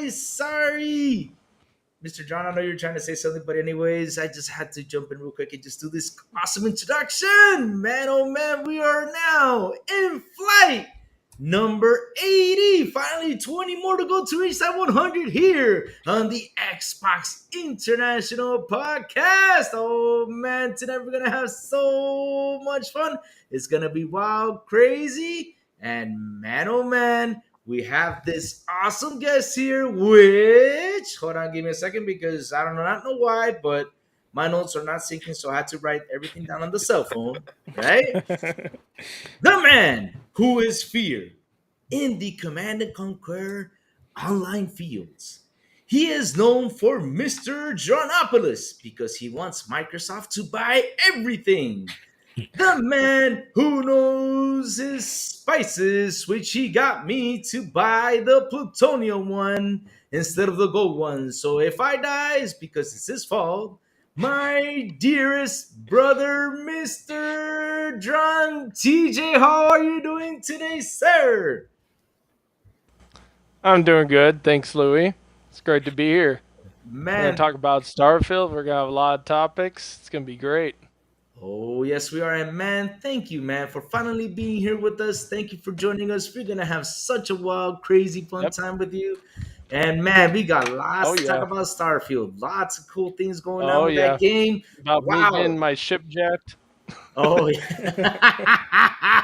Sorry. Mr. John, I know you're trying to say something, but anyways, I just had to jump in real quick and just do this awesome introduction. Man, oh man, we are now in flight number 80. Finally, 20 more to go to reach that 100 here on the Xbox International Podcast. Oh man, tonight we're going to have so much fun. It's going to be wild, crazy, and man, oh man, we have this awesome guest here, which hold on, give me a second because I not know why, but my notes are not syncing, so I had to write everything down on the cell phone, right? The man who is feared in the Command and Conquer online fields. He is known for Mr. Jonopolis because he wants Microsoft to buy everything. The man who knows his spices, which he got me to buy the plutonium one instead of the gold one. So if I die, it's because it's his fault. My dearest brother, Mr. John TJ, how are you doing today, sir? I'm doing good. Thanks, Louie. It's great to be here. We're going to Man, talk about Starfield. We're going to have a lot of topics. It's going to be great. oh, yes, we are. And man, thank you, man, for finally being here with us. Thank you for joining us. We're going to have such a wild, crazy, fun Yep. time with you. And man, we got Oh, lots to talk yeah. about Starfield. Lots of cool things going on Oh, with that yeah. game. About me Wow. getting my ship jacked. Oh, yeah.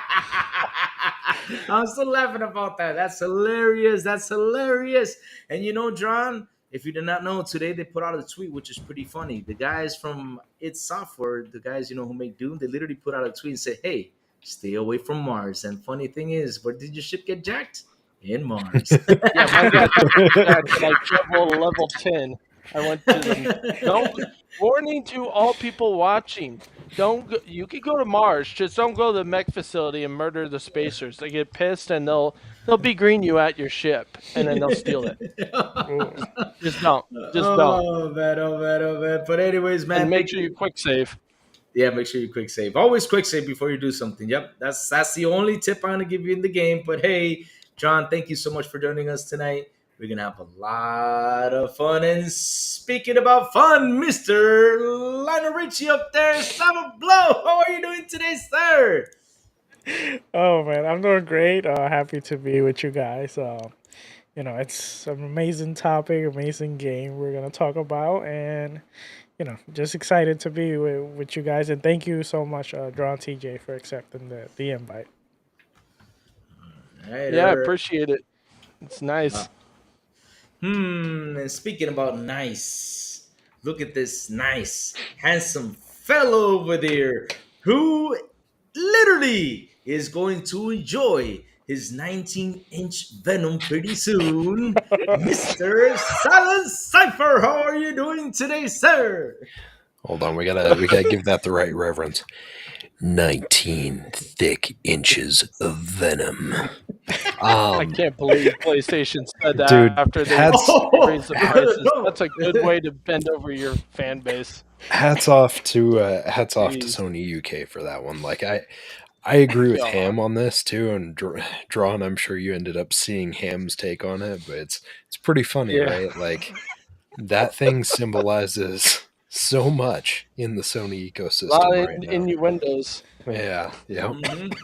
I'm still laughing about that. That's hilarious. That's hilarious. And you know, John, if you did not know, today they put out a tweet which is pretty funny. The guys from id Software, the guys who make Doom, they literally put out a tweet and said, "Hey, stay away from Mars." And funny thing is, where did your ship get jacked? In Mars. Yeah, mine got jacked to like level 10. I went to them. Don't. Warning to all people watching. Don't go, you can go to Mars, just don't go to the mech facility and murder the spacers. They get pissed and they'll be green you at your ship and then they'll steal it. Ooh. Just don't. Just don't. Oh man, oh man, oh man. But anyways, And man, make thank sure you you. quick save. Yeah, make sure you quick save. Always quick save before you do something. Yep, that's the only tip I'm gonna give you in the game. But hey, John, thank you so much for joining us tonight. We're gonna have a lot of fun. And speaking about fun, Mister Lionel Richie up there, Sourblow, how are you doing today, sir? Oh man, I'm doing great. Happy to be with you guys. It's an amazing topic, amazing game we're gonna talk about, and just excited to be with you guys. And thank you so much, Drawn TJ, for accepting the invite. All right, Yeah, I all right. appreciate it. It's Uh, nice. And speaking about nice, look at this nice, handsome fellow over there who literally is going to enjoy his 19-inch Venom pretty soon. Mr. Silent Cypher, how are you doing today, sir? Hold on, we gotta give that the right reverence. 19 thick inches of venom. I can't believe PlayStation said that Dude, after they hats Oh, raised the prices. no. That's a good way to bend over your fan base. hats off to Jeez. Sony UK for that one. Like I agree with Yeah. Ham on this too, and Drawn. I'm sure you ended up seeing Ham's take on it, but it's pretty funny, Yeah. right? Like that thing symbolizes so much in the Sony A lot ecosystem of right now. innuendos. Yeah, yeah. Mhm.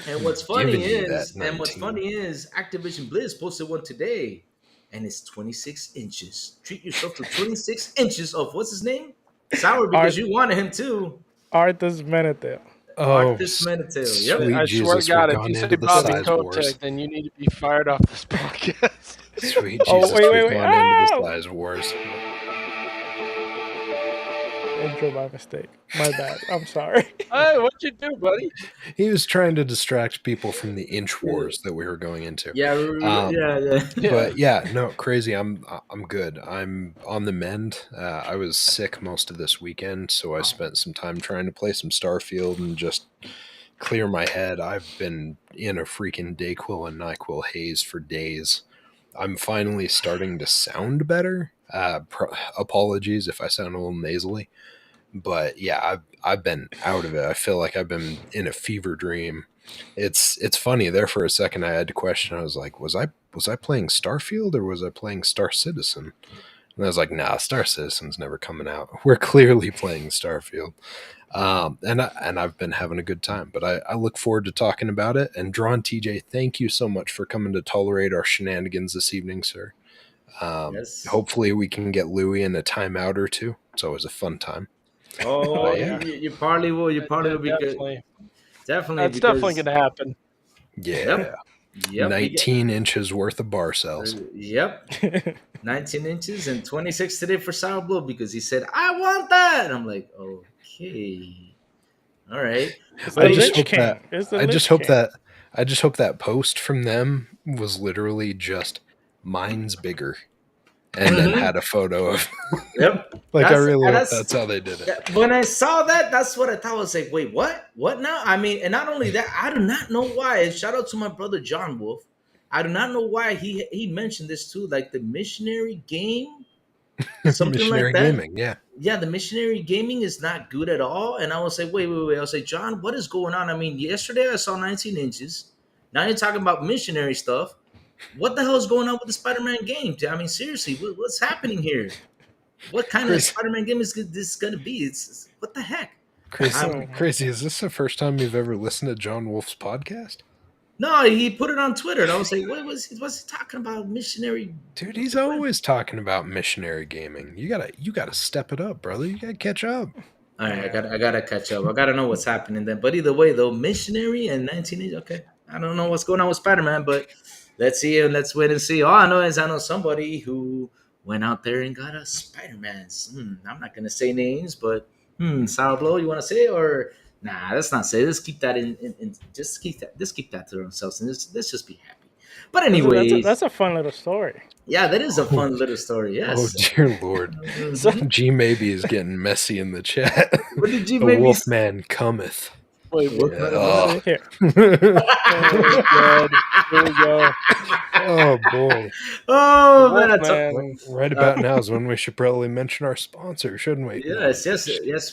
And what's Giving funny you that is, and what's 19. funny is, Activision Blizz posted one today, and it's 26 inches. Treat yourself to 26 inches of what's his name? Sour, because Art you wanted him too. Arthas Menethil. Oh, Arctis Manatee. Yep. sweet I swear to Jesus, we're God, if gone you say into the Bobby size Kotick, wars. then you need to be fired off this podcast. Sweet Oh, Jesus, wait, we've wait. gone into the Ow! size wars. Intro by mistake. My bad. I'm sorry. Hey, what'd you do, buddy? He was trying to distract people from the inch wars that we were going into. Yeah, yeah. Yeah. But yeah, no, crazy. I'm good. I'm on the mend. I was sick most of this weekend, so I spent some time trying to play some Starfield and just clear my head. I've been in a freaking Dayquil and NyQuil haze for days. I'm finally starting to sound better. Apologies if I sound a little nasally, But yeah, I've been out of it. I feel like I've been in a fever dream. It's funny there for a second. I had to question. I was like, was I playing Starfield or was I playing Star Citizen? And I was like, nah, Star Citizen's never coming out. We're clearly playing Starfield. And I've been having a good time. But I look forward to talking about it. And Drawn TJ, thank you so much for coming to tolerate our shenanigans this evening, sir. Yes. Hopefully we can get Louie in a timeout or two. It's always a fun time. Oh, Oh, you, yeah. you, you probably will. You probably will be good. Definitely. Definitely That's definitely because going to happen. Yeah. yep, yep, 19 inches worth of bar cells. yep. 19 inches and 26 today for Sourblow because he said, I want that. I'm like, okay. All right. It's But the I just hey, Lich hope King. that It's the I just Lich hope King. that I just hope that post from them was literally just mine's bigger and then mhm, had a photo of yep. like I really hope That's that's how they did it. yeah, when I saw that, that's what I thought. I was like, wait, what? What now? I mean, and not only that, I do not know why. And shout out to my brother John Wolf. I do not know why he mentioned this too, like the missionary game, something like Missionary that. gaming, yeah. Yeah, the missionary gaming is not good at all. And I was like, wait. I was like, John, what is going on? I mean, yesterday I saw 19 inches. Now you're talking about missionary stuff. What the hell is going on with the Spider-Man game? I mean, seriously, what's happening here? What kind of Crazy, Spider-Man game is this going to be? What the heck? crazy, Oh, Um, crazy. Is this the first time you've ever listened to John Wolf's podcast? no, he put it on Twitter, and I was like, what's he talking about? Missionary? Dude, he's always talking about missionary gaming. You gotta step it up, brother. You gotta catch up. All right, yeah. I gotta catch up. I gotta know what's happening then. But either way, though, missionary and 1980. Okay, I don't know what's going on with Spider-Man, but let's see and let's wait and see. All I know is I know somebody who went out there and got a Spider-Man's. I'm not gonna say names, but Sourblow, you want to say it or nah? Let's not say. Let's keep that in just keep that. Let's keep that to ourselves and let's just be happy. But anyways, That's a fun little story. yeah, that is a Oh, fun little story. oh Yes. dear Lord. So, Mhm. G maybe is getting messy in the chat. What did you The maybe? Wolfman cometh. Wait, What, Yeah, what, let's see here. oh, God. Here we go. oh boy. oh man, I took. Wolfman. Right about now is when we should probably mention our sponsor, shouldn't we? No, Yes, yes, yes.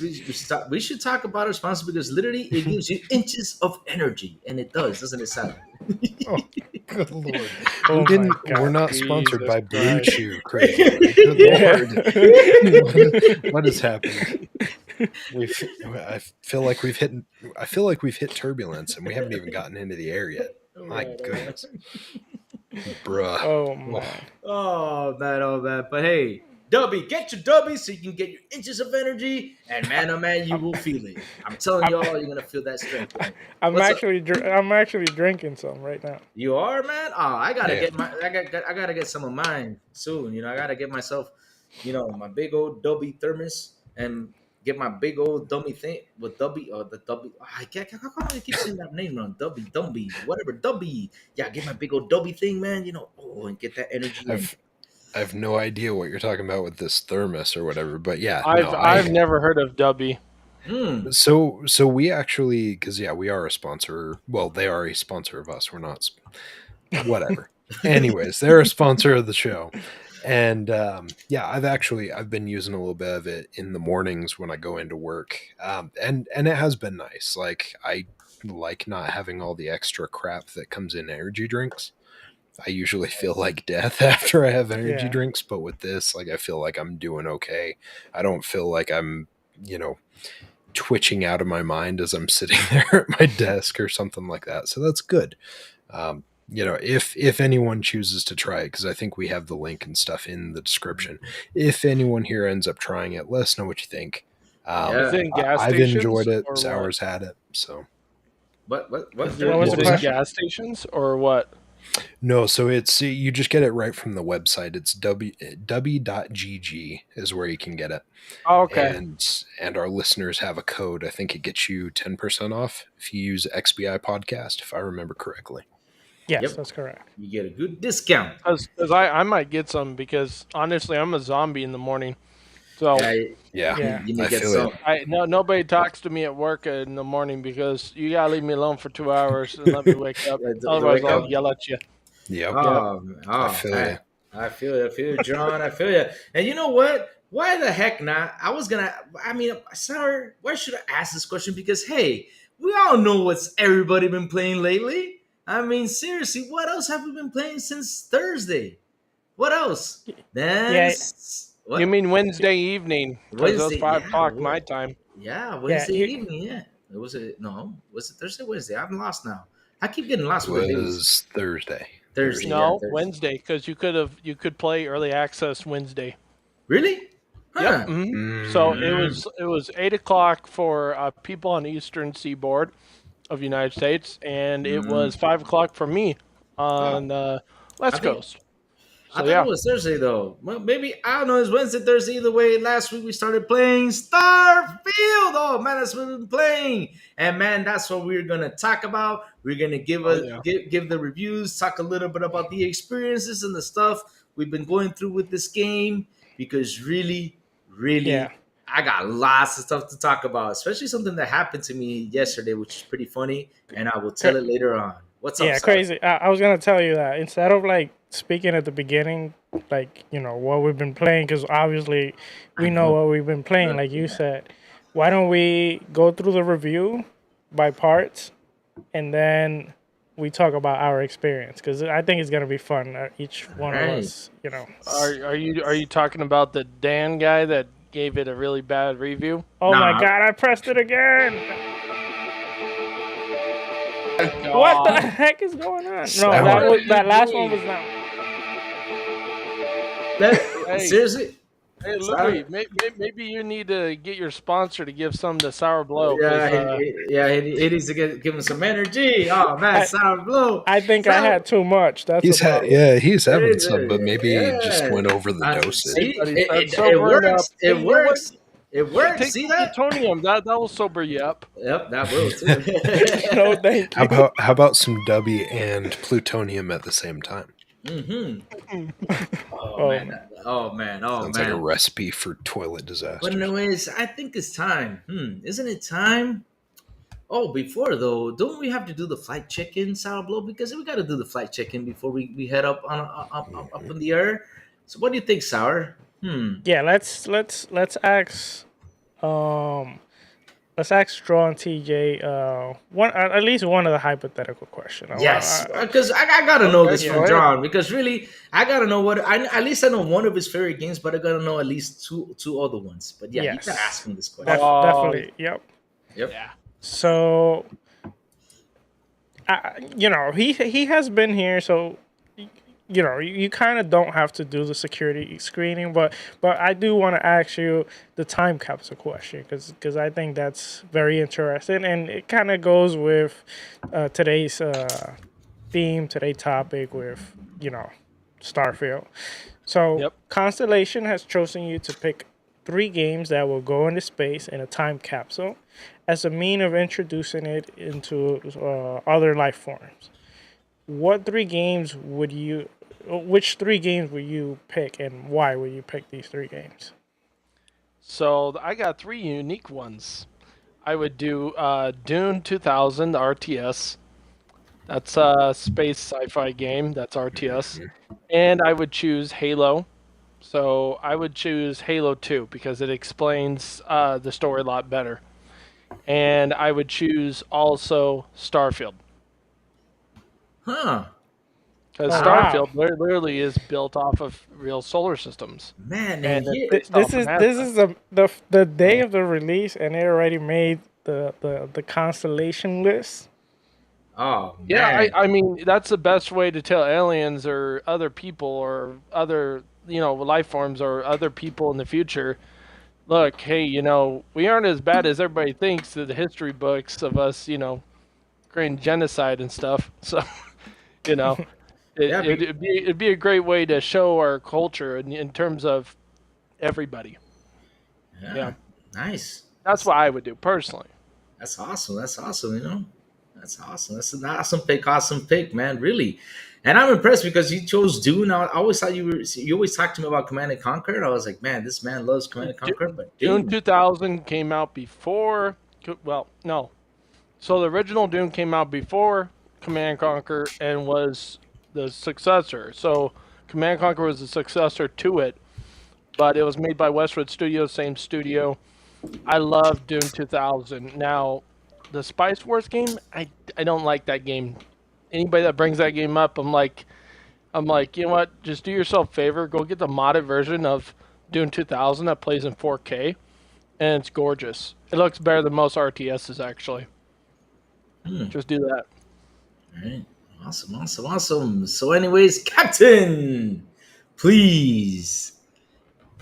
We should talk about our sponsor because literally it gives you inches of energy, and it does, doesn't it, Sam? Oh, good Lord. Oh We didn't, my we're God. not sponsored Jesus by Blue Christ. Chew, crazy. Good Yeah. Lord. What has happened? I feel like we've hit turbulence and we haven't even gotten into the air yet. My goodness. Bruh. Oh man. Oh man. But hey, Dubby, get your Dubby so you can get your inches of energy, and man, oh man, you will feel it. I'm telling y'all, you're gonna feel that strength. Man. I'm What's up? I'm actually drinking some right now. You are, man. Oh, I gotta Yeah. get I gotta get some of mine soon. You know, I gotta get myself, my big old Dubby thermos and get my big old dummy thing with Dubby or the Dubby. I can't. How come I keep saying that name wrong? Dubby, whatever. Dubby. Yeah, get my big old Dubby thing, man. And get that energy. I have no idea what you're talking about with this thermos or whatever, but yeah, I've never heard of Dubby. So we actually, because yeah, we are a sponsor. Well, they are a sponsor of us. We're not. Whatever. Anyways, they're a sponsor of the show, and yeah, I've been using a little bit of it in the mornings when I go into work, and it has been nice. Like I like not having all the extra crap that comes in energy drinks. I usually feel like death after I have energy Yeah. drinks, but with this, like I feel like I'm doing okay. I don't feel like I'm, twitching out of my mind as I'm sitting there at my desk or something like that. So that's good. If anyone chooses to try it, because I think we have the link and stuff in the description. If anyone here ends up trying it, let us know what you think. Is it in gas I've stations enjoyed it. or Sour's had it. So What? Is What was it the in question? gas stations or what? no, so it's you just get it right from the website. It's w.gg is where you can get it. Oh, okay. And our listeners have a code. I think it gets you 10% off if you use XBI podcast, if I remember correctly. Yes, Yep. that's correct. You get a good discount. Because I might get some because honestly I'm a zombie in the morning. So Yeah. Yeah. you need I to get feel some. nobody talks to me at work in the morning because you gotta leave me alone for 2 hours and let me wake up. To Otherwise wake I'll up? yell at you. Yep. Oh, I feel man. you. I feel you, John. I feel you. And you know what? why the heck not? I mean, sorry, why should I ask this question? Because, hey, we all know what's everybody been playing lately. I mean, seriously, what else have we been playing since Thursday? What else? Yeah, You What? mean Wednesday evening? Because it was Wednesday, 5 o'clock my time. yeah, yeah. Wednesday evening, yeah. It was it no, was it Thursday, Wednesday? I'm lost now. I keep getting It lost with the days. was Thursday. Thursday, yeah, No, Thursday. Wednesday, because you could play early access Wednesday. Really? Yep. Huh. So it Mm. was 8 o'clock for people on the eastern seaboard of the United States, and it Mm. was 5 o'clock for me Oh, on the I West think Coast. I So thought it yeah. was Thursday though. Well, maybe I don't know. It's Wednesday, Thursday. Either way, last week we started playing Starfield. Oh man, that's what we've been playing, and man, that's what we're gonna talk about. We're gonna Oh yeah. give the reviews, talk a little bit about the experiences and the stuff we've been going through with this game. Because really, Yeah, really, I got lots of stuff to talk about, especially something that happened to me yesterday, which is pretty funny, and I will tell cra- it later on. What's up, yeah, Sar? crazy. I was gonna tell you that instead of like speaking at the beginning, like what we've been playing, because obviously I we know know. what we've been playing. Like you Yeah. said, why don't we go through the review by parts, and then we talk about our experience? Because I think it's gonna be fun. Each All one of right. us. Are you talking about the Dan guy that gave it a really bad review? Oh my Nah. God! I pressed it again. What the God. heck is going on? No, What Sound are you that last one doing? was not. Hey, Seriously? hey, Sour? Louis, maybe you need to get your sponsor to give some to Sourblow, Yeah, because he needs to give him some energy. Oh man, I sour blow. I think I Sour. had too much. That's the problem. He's having some, but maybe he just Yeah. went over the hey, See, buddy, dosage. start it sobering up. works. Hey, It you know what? works. It works. Take See some that? plutonium. That will sober you up. Yep, that will too. No, thank you. How about some Dubby and plutonium at the same time? hmm Oh Oh man. man. Oh man. Oh Sounds like a man. recipe for toilet But disasters. anyways, I think it's time. Isn't it time? Oh, before though, don't we have to do the flight check-in, Sour Blow? Because we got to do the flight check-in before we head up on up in the air. So, what do you think, Sour? Yeah, let's ask um let's ask Straw and TJ one at least one of the hypothetical question. Yes, because I gotta know Okay, this Yeah. from go ahead. John. Because really, I gotta know what at least I know one of his favorite games, but I gotta know at least two other ones. But yeah, you gotta ask Yes. him this question. Oh, Definitely. Yep. Yep. yeah. So he has been here, so you kind of don't have to do the security screening, but I do want to ask you the time capsule question because I think that's very interesting and it kind of goes with today's theme, today's topic with Starfield. So Yep. Constellation has chosen you to pick 3 games that will go into space in a time capsule as a mean of introducing it into other life forms. What 3 games would you? Which 3 games would you pick, and why would you pick these 3 games? So I got 3 unique ones. I would do Dune 2000 RTS. That's a space sci-fi game. That's RTS. And I would choose Halo. So I would choose Halo 2 because it explains the story a lot better. And I would choose also Starfield Huh. because Oh wow! Starfield literally is built off of real solar systems, Man, and and it's here, based This off of is NASA. this is the day of the release, and they already made the constellation list. oh Yeah, man, I mean that's the best way to tell aliens or other people or other life forms or other people in the future. Look, hey, we aren't as bad as everybody thinks to the history books of us, creating genocide and stuff. So, you know, it, yeah, it, it'd be a great way to show our culture in terms of everybody. Yeah, yeah, nice. that's what I would do personally. That's awesome. That's awesome. That's awesome. That's an awesome pick. Awesome pick, man. Really, and I'm impressed because you chose Dune. I always thought you always talked to me about Command and Conquer. And I was like, man, this man loves Command and Conquer, but Dune Dune. 2000 came out before. Well, no. So the original Dune came out before Command and Conquer and was the successor. So Command and Conquer was the successor to it. but it was made by Westwood Studios, same studio. I love Dune 2000. Now, the Spice Wars game, I don't like that game. Anybody that brings that game up, I'm like, you know what? Just do yourself a favor. Go get the modded version of Dune 2000 that plays in 4K, and it's gorgeous. It looks better than most RTSs, actually. Just do that. All right. Awesome, awesome, awesome. So, anyways, Captain, please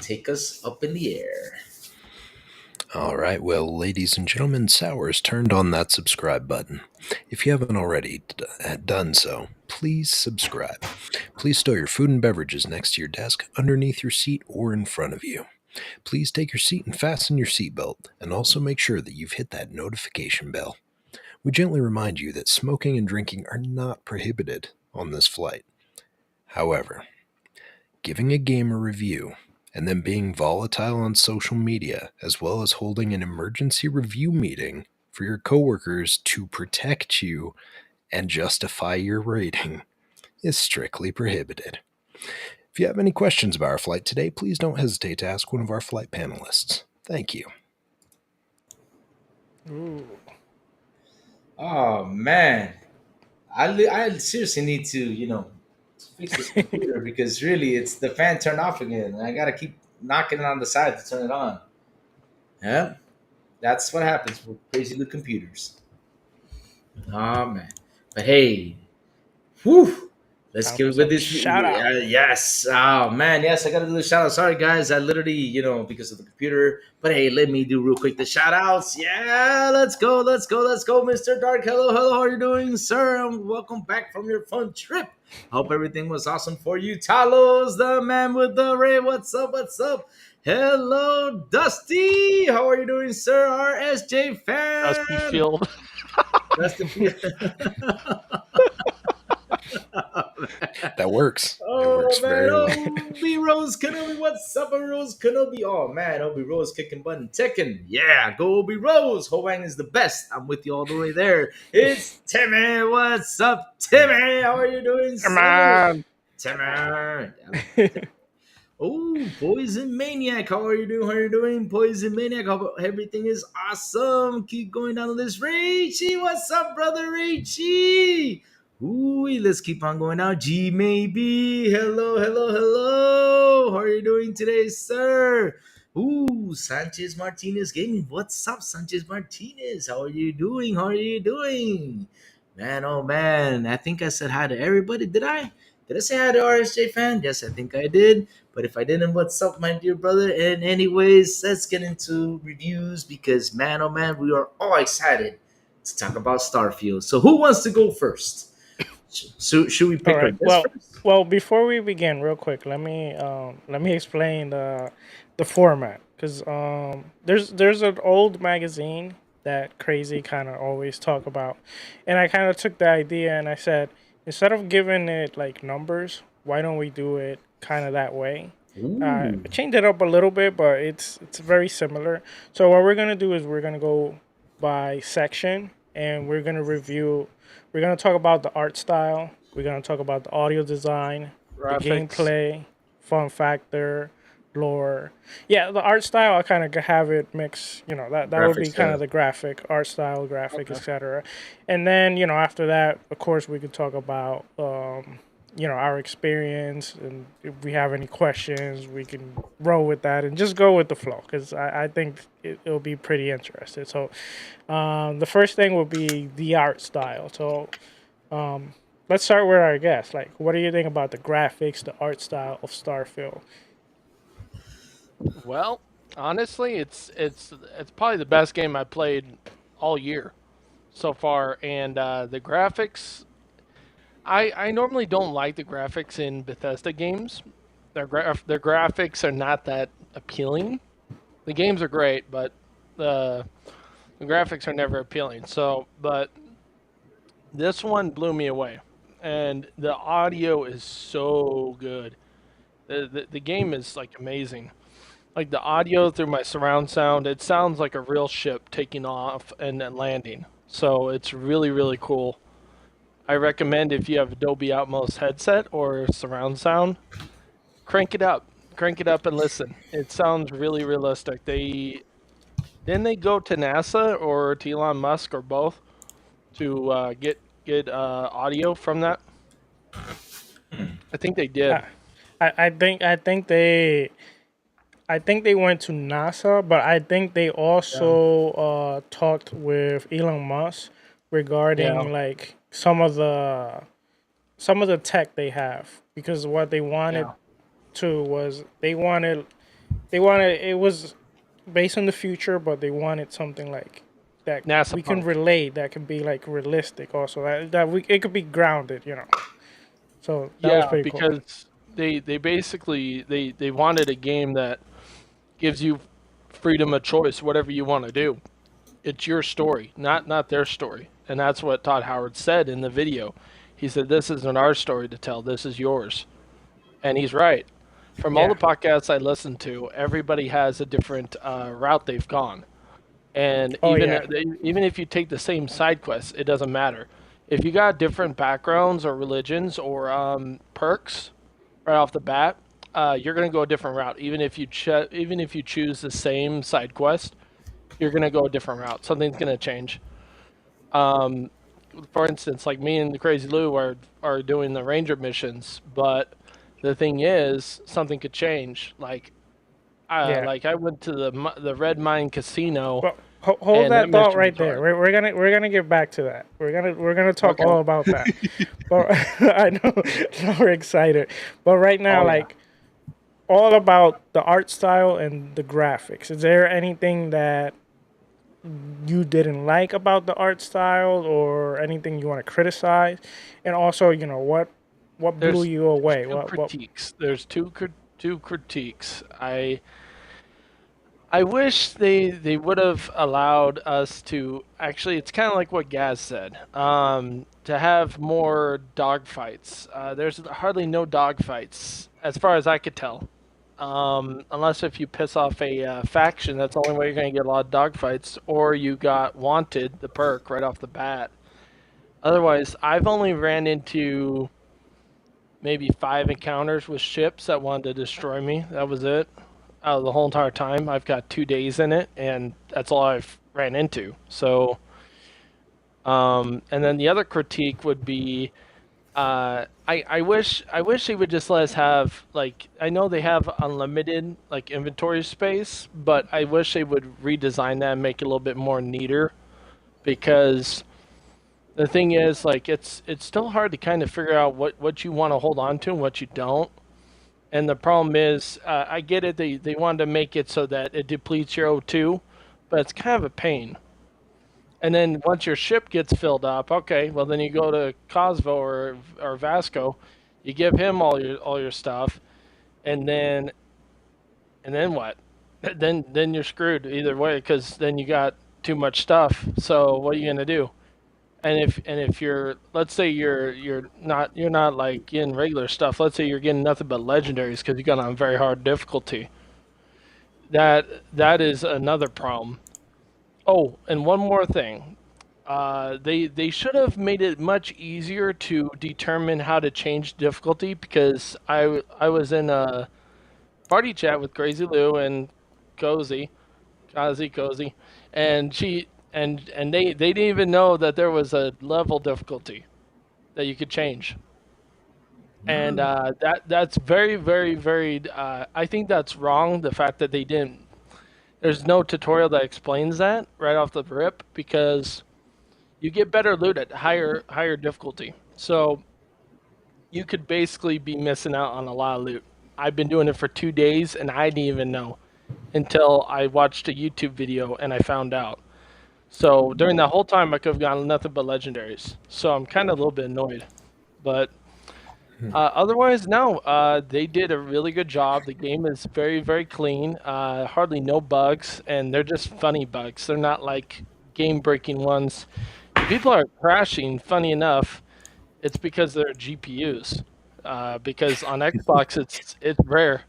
take us up in the air. All right, well, ladies and gentlemen, Sour's turned on that subscribe button. If you haven't already done so, please subscribe. Please stow your food and beverages next to your desk, underneath your seat, or in front of you. Please take your seat and fasten your seatbelt, and also make sure that you've hit that notification bell. We gently remind you that smoking and drinking are not prohibited on this flight. However, giving a game a review and then being volatile on social media, as well as holding an emergency review meeting for your coworkers to protect you and justify your rating, is strictly prohibited. If you have any questions about our flight today, please don't hesitate to ask one of our flight panelists. Thank you. Ooh. Oh man, I seriously need to fix this computer because really it's the fan turned off again, and I gotta keep knocking it on the side to turn it on. Yeah, that's what happens with crazy good computers. Oh man, but hey, whew, let's Time get for with some this. shout out. Yes, oh man, yes, I gotta do the shout out. Sorry guys, I literally because of the computer. But hey, let me do real quick the shout outs. Yeah, let's go, Mr. Dark. Hello, hello, how are you doing, sir? And welcome back from your fun trip. Hope everything was awesome for you. Talos, the man with the ray. What's up? What's up? Hello, Dusty. How are you doing, sir? RSJ Dusty fan. Field. Dusty. That works. It Oh works man, very well. Obi Rose Kenobi, what's up, Obi Rose Kenobi? Oh man, Obi Rose kicking butt and ticking. Yeah, go Obi Rose. Hoang is the best. I'm with you all the way there. It's Timmy. What's up, Timmy? How are you doing, Come sir? on. Timmy. Oh, Poison Maniac. How are you doing? How are you doing? Poison Maniac. Hope everything is awesome. Keep going down the list. Richie, what's up, brother Richie? Ooh, let's keep on going now. G maybe. Hello, hello, hello. How are you doing today, sir? Ooh, Sanchez Martinez Gaming. What's up, Sanchez Martinez? How are you doing? How are you doing? Man, oh man. I think I said hi to everybody. Did I? Did I say hi to RSJ fan? Yes, I think I did. But if I didn't, what's up, my dear brother? And anyways, let's get into reviews because man, oh man, we are all excited to talk about Starfield. So who wants to go first? So should we All pick our right. guest first? Well, before we begin, real quick, let me explain the format because there's an old magazine that Crazy kind of always talk about, and I kind of took the idea and I said instead of giving it like numbers, why don't we do it kind of that way? Ooh. Change it up a little bit, but it's very similar. So what we're gonna do is we're gonna go by section, and we're gonna review. We're gonna talk about the art style. We're gonna talk about the audio design, the Graphics. gameplay, fun factor, lore. Yeah, the art style I kind of have it mix. That would be Graphics, kind of the graphic art style, graphic, Okay. etc. And then after that, of course, we could talk about our experience, and if we have any questions, we can roll with that and just go with the flow because I think it'll be pretty interesting. So the first thing will be the art style. So let's start with our guest. Like, what do you think about the graphics, the art style of Starfield? Well, honestly, it's probably the best game I played all year so far, and the graphics. I normally don't like the graphics in Bethesda games. Their graphics are not that appealing. The games are great, but the the graphics are never appealing. So, but this one blew me away, and the audio is so good. The game is like amazing. Like the audio through my surround sound, it sounds like a real ship taking off and then landing. So it's really really cool. I recommend if you have Dolby Atmos headset or surround sound, crank it up. crank it up and listen. It sounds really realistic. They go to NASA or to Elon Musk or both to get audio from that. I think they did. I, I think they went to NASA, but I think they Yeah. also talked with Elon Musk Yeah. regarding like some of the tech they have, because what they wanted Yeah. to was they wanted it was based on the future, but they wanted something like that NASA we can punk. relate, that can be like realistic also, that we it could be grounded. So that was Yeah, pretty cool. because they basically they wanted a game that gives you freedom of choice, whatever you want to do. It's your story, not their story. And that's what Todd Howard said in the video. He said, "This isn't our story to tell. This is yours." And he's right. From all Yeah. the podcasts I listen to, everybody has a different route they've gone. And Oh even yeah. even if you take the same side quests, it doesn't matter. If you got different backgrounds or religions or perks right off the bat, you're gonna go a different route. Even if you choose the same side quest, you're gonna go a different route. Something's gonna change. Um, for instance, like me and the Crazy Lou are doing the ranger missions, but the thing is, something could change. Yeah. Like I went to the Red Mine Casino, Well, hold and that that thought mission was right there. hard. We're gonna get back to that. We're gonna talk Okay. all about that. But I know we're excited. But right now, Oh yeah. like, all about the art style and the graphics. Is there anything that you didn't like about the art style, or anything you want to criticize? And also, what blew There's you there's away? two What? critiques. There's two critiques. I wish they would have allowed us to actually. It's kind of like what Gaz said. To have more dogfights. There's hardly no dogfights as far as I could tell. Unless if you piss off a faction, that's the only way you're going to get a lot of dogfights, or you got wanted the perk right off the bat. Otherwise, I've only ran into maybe 5 encounters with ships that wanted to destroy me. That was it. Out of the whole entire time, I've got 2 days in it, and that's all I've ran into. So, and then the other critique would be, I wish they would just let us have, like, I know they have unlimited like inventory space, but I wish they would redesign that and make it a little bit more neater, because the thing is, like, it's still hard to kind of figure out what you want to hold on to and what you don't. And the problem is, I get it. They wanted to make it so that it depletes your O2, but it's kind of a pain. And then once your ship gets filled up, okay, well then you go to Cosvo or Vasco, you give him all your stuff, and then what? Then you're screwed either way, because then you got too much stuff. So what are you gonna do? And if you're, let's say you're not like getting regular stuff. Let's say you're getting nothing but legendaries because you got on very hard difficulty. That is another problem. Oh, and one more thing. They should have made it much easier to determine how to change difficulty, because I was in a party chat with Crazy Lou and Cozy, Cozy, and they didn't even know that there was a level difficulty that you could change. And No. that's very, very, very. I think that's wrong. The fact that they didn't. There's no tutorial that explains that right off the rip, because you get better loot at higher difficulty. So you could basically be missing out on a lot of loot. I've been doing it for 2 days and I didn't even know until I watched a YouTube video and I found out. So during that whole time, I could have gotten nothing but legendaries. So I'm kind of a little bit annoyed, but otherwise, no. They did a really good job. The game is very, very clean. Hardly no bugs, and they're just funny bugs. They're not like game-breaking ones. If people are crashing, funny enough, it's because they're GPUs. Because on Xbox, it's rare.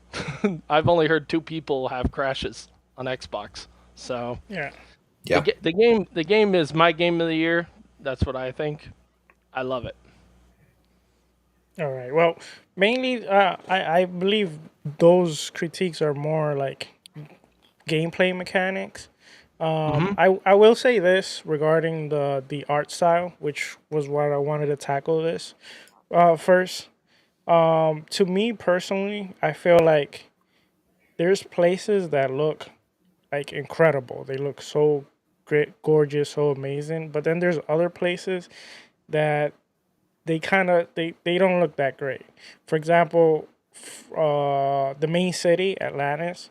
I've only heard 2 people have crashes on Xbox. So Yeah. Yeah. the game is my game of the year. That's what I think. I love it. All right. Well, mainly, I believe those critiques are more like gameplay mechanics. Hmm. I will say this regarding the art style, which was what I wanted to tackle this first. To me personally, I feel like there's places that look like incredible. They look so great, gorgeous, so amazing. But then there's other places that they don't look that great. For example, the main city, Atlantis.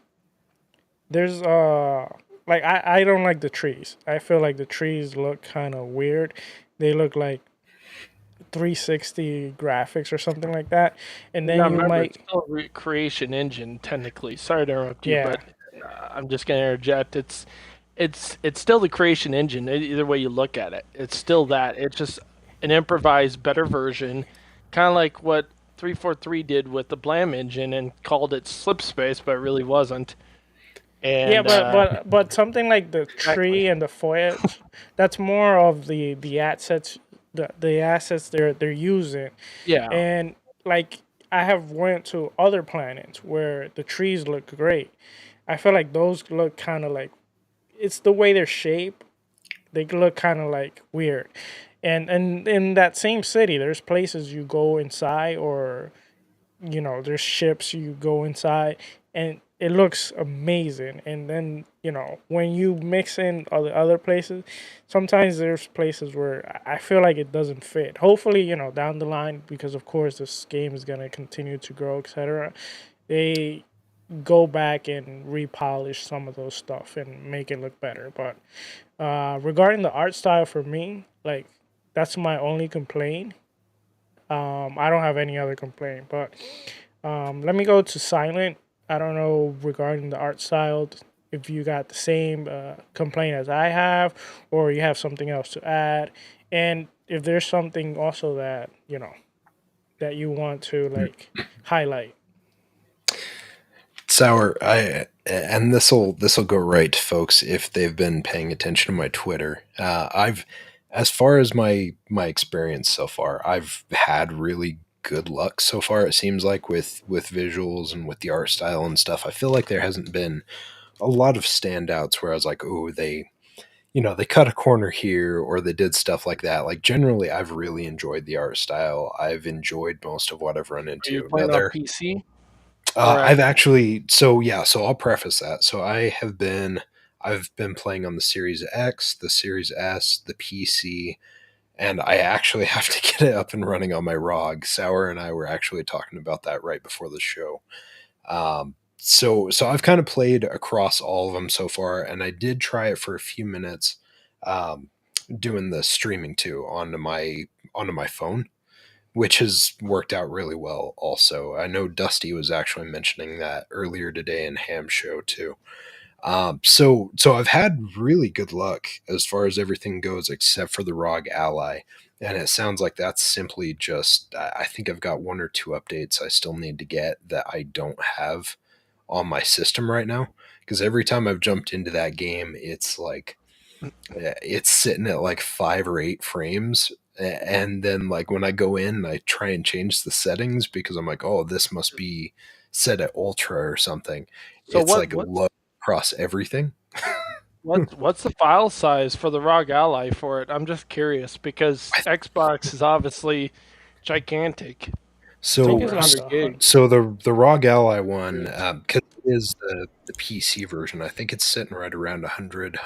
There's like I don't like the trees. I feel like the trees look kind of weird. They look like 360 graphics or something like that. And then Now you remember, it's might still a creation engine technically. Sorry to interrupt you, yeah. but I'm just going to interject. It's still the creation engine. Either way you look at it, it's still that. It's just an improvised, better version, kind of like what 343 did with the Blam engine and called it Slip Space, but it really wasn't. Yeah, And but something like the exactly, tree and the foliage, that's more of the assets the assets they're using. yeah. And like I have went to other planets where the trees look great. I feel like those look kind of like it's the way they're shaped. They look kind of like weird. And in that same city, there's places you go inside or there's ships you go inside and it looks amazing. And then when you mix in other places, sometimes there's places where I feel like it doesn't fit. Hopefully down the line, because of course this game is going to continue to grow, etc., they go back and repolish some of those stuff and make it look better. But regarding the art style, for me, like, that's my only complaint. I don't have any other complaint. But let me go to Silent. I don't know regarding the art style if you got the same complaint as I have, or you have something else to add, and if there's something also that that you want to like highlight. Sour, I and this'll go right to folks if they've been paying attention to my Twitter. I've, as far as my experience so far, I've had really good luck so far. It seems like with visuals and with the art style and stuff. I feel like there hasn't been a lot of standouts where I was like, oh, they cut a corner here or they did stuff like that. Like generally, I've really enjoyed the art style. I've enjoyed most of what I've run Are you into. Now playing on there PC or I've Xbox? actually so I'll preface that. So I've been playing on the Series X, the Series S, the PC, and I actually have to get it up and running on my ROG. Sour and I were actually talking about that right before the show. So I've kind of played across all of them so far, and I did try it for a few minutes, um, doing the streaming too onto my phone, which has worked out really well also. I know Dusty was actually mentioning that earlier today in Ham Show too. So I've had really good luck as far as everything goes except for the ROG Ally. And it sounds like that's simply just I think I've got one or two updates I still need to get that I don't have on my system right now. Because every time I've jumped into that game, it's like it's sitting at like 5 or 8 frames. And then like when I go in, I try and change the settings because I'm like, oh, this must be set at ultra or something. So It's what like what low across everything. what's the file size for the ROG Ally for it? I'm just curious because I, Xbox is obviously gigantic. I It's think so it's over like 100 a gig. so the ROG Ally one, because it is the PC version, I think it's sitting right around 100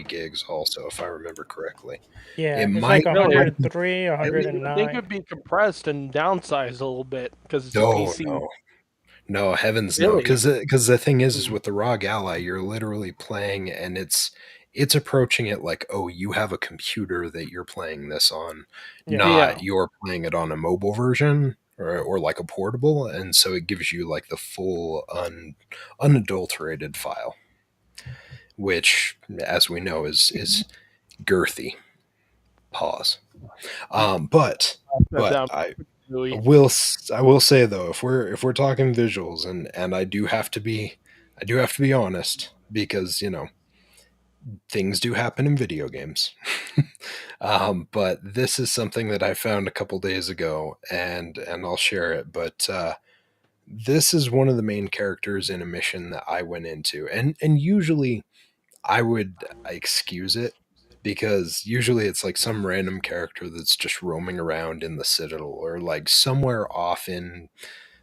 gigs also, if I remember correctly. yeah, It it's like might Really? 103, it, You would think it 109. would be compressed and downsized a little bit because it's a no, PC. no. No, heavens no. Really? Because the thing is Hmm. with the ROG Ally, you're literally playing, and it's approaching it like, oh, you have a computer that you're playing this on, Yeah. Yeah. not you're playing it on a mobile version or like a portable, and so it gives you like the full unadulterated file, which, as we know, is girthy. Pause. But That but down I really. I will say though, if we're talking visuals, and I do have to be honest because things do happen in video games. But this is something that I found a couple days ago, and I'll share it. But this is one of the main characters in a mission that I went into, and usually I would excuse it because usually it's like some random character that's just roaming around in the Citadel or like somewhere off in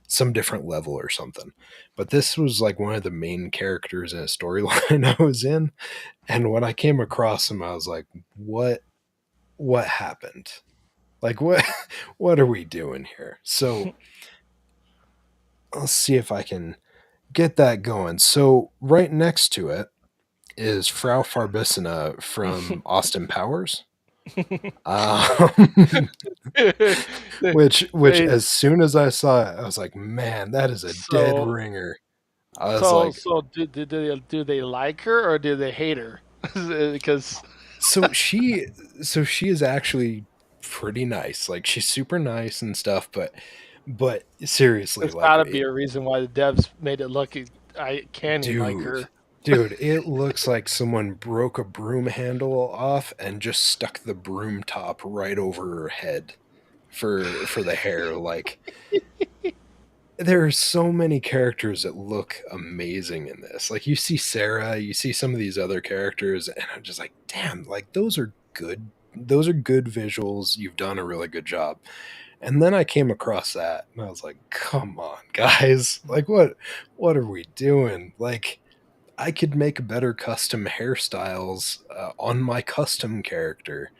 some different level or something. But this was like one of the main characters in a storyline I was in, and when I came across him, I was like, what happened? Like what are we doing here? So let's see if I can get that going. So right next to it is Frau Farbissina from Austin Powers. Which They- as soon as I saw it, I was like, man, that is a dead so ringer. I was like, do they like her or do they hate her? Because so she is actually pretty nice. Like she's super nice and stuff, but seriously, there's like got to be a reason why the devs made it look I can't even like her. Dude, it looks like someone broke a broom handle off and just stuck the broom top right over her head for the hair. Like there are so many characters that look amazing in this. Like you see Sarah, you see some of these other characters, and I'm just like, damn, like those are good. Those are good visuals. You've done a really good job. And then I came across that and I was like, come on, guys. Like what are we doing? Like I could make better custom hairstyles on my custom character.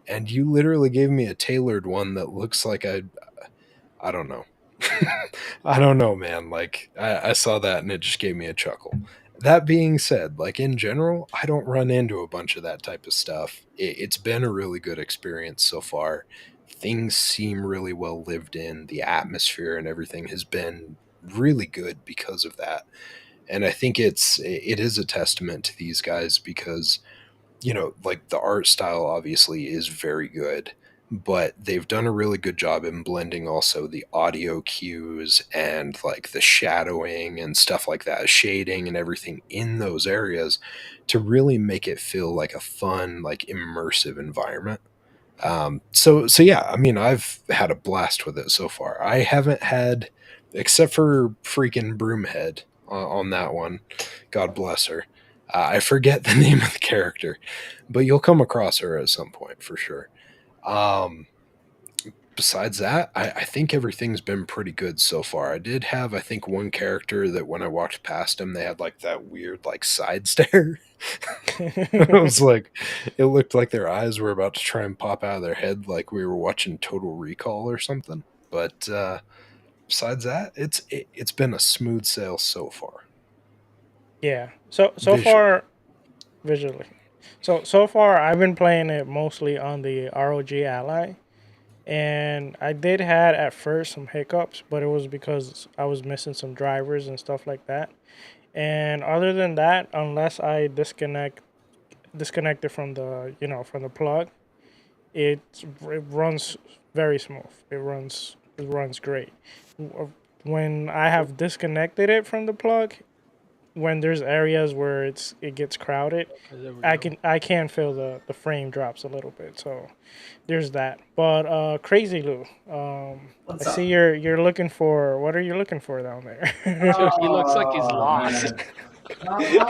And you literally gave me a tailored one that looks like I don't know. I don't know, man. Like I saw that and it just gave me a chuckle. That being said, like in general, I don't run into a bunch of that type of stuff. It's been a really good experience so far. Things seem really well lived in. The atmosphere and everything has been really good because of that. And I think it is a testament to these guys because like the art style obviously is very good, but they've done a really good job in blending also the audio cues and like the shadowing and stuff like that, shading and everything in those areas to really make it feel like a fun, like immersive environment. So yeah, I mean, I've had a blast with it so far. I haven't had, except for freaking Broomhead on that one. God bless her. I forget the name of the character, but you'll come across her at some point for sure. Um, Besides that, I think everything's been pretty good so far. I did have, I think, one character that when I walked past him, they had like that weird like side stare. I was like, it looked like their eyes were about to try and pop out of their head, like we were watching Total Recall or something. But besides that, it's been a smooth sail so far. Yeah. So Visually. far, visually. So far, I've been playing it mostly on the ROG Ally, and I did had at first some hiccups, but it was because I was missing some drivers and stuff like that. And other than that, unless I disconnect it from the from the plug, it runs very smooth. It runs great. When I have disconnected it from the plug, when there's areas where it gets crowded, There we I go. can feel the frame drops a little bit. So there's that. But Crazy Lou, I What's see up? you're looking for, what are you looking for down there? Dude, he looks like he's Oh, lost. man.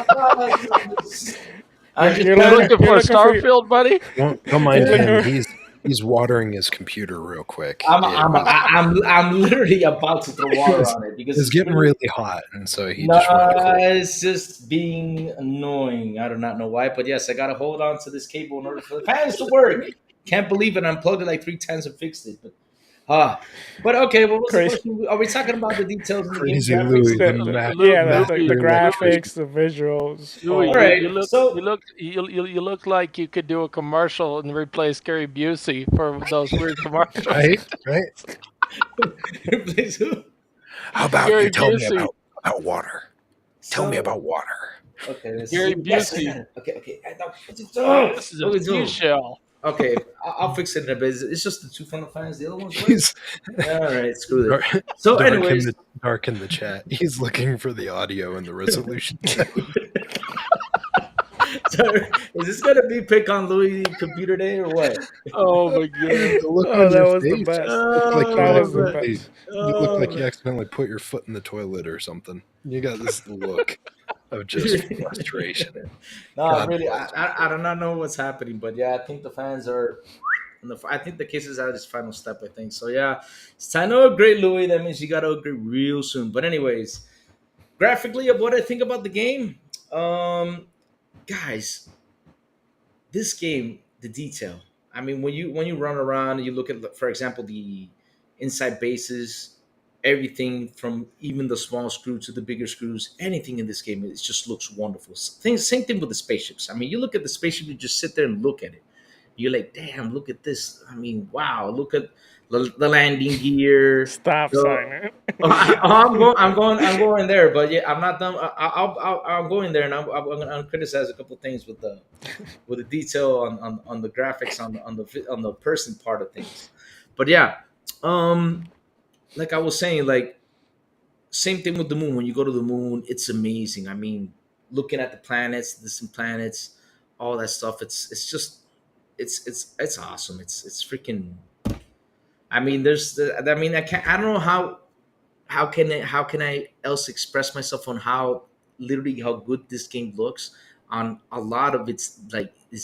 I'm just You're You looking looking for you're looking for Starfield, buddy? Don't mind You're him. looking He's watering his computer real quick. I'm literally about to through water on it because It's getting really hot, and so he just wanted to cool. it's just being annoying. I do not know why, but yes, I gotta hold on to this cable in order for the fans to work. Can't believe it. I unplugged it like 3 times and fixed it, but okay. What was the Crazy. question? Are we talking about the details in the game Crazy graphics? Louis, the Yeah, the Louis, graphics, the visuals. Louis, All Oh, right, you so look like you could do a commercial and replace Gary Busey for those weird commercials. right. please, who? How about Gary you tell me Busey. about water? Tell me about water. Okay, let's Gary see. Yes, I Busey. got it. Okay. This is What a we doing? seashell. Okay, I'll fix it in a bit. It's just the two front of fans. The other one's right. He's All right, screw dark, it. So, dark anyways, in the chat. He's looking for the audio and the resolution. so Is this gonna be pick on Louis computer day or what? Oh my god. The look Oh, on that your was the face. best. You look like you That was the Oh, accidentally best. you look like man. you accidentally put your foot in the toilet or something. You got this look of just frustration. No, God really, bless you, I sir. do not know what's happening, but yeah, I think the fans are. I think the case is at its final step. I think so. Yeah, it's time to upgrade, Louis. That means you got to upgrade real soon. But anyways, graphically, of what I think about the game, um, guys, this game, the detail. I mean, when you run around and you look at, for example, the inside bases, everything from even the small screw to the bigger screws, anything in this game, it just looks wonderful. Same thing with the spaceships. I mean, you look at the spaceship, you just sit there and look at it. You're like, damn, look at this. I mean, wow, look at the landing gear. Stop The sign Oh, I'm going there, but yeah, I'm not done. I'm going there, and I'm gonna criticize a couple things with the detail on the graphics on the person part of things. But yeah, um, like I was saying, like same thing with the moon. When you go to the moon, it's amazing. I mean, looking at the planets, distant planets, all that stuff. It's just it's awesome. It's freaking. I mean, I mean, I don't know how can I else express myself on how literally how good this game looks on a lot of its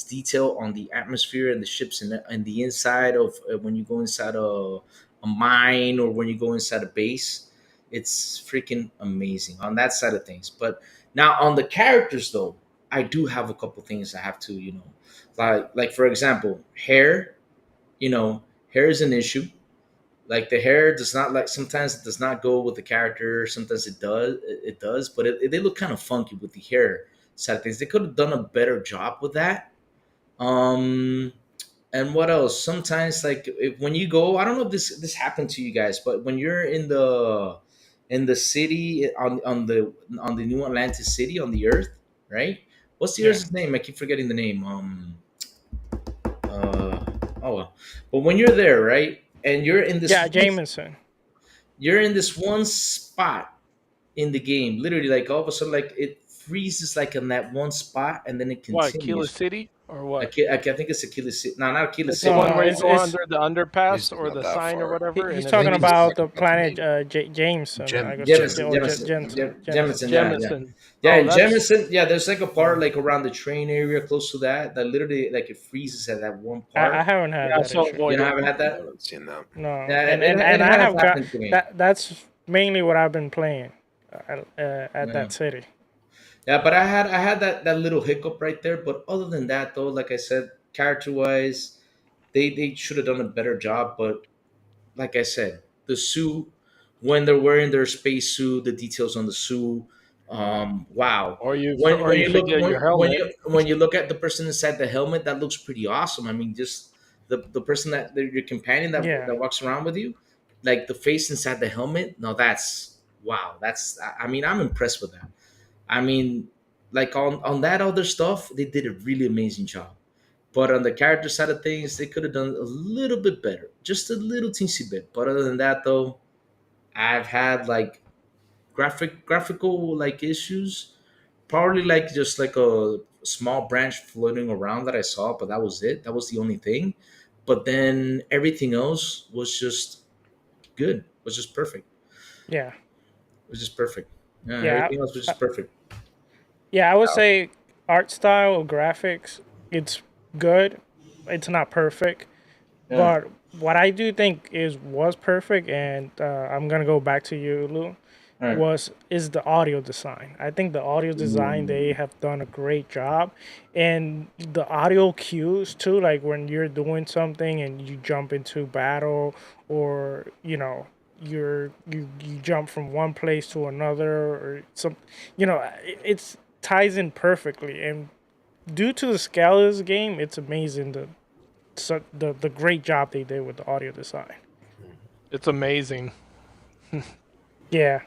detail on the atmosphere and the ships and the inside of when you go inside a mine or when you go inside a base. It's freaking amazing on that side of things. But now on the characters though, I do have a couple things I have to like for example hair. Hair is an issue. Like the hair does not, like sometimes it does not go with the character, sometimes it does, but they look kind of funky with the hair side of things. They could have done a better job with that. um and what else, sometimes like when you go, I don't know if this happened to you guys, but when you're in the city on the new Atlantis city on the earth, right? What's the Yeah. earth's name? I keep forgetting the name. Oh well. But when you're there, right, and Yeah, Jameson. you're in this one spot in the game, literally, like all of a sudden, like it freezes like in that one spot, and then it What, Kila continues. City or what? I think it's Achilles City. No, not Achilles It's the City. one No, where you go it's under the He's underpass or not the that sign or far. whatever, he's and I then talking think it he's just about talking the about the planet main Jameson. I guess Jemison, Jemison. Jensen. Jemison, yeah, yeah, Jemison. yeah. Oh, In that's Jemison, yeah, there's like a Yeah. part like around the train area close to that literally like it freezes at that one I part. haven't had yeah. that So issue. You avoid know, it. haven't had I that. haven't seen that. No, Yeah, and it, and it, and it I has have got happened to me. that. That's mainly what I've been playing at Yeah. that city. Yeah, but I had that little hiccup right there. But other than that, though, like I said, character wise, they should have done a better job. But like I said, the suit, when they're wearing their space suit, the details on the suit, wow. When you you look forget your helmet. when you look at the person inside the helmet, that looks pretty awesome. I mean, just the person your companion Yeah, that walks around with you, like the face inside the helmet. No, that's wow. I mean, I'm impressed with that. I mean, like on that other stuff, they did a really amazing job. But on the character side of things, they could have done a little bit better, just a little teensy bit. But other than that, though, I've had like graphical like issues. Probably like just like a small branch floating around that I saw, but that was it. That was the only thing. But then everything else was just good. Was just perfect. yeah, Was just perfect. Yeah, yeah, everything else was I, just perfect. yeah. I would say art style, graphics, it's good. It's not perfect, Yeah. but what I do think was perfect, and I'm gonna go back to you, Lou. All right. Is the audio design. I think the audio design they Ooh. have done a great job, and the audio cues too. Like when you're doing something and you jump into battle, or you jump from one place to another, or some, it's ties in perfectly. And due to the scale of this game, it's amazing the great job they did with the audio design. It's amazing. Yeah.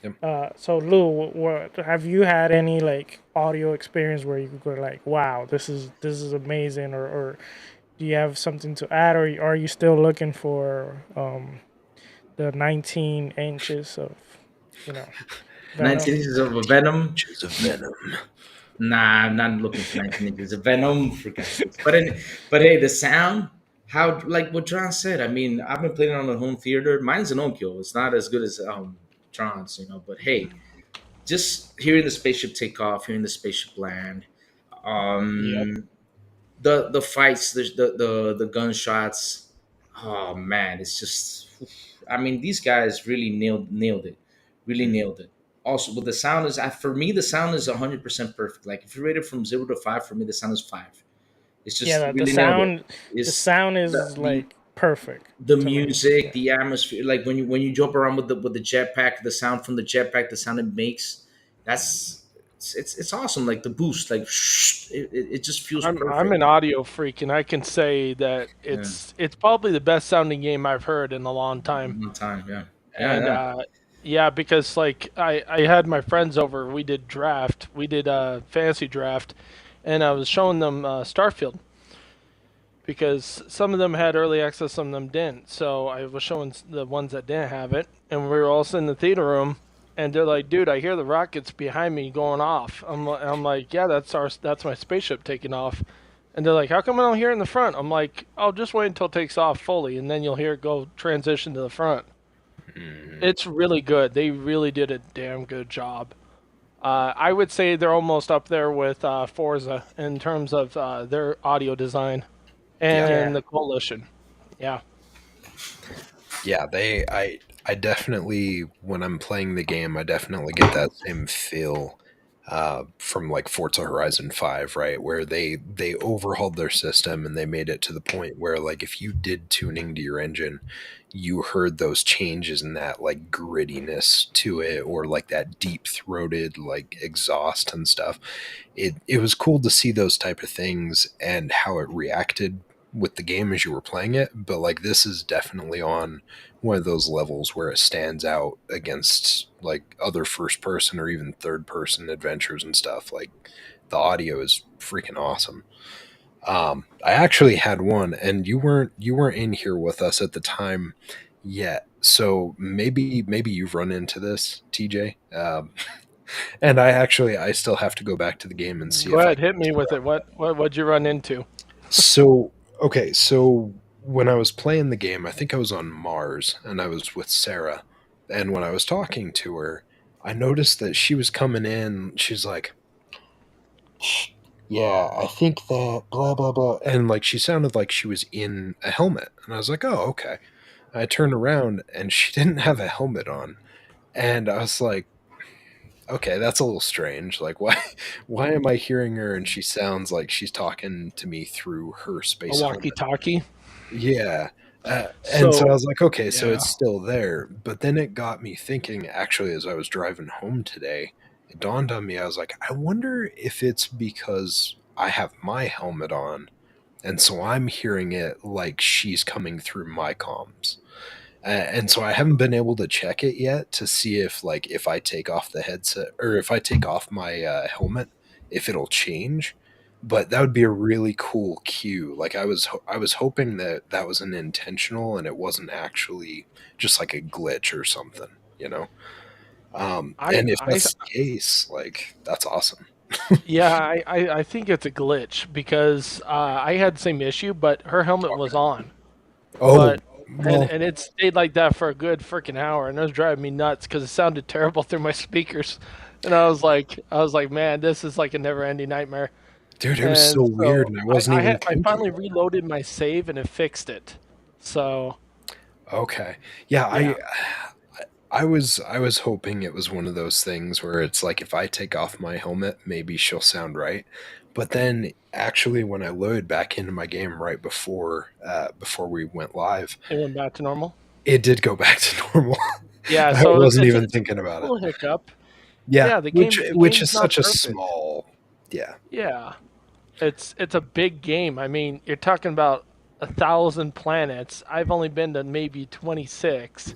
Yep. So Lou, what have you had any like audio experience where you could go like, wow, this is amazing, or do you have something to add, or are you still looking for the 19 inches of, you know, 19 Venom? inches of a Venom. Inches of venom. Nah, I'm not looking for 19 inches of Venom for God's sakes. But hey, the sound, how like what John said. I mean, I've been playing on the home theater. Mine's an Onkyo. It's not as good as Tron's, But hey, just hearing the spaceship take off, hearing the spaceship land, Yep. um, the fights, the gunshots. Oh man, it's just. I mean, these guys really nailed it, really Mm. nailed it. Also, with the sound is for me, the sound is 100% perfect. Like if you rate it from 0 to 5, for me, the sound is 5. It's Yeah, just the really nailed it. sound, the It's sound the is the, like perfect the to me. music, Yeah, the atmosphere. Like when you jump around with the jetpack, the sound from the jetpack, the sound it makes. That's it's awesome. Like the boost, like it just feels I'm perfect. an audio freak, and I can say that Yeah, it's probably the best sounding game I've heard in a long time. one time. Yeah, yeah, And yeah. yeah, because like I had my friends over, we did draft, we did fantasy draft, and I was showing them Starfield because some of them had early access, some of them didn't. So I was showing the ones that didn't have it, and we were all sitting in the theater room, and they're like, "Dude, I hear the rockets behind me going off." I'm like, "Yeah, that's my spaceship taking off." And they're like, "How come I don't hear it in the front?" I'm like, "Oh, just wait until it takes off fully, and then you'll hear it go transition to the front." Mhm. It's really good. They really did a damn good job. I would say they're almost up there with Forza in terms of their audio design Yeah. yeah, and the Coalition. Yeah. Yeah, I definitely, when I'm playing the game, I definitely get that same feel from like Forza Horizon 5, right? Where they overhauled their system and they made it to the point where like if you did tuning to your engine, you heard those changes in that like grittiness to it, or like that deep throated like exhaust and stuff. It was cool to see those type of things and how it reacted with the game as you were playing it. But like this is definitely on one of those levels where it stands out against like other first person or even third person adventures and stuff. Like the audio is freaking awesome. I actually had one, and you weren't in here with us at the time yet, so maybe you've run into this, TJ. And I still have to go back to the game and see Go if I ahead, can hit me with it. What'd you run into? So, okay, so when I was playing the game, I think I was on Mars and I was with Sarah. And when I was talking to her, I noticed that she was coming in. She's like, "Yeah, I think that blah, blah, blah." And like she sounded like she was in a helmet. And I was like, "Oh, okay." I turned around and she didn't have a helmet on. And I was like, okay, that's a little strange. Like, why am I hearing her and she sounds like she's talking to me through her A space helmet? walkie-talkie. Yeah. And so I So was like, okay, so yeah, it's still there. But then it got me thinking, actually, as I was driving home today, it dawned on me. I was like, I wonder if it's because I have my helmet on. And so I'm hearing it like she's coming through my comms. And so I haven't been able to check it yet to see if, like, if I take off the headset or if I take off my helmet, if it'll change. But that would be a really cool cue. Like I was hoping that that was an intentional and it wasn't actually just like a glitch or something, you know. I And if I that's the case, like that's awesome. yeah, I think it's a glitch because I had the same issue, but her helmet was on. Oh But well, and it stayed like that for a good freaking hour, and it was driving me nuts because it sounded terrible through my speakers. And I was like, man, this is like a never-ending nightmare. dude, it was so And weird, so and I I wasn't I, even had, I thinking finally about reloaded my save and it fixed it. So it. Okay, yeah, yeah, I was hoping it was one of those things where it's like if I take off my helmet, maybe she'll sound right. But then actually when I loaded back into my game right before we went live, it went back to normal. it did go back to normal. Yeah, I so wasn't even it's thinking a about it. little hiccup. Yeah, Yeah, the which game's is not such a perfect. small, yeah. Yeah, it's a big game. I mean, you're talking about 1,000 planets. I've only been to maybe 26,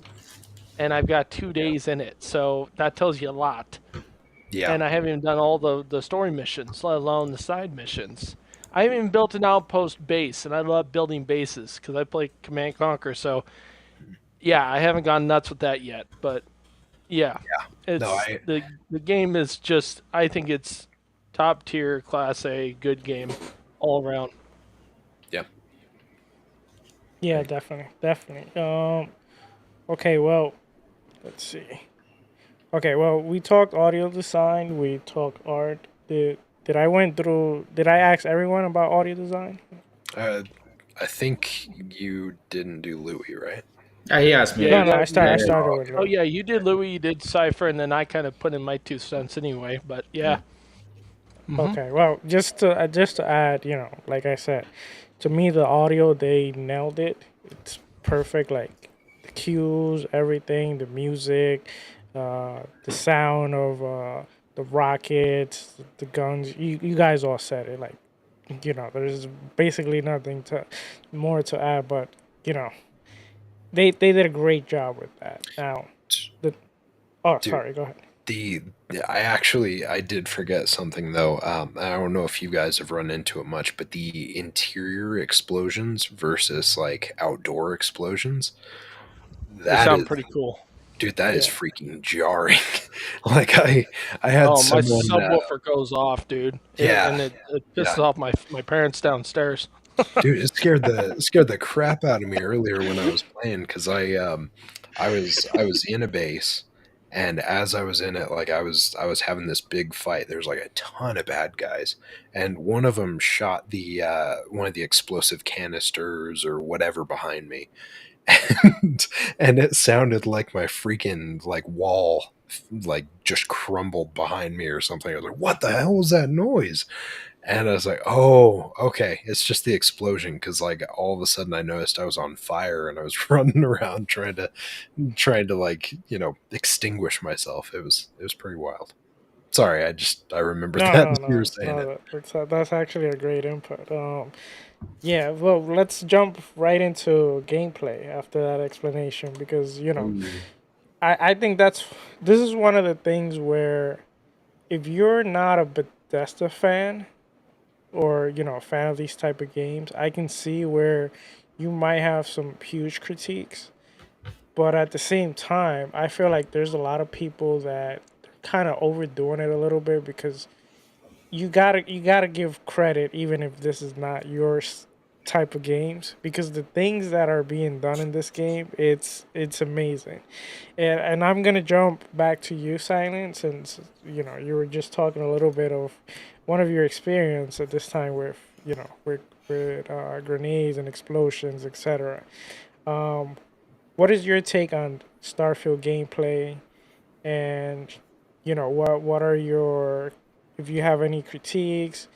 and I've got 2 days in it. So that tells you a lot. Yeah. And I haven't even done all the story missions, let alone the side missions. I haven't even built an outpost base, and I love building bases because I play Command and Conquer. So yeah, I haven't gone nuts with that yet, but yeah, No, it's I the game is just. I think it's top tier, class A, good game all around. Yeah. Yeah, definitely, definitely. Okay, well, let's see. Okay, well, we talked audio design, we talked art. Did I went through? Did I ask everyone about audio design? Uh, I think you didn't do Louis, right? He asked me Yeah, No, you that. no, got. Yeah, I yeah, started Oh, with Oh Louis. yeah, you did Louis, you did Cypher, and then I kind of put in my 2 cents anyway. But yeah. yeah. Hmm. Okay, well, just to add, like I said, to me the audio they nailed it. It's perfect. Like the cues, everything, the music, the sound of the rockets, the guns. You guys all said it. Like there's basically nothing to more to add. But you know, they did a great job with that. Now the dude. sorry, go ahead. The I did forget something though. I don't know if you guys have run into it much, but the interior explosions versus like outdoor explosions, They that sound is, pretty cool. dude, that is Yeah. freaking jarring. like I had Oh, my someone, subwoofer goes off, dude, yeah, and it yeah, pisses off my parents downstairs. dude, it scared the crap out of me earlier when I was playing because I was in a base, and as I was in it, like I was having this big fight. There's like a ton of bad guys, and one of them shot the one of the explosive canisters or whatever behind me, and it sounded like my freaking like wall like just crumbled behind me or something. I was like, what the hell was that noise? And I was like, oh, okay. It's just the explosion. Because like all of a sudden I noticed I was on fire and I was running around trying to like, extinguish myself. It was pretty wild. Sorry, I remembered No, that no, as you were no, saying no. it. That's actually a great input. Yeah. Well, let's jump right into gameplay after that explanation because Ooh. I think this is one of the things where if you're not a Bethesda fan or a fan of these type of games, I can see where you might have some huge critiques. But at the same time, I feel like there's a lot of people that kind of overdoing it a little bit because you gotta give credit even if this is not your type of games because the things that are being done in this game it's amazing and I'm gonna jump back to you, Silent, since you were just talking a little bit of one of your experience at this time with grenades and explosions, etc. um what is your take on Starfield gameplay, and what are your, if you have any critiques,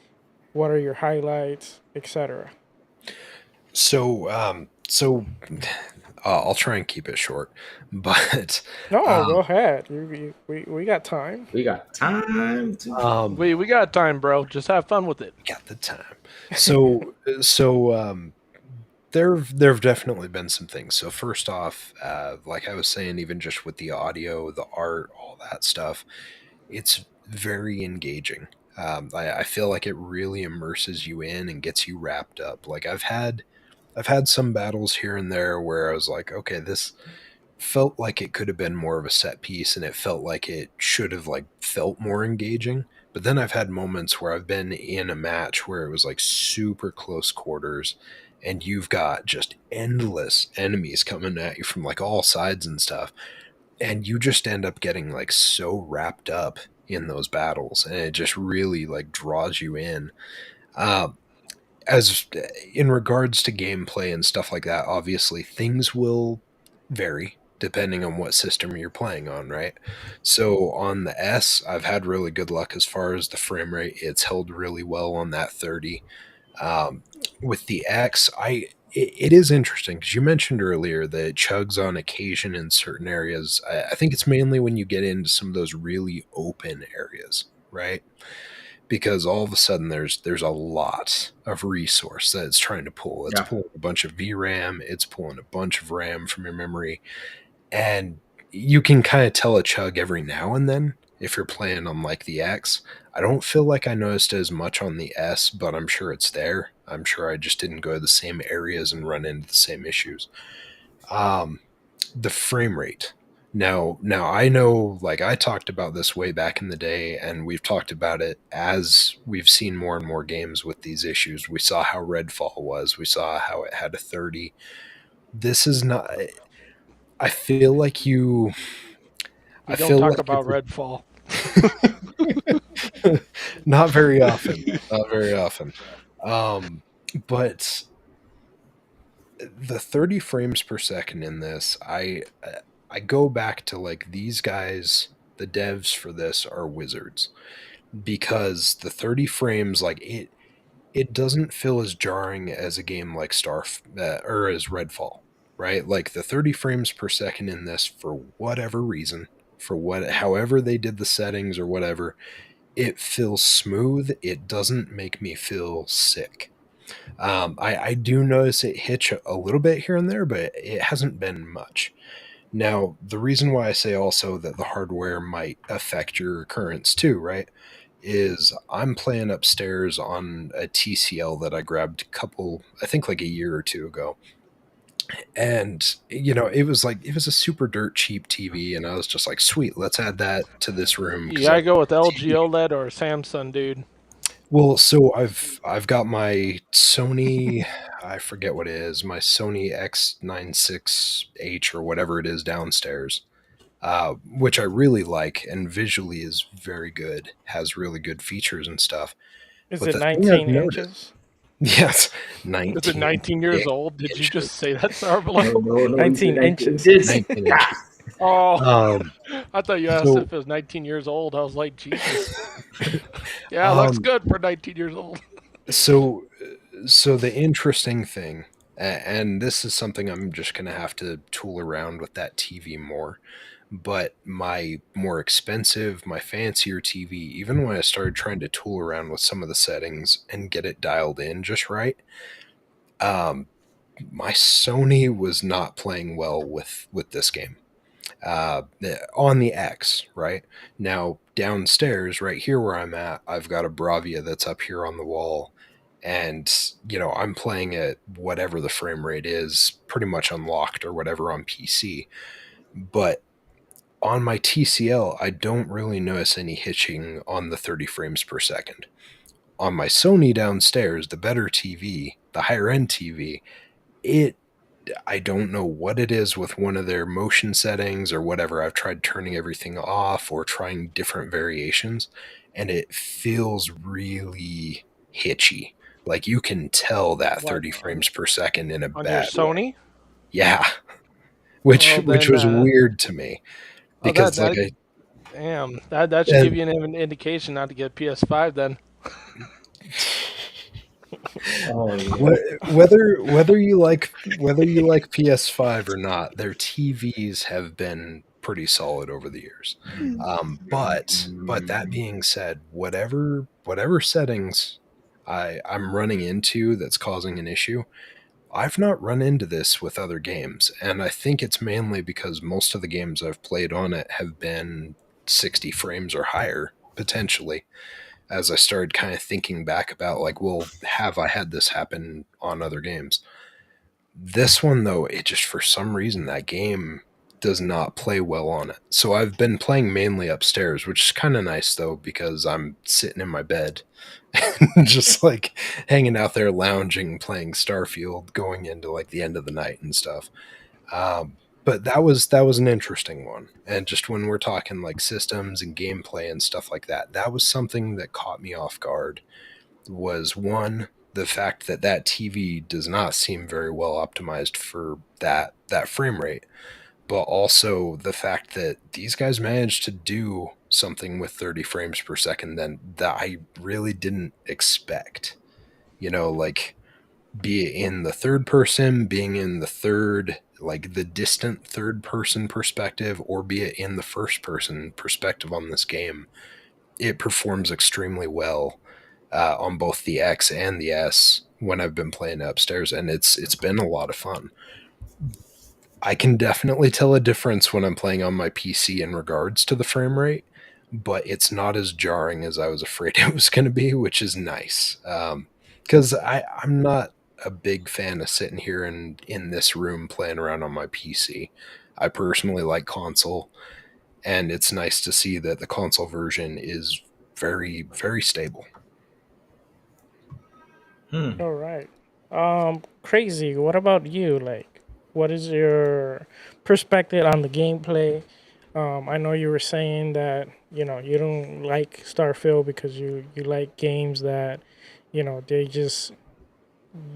what are your highlights, etc. So I'll try and keep it short, but No, um, go ahead. We got time. We got time to. We got time, bro. Just have fun with it. got the time. So there've definitely been some things. So first off, like I was saying, even just with the audio, the art, all that stuff, it's very engaging. I feel like it really immerses you in and gets you wrapped up. Like I've had some battles here and there where I was like, okay, this felt like it could have been more of a set piece and it felt like it should have like felt more engaging. But then I've had moments where I've been in a match where it was like super close quarters and you've got just endless enemies coming at you from like all sides and stuff, and you just end up getting like so wrapped up in those battles and it just really like draws you in. um, as in regards to gameplay and stuff like that, obviously things will vary depending on what system you're playing on, right? So on the S, I've had really good luck as far as the frame rate. It's held really well on that 30. Um, with the X, it is interesting because you mentioned earlier that it chugs on occasion in certain areas. I think it's mainly when you get into some of those really open areas, right? Because all of a sudden there's a lot of resource that it's trying to pull. It's Yeah. pulling a bunch of VRAM, it's pulling a bunch of RAM from your memory, and you can kind of tell a chug every now and then if you're playing on like the X. I don't feel like I noticed as much on the S, but I'm sure it's there. I'm sure I just didn't go to the same areas and run into the same issues. Um, the frame rate. Now I know, like, I talked about this way back in the day, and we've talked about it as we've seen more and more games with these issues. We saw how Redfall was. We saw how it had a 30. This is not. I feel like you. We I don't feel talk like about Redfall. not very often. Not very often. Um, but the 30 frames per second in this, I go back to, like, these guys, the devs for this are wizards, because the 30 frames, like, it doesn't feel as jarring as a game like or as Redfall, right? Like, the 30 frames per second in this, for whatever reason, however they did the settings or whatever, it feels smooth. It doesn't make me feel sick. I do notice it hitch a little bit here and there, but it hasn't been much. Now, the reason why I say also that the hardware might affect your occurrence too, right, is I'm playing upstairs on a TCL that I grabbed I think like a year or two ago. And, it was a super dirt cheap TV. And I was just like, sweet, let's add that to this room You because I gotta want go with a LG TV. OLED or Samsung, dude. Well, so I've got my Sony, I forget what it is, my Sony X96H or whatever it is downstairs, which I really like and visually is very good, has really good features and stuff. Is But it the thing I've 19 noticed, inches? yes, Is it 19 19 years big old? Did you just inches, say that, No, Sourblow? no, no. He said 19 19 inches. inches. 19 inches. Oh, Um, I thought you asked so, if it was 19 years old. I was like, Jesus. Yeah, looks um, good for 19 years old. so, so the interesting thing, and this is something I'm just gonna have to tool around with that TV more. But my more expensive, my fancier TV, even when I started trying to tool around with some of the settings and get it dialed in just right, um, my Sony was not playing well with this game. On the X, right? Now, downstairs, right here where I'm at, I've got a Bravia that's up here on the wall. And, I'm playing at whatever the frame rate is, pretty much unlocked or whatever on PC. But on my TCL, I don't really notice any hitching on the 30 frames per second. On my Sony downstairs, the better TV, the higher end TV, it I don't know what it is with one of their motion settings or whatever. I've tried turning everything off or trying different variations, and it feels really hitchy. Like, you can tell that What, 30 frames per second in a on your bad way. Sony? Yeah, which Well, which then, was weird to me oh, that, because, like, that, damn, that should give and you an indication not to get PS5 then. Oh, yeah. whether you like PS5 or not, their TVs have been pretty solid over the years. But that being said, whatever settings I'm running into that's causing an issue, I've not run into this with other games, and I think it's mainly because most of the games I've played on it have been 60 frames or higher potentially, as I started kind of thinking back about, like, well, have I had this happen on other games? This one, though, it just, for some reason, that game does not play well on it. So I've been playing mainly upstairs, which is kind of nice, though, because I'm sitting in my bed, just like hanging out there, lounging, playing Starfield, going into like the end of the night and stuff. But that was an interesting one, and just when we're talking like systems and gameplay and stuff like that, that was something that caught me off guard. Was one, the fact that that TV does not seem very well optimized for that frame rate, but also the fact that these guys managed to do something with 30 frames per second then that I really didn't expect. Like, be it in the third person, being in the third, like the distant third person perspective, or be it in the first person perspective on this game, it performs extremely well on both the X and the S when I've been playing upstairs, and it's been a lot of fun. I can definitely tell a difference when I'm playing on my PC in regards to the frame rate, but it's not as jarring as I was afraid it was going to be, which is nice. Because I'm not a big fan of sitting here in this room playing around on my PC. I personally like console, and it's nice to see that the console version is very, very stable. Hmm. All right. Crazy. What about you? Like, what is your perspective on the gameplay? I know you were saying that you don't like Starfield because you like games that they just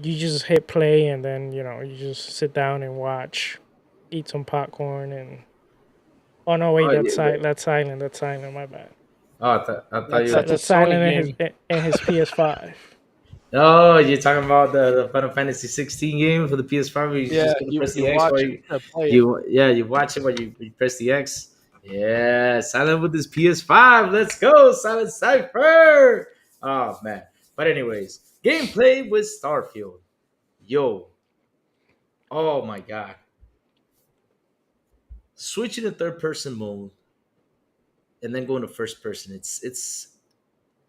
you just hit play and then you just sit down and watch, eat some popcorn and oh no wait Oh, that's yeah, that's silent, my bad. I thought That's you. that's a That's Sony silent game. in his PS5. Oh, you're talking about the Final Fantasy 16 game for the PS5 where you're Yeah, just gonna you press you the X while watch it to play it. you watch it while you press the X. Yeah, Silent with this PS5. Let's go, Silent Cypher. Oh man. But anyways, gameplay with Starfield. Yo, oh my god. Switching to third person mode and then going to first person. It's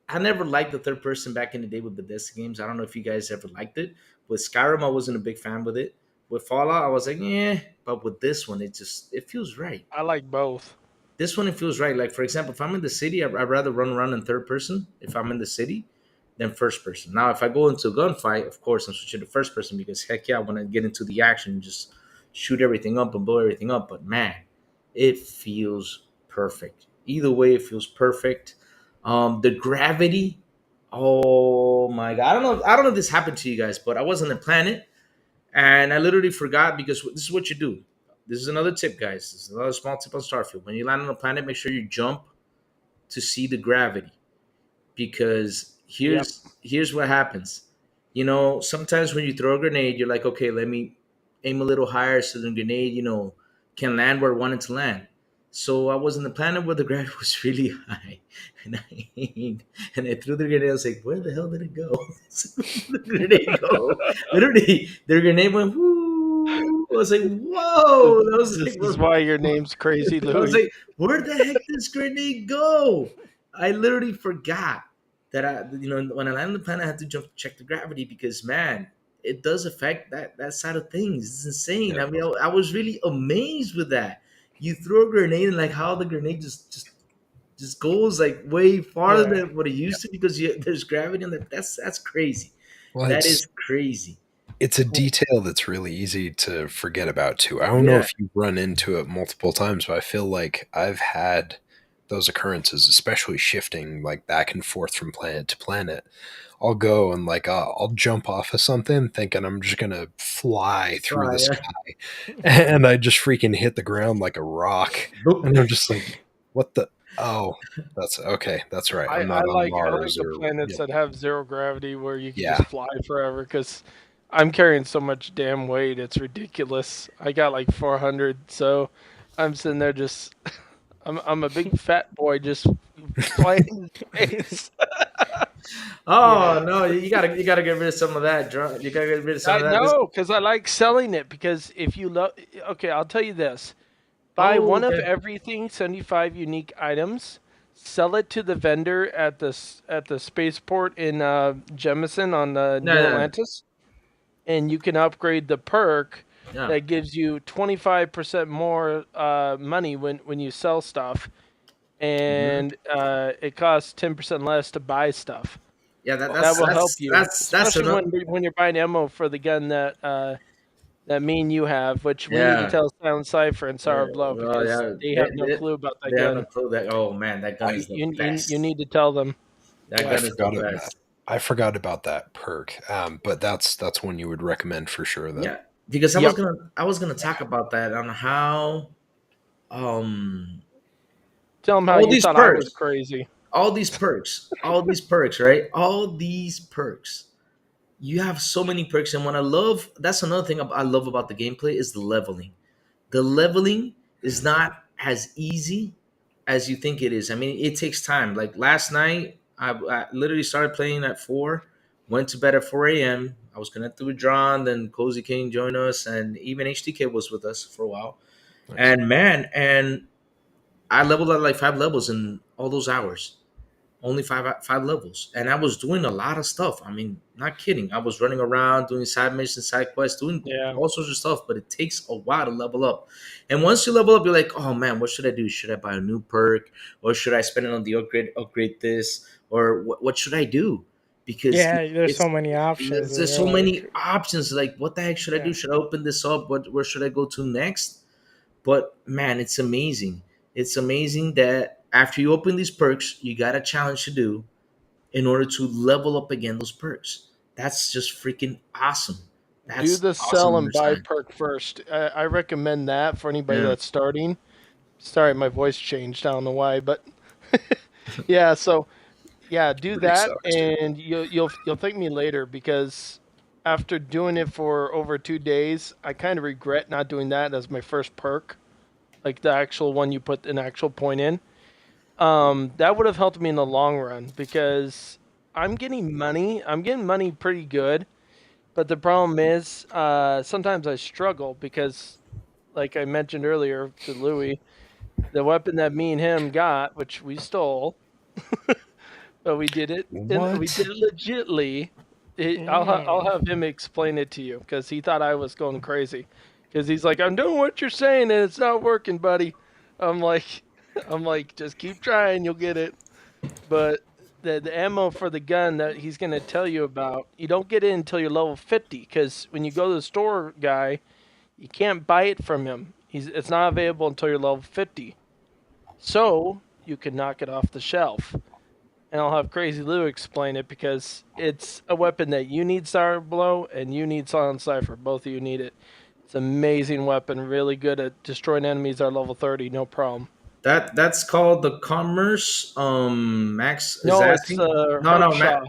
I never liked the third person back in the day with Bethesda games. I don't know if you guys ever liked it. With Skyrim, I wasn't a big fan with it. With Fallout, I was like, yeah. But with this one, it feels right. I like both. This one, it feels right. Like for example, if I'm in the city, I'd rather run around in third person if I'm in the city than first person. Now, if I go into a gunfight, of course, I'm switching to first person because heck yeah, I want to get into the action and just shoot everything up and blow everything up. But man, it feels perfect. Either way, it feels perfect. The gravity. Oh my god! I don't know if this happened to you guys, but I was on a planet and I literally forgot because this is what you do. This is another tip, guys. This is another small tip on Starfield. When you land on a planet, make sure you jump to see the gravity because Yep. here's what happens. Sometimes when you throw a grenade, you're like, okay, let me aim a little higher so the grenade, can land where I want it to land. So I was in the planet where the gravity was really high, and I aimed, and I threw the grenade. I was like, "Where the hell did it go? Where did the grenade go?" Literally, the grenade went. Whoo! I was like, "Whoa!" I was This like, is why your name's Crazy I was Louie. like, "Where the heck did this grenade go?" I literally forgot that when I landed on the planet, I had to jump check the gravity because man, it does affect that side of things. It's insane. Yeah. I mean, I was really amazed with that. You throw a grenade and like how the grenade just goes like way farther Yeah. than what it Yeah. used to because there's gravity and that's crazy. Well, That is crazy. it's a detail that's really easy to forget about too. I don't know Yeah. if you've run into it multiple times, but I feel like I've had those occurrences, especially shifting like back and forth from planet to planet. I'll go and like I'll jump off of something thinking I'm just gonna fly through the Fly, yeah. sky, and I just freaking hit the ground like a rock, Boop. and I'm just like, what the? Oh, that's okay. That's right. I, I'm I not on like I like Mars the or planets that have zero gravity where you can yeah. just fly forever because I'm carrying so much damn weight, it's ridiculous. I got like 400, so I'm sitting there just I'm a big fat boy just flying in space. Oh Yeah. no, you gotta get rid of some of that. You gotta get rid of some I of that. This, know because I like selling it because if you love, okay, I'll tell you this: buy oh, one of okay. everything, 75 unique items, sell it to the vendor at the spaceport in Jemison on No, New no, Atlantis, and you can upgrade the perk no. that gives you 25% more money when you sell stuff, Mhm. and it costs 10% less to buy stuff. Yeah, that, That that's will help that's you, that's especially enough. when you're buying ammo for the gun that me and you have, which we need to Yeah. tell Silent Cypher and Yeah, Sourblow well, because yeah, they have no clue about that they have no gun. clue that. Oh man, that gun is the You best. need to tell them. That I Yeah. gun is the forgot it. best. I forgot about that perk, but that's one you would recommend for sure. Then Yeah, because Yep. I was gonna talk about that on how um Tell them how all you these thought I was perks, crazy. all these perks, right? All these perks. You have so many perks, and what I love, that's another thing I love about the gameplay is the leveling. The leveling is not as easy as you think it is. I mean, it takes time. Like last night, I literally started playing at 4, went to bed at 4 a.m. I was connected with John, then Cozy King joined us, and even HTK was with us for a while. nice. And man, and I leveled at like 5 levels in all those hours. only five levels, and I was doing a lot of stuff. I mean, not kidding. I was running around doing side missions, side quests, doing Yeah. all sorts of stuff. But it takes a while to level up. And once you level up, you're like, oh man, what should I do? Should I buy a new perk, or should I spend it on the upgrade? Upgrade this, or what should I do? Because Yeah, there's so many options, and there's you're so many like, options. Like, what the heck should I yeah, do? Should I open this up? Where should I go to next? But man, it's amazing. It's amazing that after you open these perks, you got a challenge to do in order to level up again those perks. That's just freaking awesome. Do That's the awesome to sell and buy understand. perk first. I recommend that for anybody Yeah. that's starting. Sorry, my voice changed. I don't know why, but yeah. So yeah, do Pretty that, sucks, dude. and you'll thank me later because after doing it for over 2 days, I kind of regret not doing that as my first perk, like the actual one you put an actual point in. That would have helped me in the long run because I'm getting money. I'm getting money pretty good, but the problem is sometimes I struggle because, like I mentioned earlier to Louis, the weapon that me and him got, which we stole, but we did it and we What? did it legitly. I'll mm, have him explain it to you because he thought I was going crazy. Because he's like, I'm doing what you're saying and it's not working, buddy. I'm like, I'm like, just keep trying, you'll get it. But the ammo for the gun that he's gonna tell you about, you don't get it until you're level 50. Because when you go to the store guy, you can't buy it from him. It's not available until you're level 50. So you can knock it off the shelf. And I'll have Crazy Lou explain it because it's a weapon that you need Sourblow and you need Silent Cypher. Both of you need it. It's an amazing weapon, really good at destroying enemies that are level 30, no problem. That's called the commerce. Max is No, it's asking. No, no, Herbshaw.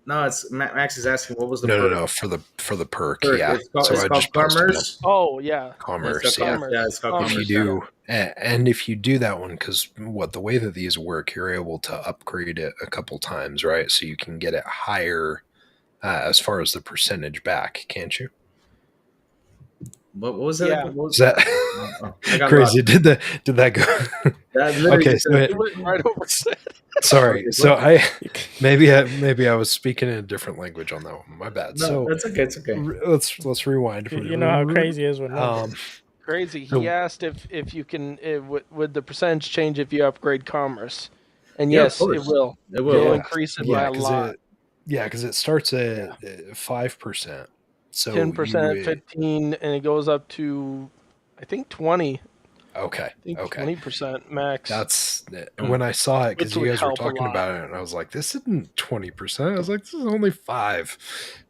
no. It's Max is asking. What was the No, no, perk? no. For the perk, Perk. yeah. So It's I called just posted it. commerce. Oh, yeah. Yeah, it's called Commerce, yeah. commerce. Yeah, Commerce. it's called If you commerce. Commerce. Yeah. do, and if you do that one, because what the way that these work, you're able to upgrade it a couple times, right? So you can get it higher as far as the percentage back, can't you? What was that Yeah. again? What Is was, that I got lost. crazy? Did that go? That literally Okay, just said. It went right over his head. sorry. Okay, So what? I maybe I was speaking in a different language on that one. My bad. No, So that's okay. It's okay. let's rewind. you know how crazy it is with Um, numbers. Crazy. He so asked if you can, would the percentage change if you upgrade Commerce? And Yeah, of yes, it course. will. It will. It'll Yeah. increase it by yeah, a lot. because it starts Yeah. at 5%. So 10%, you 15, and it goes up to, I think 20. okay, I think okay. 20% max, That's Mm. when I saw it because which you would guys were help a talking lot. about it, and I was like, "This isn't 20%." I was like, "This is only 5."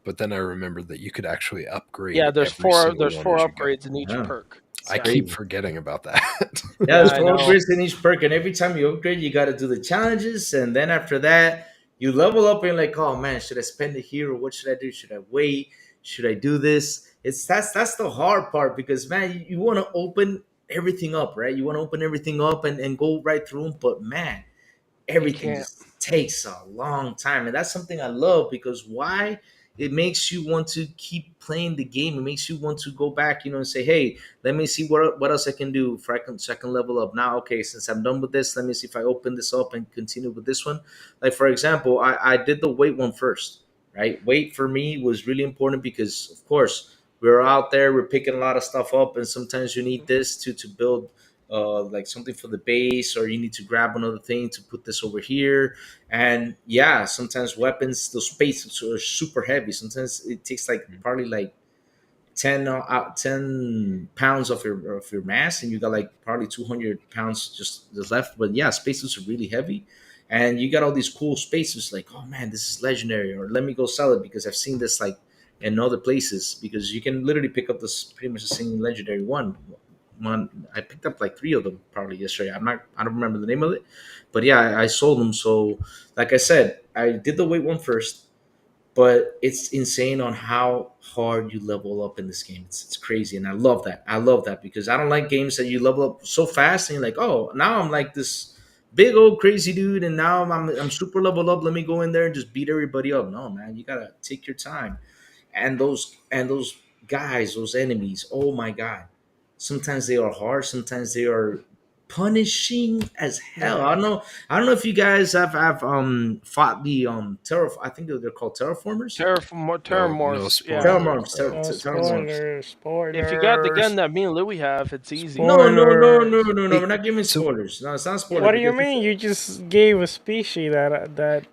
But then I remembered that you could actually Yeah, upgrade every single there's one four as you go. upgrades in each Yeah. perk. It's I Yeah. keep crazy. forgetting about that. Yeah, Yeah, there's I four know. upgrades in each perk, and every time you upgrade, you got to do the challenges, and then after that, you level up, and you're like, oh man, should I spend it here, or what should I do? Should I wait? Should I do this? It's that's the hard part because man, you want to open everything up, right? You want to open everything up and go right through them, but man, You everything can't. just takes a long time, and that's something I love because why? It makes you want to keep playing the game. It makes you want to go back, and say, "Hey, let me see what else I can do for I can level up now." Okay, since I'm done with this, let me see if I open this up and continue with this one. Like for example, I did the weight one first, right? Weight for me was really important because, of course, we're out there, we're picking a lot of stuff up, and sometimes you need this to build like something for the base, or you need to grab another thing to put this over here. And yeah, sometimes weapons, those spaces are super heavy. Sometimes it takes like probably like 10 pounds of your mass, and you got like probably 200 pounds just left. But yeah, spaces are really heavy, and you got all these cool spaces. Like, oh man, this is legendary, or let me go sell it because I've seen this like in other places. Because you can literally pick up this pretty much the same legendary one. I picked up like three of them probably yesterday. I don't remember the name of it, but yeah, I sold them. So like I said, I did the weight one first, but it's insane on how hard you level up in this game. It's crazy, and I love that. I love that because I don't like games that you level up so fast and you're like, oh, now I'm like this big old crazy dude, and now I'm super leveled up. Let me go in there and just beat everybody up. No, man, you gotta take your time. And those guys, those enemies, oh my god, sometimes they are hard, sometimes they are punishing as hell. Yeah. I don't know if you guys have fought the I think they're called terraformers. No Terramorphs. Yeah. spoilers, Terraformers, though. No terraformers. spoilers. If you got the gun Spoilers. that me and Louie have, it's easy. Spoilers. No. Hey, We're not giving so spoilers. No, it's not spoiler What do you because mean? You just gave a species that.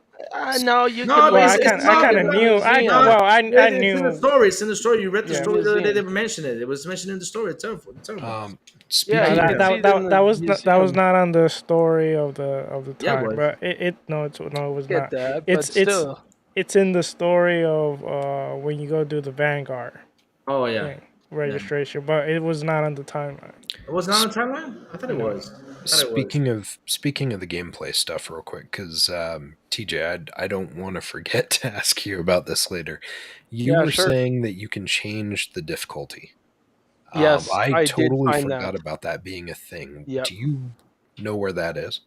No, you no, could but look Well, at it's it I not. kind in of the knew. museum. I It's in the knew. story. It's in the story. You read the Yeah. story the other day. They Museum. mentioned it. It was mentioned in the story. Terraformers. Yeah, No, you Speaking that can of see that it in that the that was that was museum. not on the story of the Yeah, it time, was. but it no, no, it was Get not. that, but It's still. it's in the story of when you go do the Vanguard Oh yeah, thing yeah. registration, but it was not on the timeline. It was not on the timeline. I thought it No. was. I thought it was. speaking of the gameplay stuff, real quick, because TJ, I don't want to forget to ask you about this later. You Yeah, were sure. saying that you can change the difficulty. Yes, I I did totally find forgot that. about that being a thing. Yep. Do you know where that is?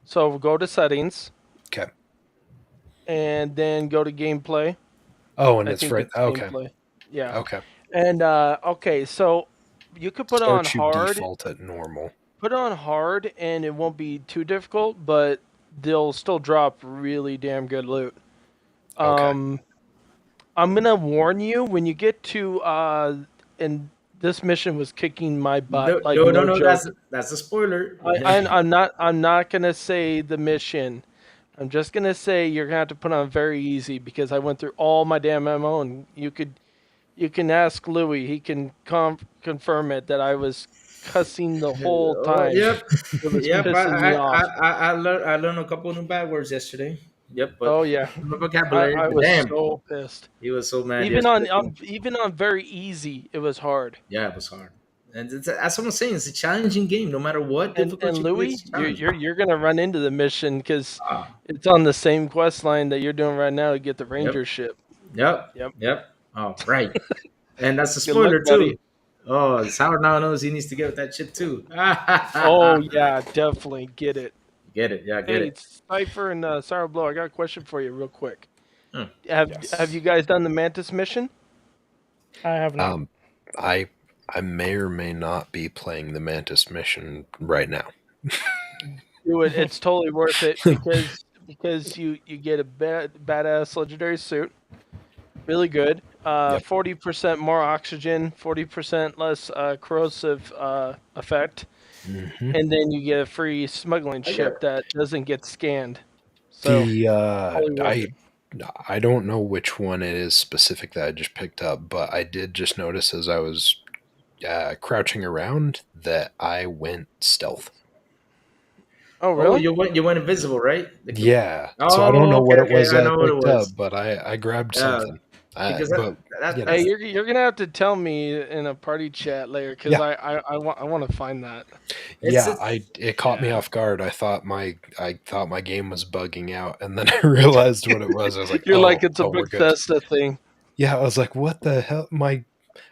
So go to settings Okay. and then go to gameplay. Oh, and I it's think right. it's Okay. gameplay. Yeah. Okay. And okay, so you could put on Starts you hard. default at normal. Put on hard and it won't be too difficult, but they'll still drop really damn good loot. Okay. I'm gonna warn you when you get to and this mission was kicking my butt like no No. joke. That's a spoiler. I'm not gonna say the mission. I'm just gonna say you're gonna have to put on very easy because I went through all my damn ammo and you can ask Louis. He can confirm it that I was cussing the whole Oh, time. yep, It was yep. pissing me off. I learned a couple of new bad words yesterday. Yep, but Oh yeah, my vocabulary. I But was damn, so pissed. he was so mad Even yesterday. even on very easy, it was hard. Yeah, it was hard. And that's what I'm saying. It's a challenging game, no matter what And difficulty you play. It's Louis, a challenge. you're gonna run into the mission because Ah, it's on the same quest line that you're doing right now to get the yep, ranger ship. yep, Yep. yep. Oh, right. And that's a Good luck, spoiler buddy. too. Oh, Sour now knows he needs to get with that shit too. Oh yeah, definitely get it. Get it? Yeah, get Hey, it. it's Cypher and Sourblow. I got a question for you, real quick. Hmm. Have you guys done the Mantis mission? I have not. I may or may not be playing the Mantis mission right now. Do it. It's totally worth it because you get a badass legendary suit, really good. Yep. 40% more oxygen, 40% less corrosive effect, Mhm. and then you get a free smuggling I ship got- that doesn't get scanned. So The totally worth it. I don't know which one it is specific that I just picked up, but I did just notice as I was crouching around that I went stealth. Oh Oh, really? you went invisible, right? Yeah. Oh, So I don't know what okay, it was I that know I what it picked was. up, but I grabbed Yeah, something. because But that you know, Hey, you're gonna have to tell me in a party chat later because Yeah. I want to find that. it's it caught me off guard. I thought my game was bugging out, and then I realized what it was. I was like, You're oh, like it's a we're good. Bethesda thing. Yeah, I was like, what the hell? I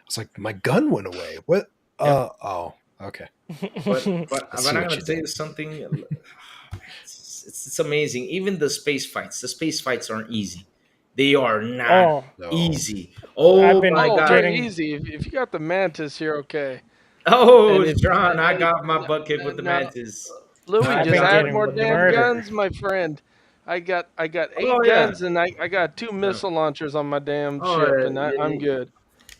was like, my gun went away. What? Oh, okay. but I I'm see gonna what you tell you did. something. It's amazing. Even the space fights aren't easy. They are not Oh, No. easy. I've Oh been my Oh, god. very getting. easy. If you got the Mantis, you're okay. Oh, And if John, I and, got my butt kicked with the now, mantis. Louis, I I've just been got add my getting more butt kicked with damn the murdered. guns, mantis. my friend. I got 8 Oh yeah. guns and I got 2 Yeah. missile launchers on my damn Oh, ship and I'm yeah, good.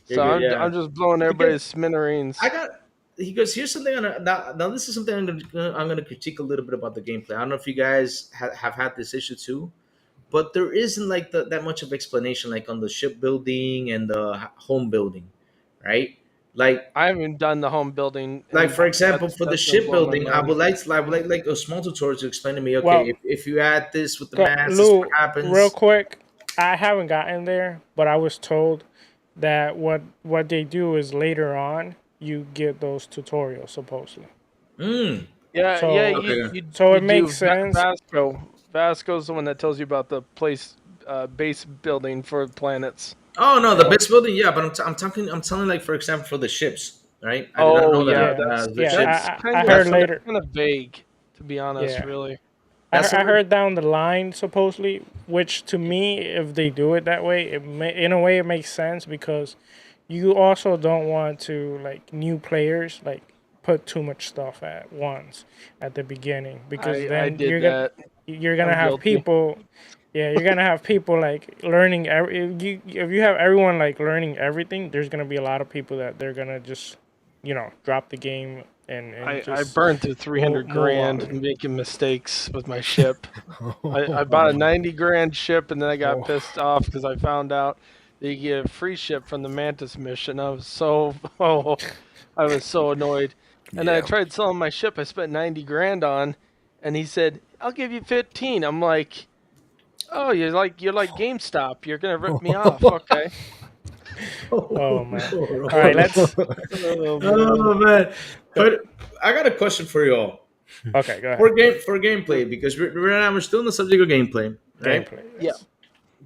you're So good. Yeah. I'm just blowing Because everybody's smithereens. I got. He goes. Here's something. Now this is something I'm gonna critique a little bit about the gameplay. I don't know if you guys have had this issue too, but there isn't like that much of explanation like on the shipbuilding and the home building, right? Like I haven't done the home building and for example, for the that's gonna blow my shipbuilding, mind. I would like a small tutorial to explain to me. Okay, Well, if you add this with the mass, this is what Lou, real happens. quick, I haven't gotten there, but I was told that what they do is later on you get those tutorials supposedly. Mm, Yeah, So yeah, okay. so you it makes do sense. Vasco. Vasco's the one that tells you about the base building for planets. Oh no, the base building, yeah, but I'm telling like for example for the ships, right? I did not Oh know yeah, that Yeah, that's the yeah. ships. I kind heard of later. vague, to be honest. Yeah. Really. That's I a- heard down the line supposedly, which to me, if they do it that way, in a way it makes sense because you also don't want to like new players like put too much stuff at once at the beginning, because I then did that. you're gonna I'm have guilty. people. Yeah, you're gonna have people like learning if you have everyone like learning everything, there's gonna be a lot of people that they're gonna just, drop the game and I just burned through 300 move on. grand making mistakes with my ship. I bought a 90 grand ship, and then I got Oh. pissed off because I found out that you get a free ship from the Mantis mission. I was so I was so annoyed. And then I Yeah. tried selling my ship I spent 90 grand on, and he said, "I'll give you 15." I'm like, "Oh, you're like GameStop. You're gonna rip me off, okay?" Oh man! All right, let's. Oh, man. Oh man! But I got a question for you all Okay, go ahead. for gameplay, because right now we're still on the subject of gameplay, right? Gameplay. Yeah. Yes.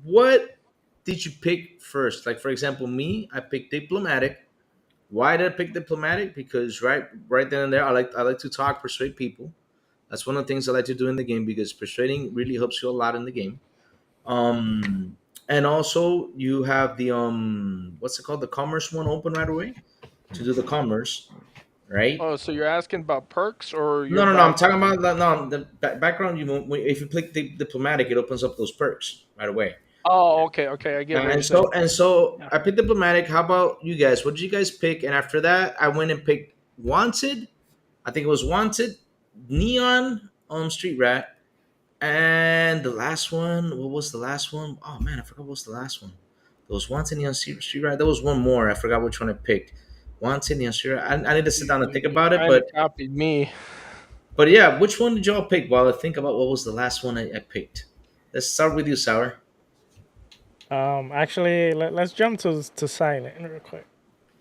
What did you pick first? Like, for example, me, I picked diplomatic. Why did I pick diplomatic? Because right then and there, I like to talk, persuade people. That's one of the things I like to do in the game, because persuading really helps you a lot in the game. And also you have the what's it called, the commerce one open right away to do the commerce, right? Oh, so you're asking about perks or your No. I'm talking background? about the background. If you click the diplomatic, it opens up those perks right away. Oh, okay. I get what you're And saying. so Yeah. I picked diplomatic. How about you guys? What did you guys pick? And after that, I went and picked wanted. I think it was wanted, neon, street rat, and the last one. What was the last one? Oh man, I forgot what was the last one. There was wanted, neon, street rat. There was one more. I forgot which one I picked. Wanted, neon, street rat. I need to sit down and think You about it, kind of copied me. but yeah, which one did y'all pick? While I think about what was the last one I picked. Let's start with you, Sour. Actually, let's jump to silent real quick.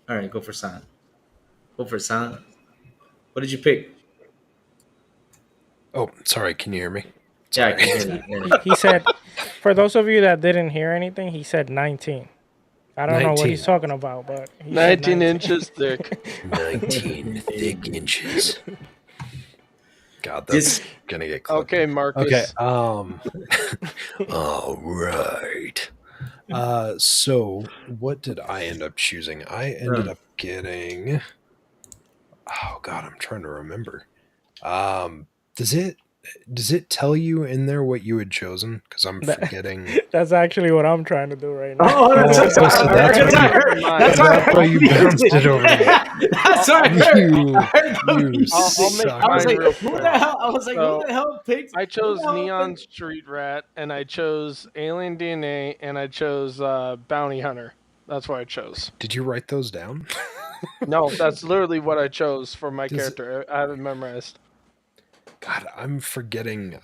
All right, go for silent. Go for silent. What did you pick? Oh, sorry. Can you hear me? Yeah, I Sorry. can hear that. Yeah. He said, for those of you that didn't hear anything, he said 19. I don't know what 19. he's talking about, but he said 19 inches thick. 19 thick inches. God, This- that's gonna get clipped. Okay, Marcus. Okay. All right. So what did I end up choosing? I ended up getting. Oh God, I'm trying to remember. Does it tell you in there what you had chosen? Because I'm That- forgetting. That's actually what I'm trying to do right now. Oh, that's Oh, so that's why you bounced it over me. That's what I heard. You, I heard the you music. I'll make suck. I was mine like, real who quick. the hell? I was like, So, who the hell picked? I chose who the hell Neon picked- Street Rat, and I chose Alien DNA, and I chose Bounty Hunter. That's what I chose. Did you write those down? No, that's literally what I chose for my Does it- character. I have it memorized. God, I'm forgetting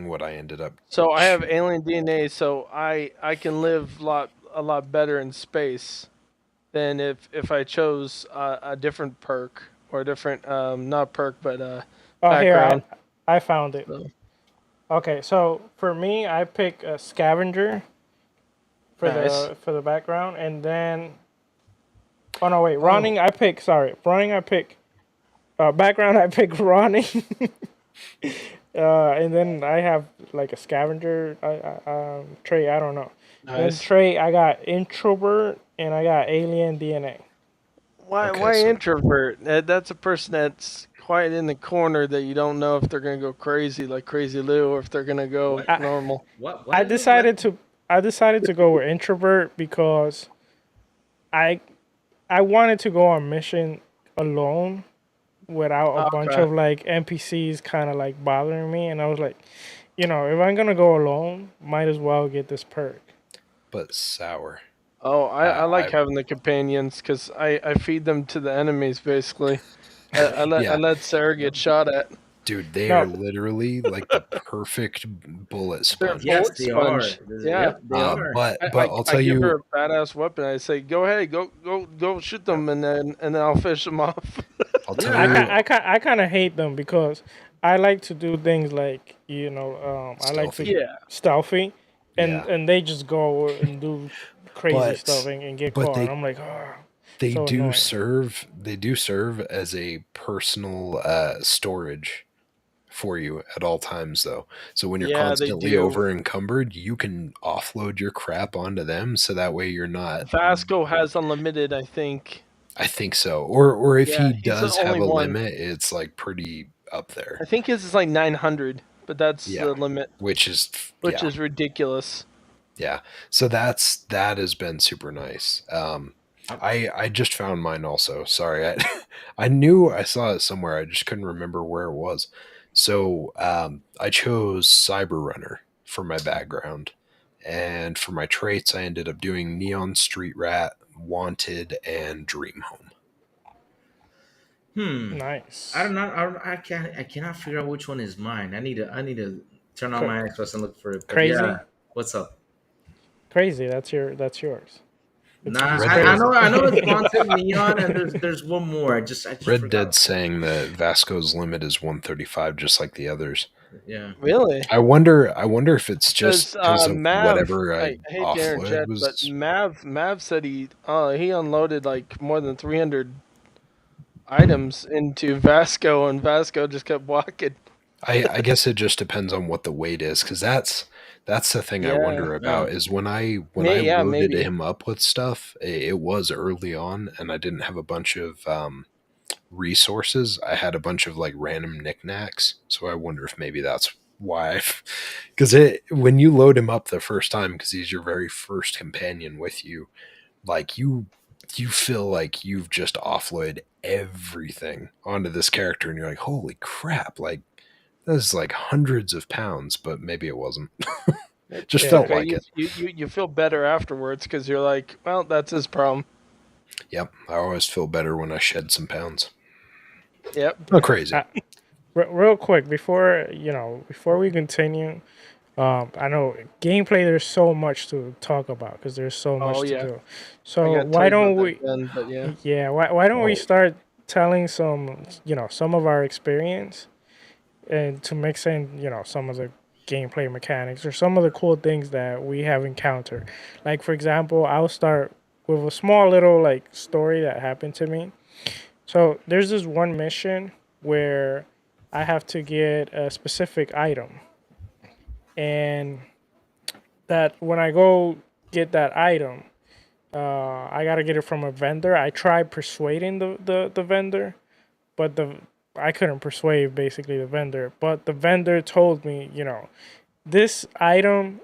what I ended up. So I have Alien DNA, so I can live a lot better in space than if I chose a different perk or a different not perk but Oh, background. here, I found it. So- Okay, so for me, I pick a scavenger for Nice. the background, and then running. I pick background. I pick running, and then I have like a scavenger trait. I don't know. Then Nice. trait, I got introvert and I got alien DNA. Why Okay, so- introvert? That's a person that's quiet in the corner that you don't know if they're gonna go crazy like Crazy Lou or if they're gonna go What? normal. What? I decided to go with introvert because I wanted to go on mission alone without a bunch Okay. of like NPCs kind of like bothering me, and I was like, if I'm gonna go alone, might as well get this perk. But sour. Oh, I like I- having the companions because I feed them to the enemies basically. I Yeah. let Sarah get shot at. Dude, they No. are literally like the perfect bullet sponge. Yes, Bullet they are. sponge. Yeah. Yep, they are. But I I'll tell give you, her a badass weapon. I say, "Go ahead, go shoot them, and then I'll fish them off." I'll tell Yeah. you, I kind of hate them because I like to do things like I like to Stealthy. Yeah. stealthy, and Yeah. and they just go and do crazy But- stuff and get but caught. they- I'm like, oh. they So do annoying. serve as a personal storage for you at all times though. So when you're Yeah, they constantly do. over encumbered, you can offload your crap onto them so that way you're not. Vasco has unlimited, I think. I think so. Or if Yeah, he he's the does have only a one. limit, it's like pretty up there. I think his is like 900, but that's Yeah. the limit, Which is which is ridiculous. Yeah. So that has been super nice. I just found mine also. Sorry. I knew I saw it somewhere. I just couldn't remember where it was. So I chose Cyber Runner for my background. And for my traits, I ended up doing Neon Street Rat, Wanted, and Dream Home. I don't Nice. know. I cannot figure out which one is mine. I need to turn on Cra- my Xbox and look for it. But yeah, Crazy. what's up? Crazy. That's yours. Nah, It's Red I Dead crazy. know it's Wanted Neon, and there's one more. I just Red forgot. Dead saying that Vasco's limit is 135, just like the others. Yeah. Really? I wonder if it's Because just because of Mav, whatever I I hate to offloaded interject, but was. Mav said he unloaded like more than 300 items into Vasco, and Vasco just kept walking. I guess it just depends on what the weight is, because that's the thing I Yeah, wonder Yeah. about is when I yeah, loaded maybe. him up with stuff, it was early on, and I didn't have a bunch of resources. I had a bunch of like random knickknacks, so I wonder if maybe that's why. Because it when you load him up the first time, because he's your very first companion with you, like you feel like you've just offloaded everything onto this character, and you're like, holy crap, like that's like hundreds of pounds, but maybe it wasn't. Just It's Yeah. felt okay. like You it. you feel better afterwards because you're like, well, that's his problem. Yep, I always feel better when I shed some pounds. Yep. Not crazy. Real quick before we continue, I know gameplay. There's so much to talk about because there's so Oh much to yeah. do. I So gotta tell why you about don't that we? then, but yeah. Yeah, why don't we Oh, start telling some of our experience and to mix in some of the gameplay mechanics or some of the cool things that we have encountered. Like for example, I'll start with a small little like story that happened to me. So there's this one mission where I have to get a specific item, and that when I go get that item, I gotta get it from a vendor. I tried persuading the vendor, but the I couldn't persuade basically the vendor. But the vendor told me, this item,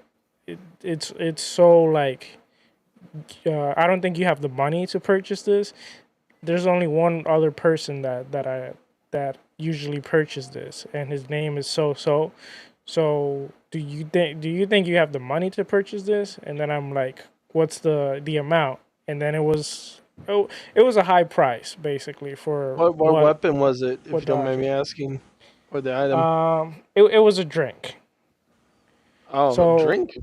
it's so like I don't think you have the money to purchase this. There's only one other person that usually purchase this, and his name is so so. So do you think you have the money to purchase this? And then I'm like, what's the amount? And then it was a high price basically for What weapon was it, if what you the don't mind item. me asking, or the item? It was a drink. Oh, a So drink.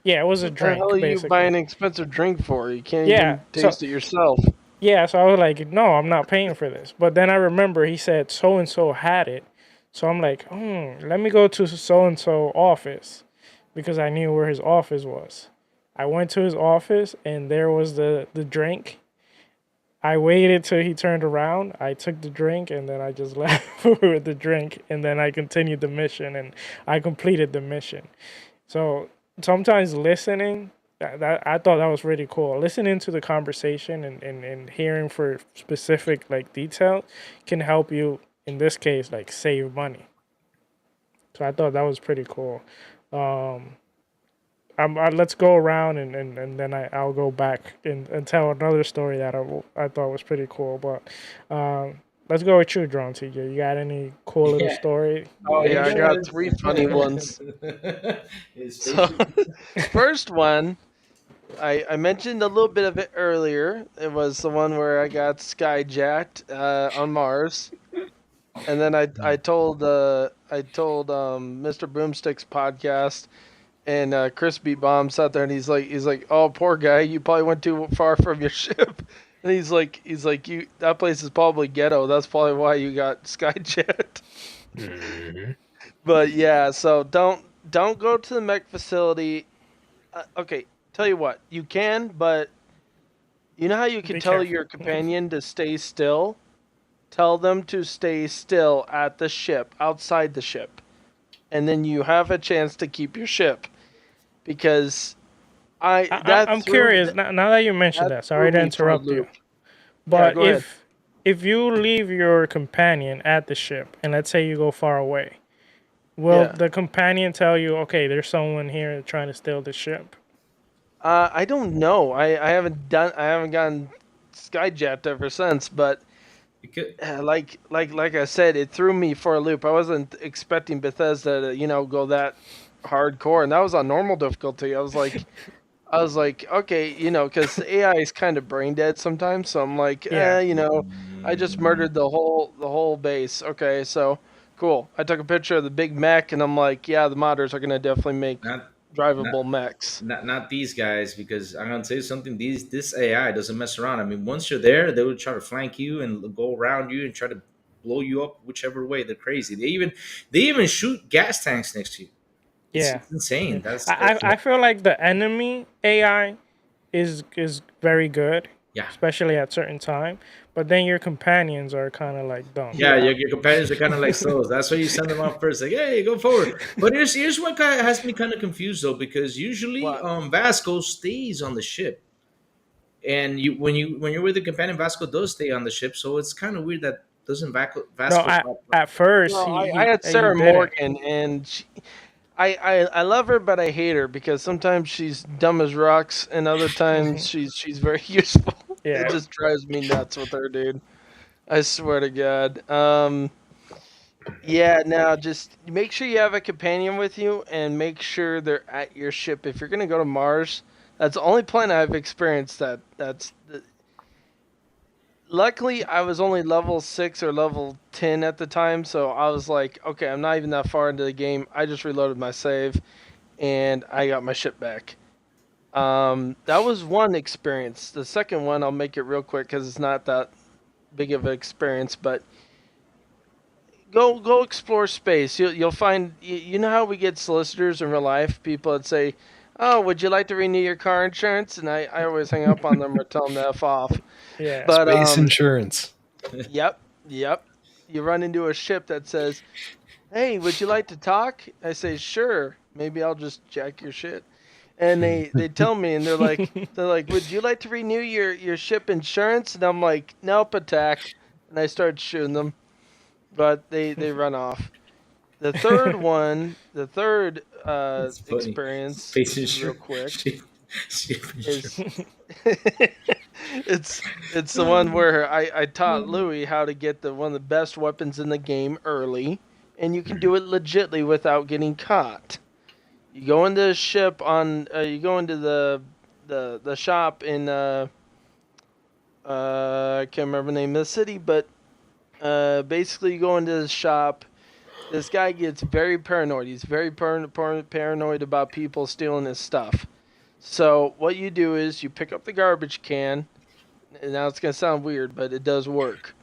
yeah, it was a What the hell drink are you buying basically. an expensive drink for? You can't Yeah. even So taste it yourself. yeah, so I was like, no, I'm not paying for this. But then I remember he said so and so had it. So I'm like, let me go to so and so office because I knew where his office was. I went to his office and there was the drink. I waited till he turned around. I took the drink and then I just left with the drink and then I continued the mission and I completed the mission. So sometimes listening, that I thought that was really cool. Listening to the conversation and hearing for specific like detail can help you in this case like save money. So I thought that was pretty cool. Um, let's go around and then I'll go back and tell another story that I thought was pretty cool. But let's go with you, Drone TJ. You got any cool little Yeah. story? Oh Yeah, yeah, I he got does. three funny ones. His So, facial. first one, I mentioned a little bit of it earlier. It was the one where I got skyjacked on Mars, and then I told Mr. Boomstick's podcast, and Chris Beat Bomb sat there and he's like, oh poor guy, you probably went too far from your ship, and he's like you that place is probably ghetto. That's probably why you got skyjacked. Mhm. But yeah, so don't go to the mech facility. Okay, tell you what, you can, but you know how you can Be tell careful. your companion to stay still? Tell them to stay still at the ship, outside the ship. And then you have a chance to keep your ship. Because I'm curious now that you mentioned that that. threw Sorry to me for a interrupt you, loop. Yeah, But go ahead. if you leave your companion at the ship, and let's say you go far away, will Yeah. the companion tell you, okay, there's someone here trying to steal the ship? I don't know. I haven't gone skyjacked ever since, but Because like I said, it threw me for a loop. I wasn't expecting Bethesda to, go that hardcore, and that was on normal difficulty. I was like, okay, because AI is kind of brain dead sometimes. So I'm like, Yeah. I just murdered the whole base. Okay, so cool. I took a picture of the big mech, and I'm like, yeah, the modders are gonna definitely make not not drivable mechs. not these guys, because I'm gonna tell you something. This AI doesn't mess around. I mean, once you're there, they will try to flank you and go around you and try to blow you up whichever way. They're crazy. They even shoot gas tanks next to you. It's Yeah. it's Yeah. insane. That's I, that's I I feel like the enemy AI is very good, yeah. especially at certain time. But then your companions are kind of like dumb. Yeah, Yeah. your companions are kind of like slows. That's why you send them out first. Like, hey, go forward. But here's what kind has me kind of confused though, because usually What? Vasco stays on the ship, and when you're with the companion, Vasco does stay on the ship. So it's kind of weird that doesn't No, Vasco pop up. at first Well, I he had he Sarah didn't. Morgan, and I love her, but I hate her because sometimes she's dumb as rocks, and other times she's very useful. It Yeah. just drives me nuts with her, dude. I swear to God. Yeah, now just make sure you have a companion with you and make sure they're at your ship. If you're gonna go to Mars, that's the only planet I've experienced luckily I was only level 6 or level 10 at the time, so I was like, okay, I'm not even that far into the game. I just reloaded my save and I got my ship back. That was one experience. The second one, I'll make it real quick because it's not that big of an experience, but go explore space. You'll find you know how we get solicitors in real life, people that say, "Oh, would you like to renew your car insurance?" And I always hang up on them or tell them to f off. Yeah. But Space insurance. yep. You run into a ship that says, "Hey, would you like to talk?" I say, "Sure. Maybe I'll just jack your shit." And they tell me, and they're like, "Would you like to renew your ship insurance?" And I'm like, "Nope, attack." And I start shooting them, but they run off. The third It's funny. experience, Space real insurance. quick, Ship insurance. is it's the one where I taught Louis how to get one of the best weapons in the game early, and you can do it legitly without getting caught. You go into the ship you go into the shop in I can't remember the name of the city, but basically you go into the shop. This guy gets very paranoid. He's very paranoid about people stealing his stuff. So what you do is you pick up the garbage can. And now it's gonna sound weird, but it does work.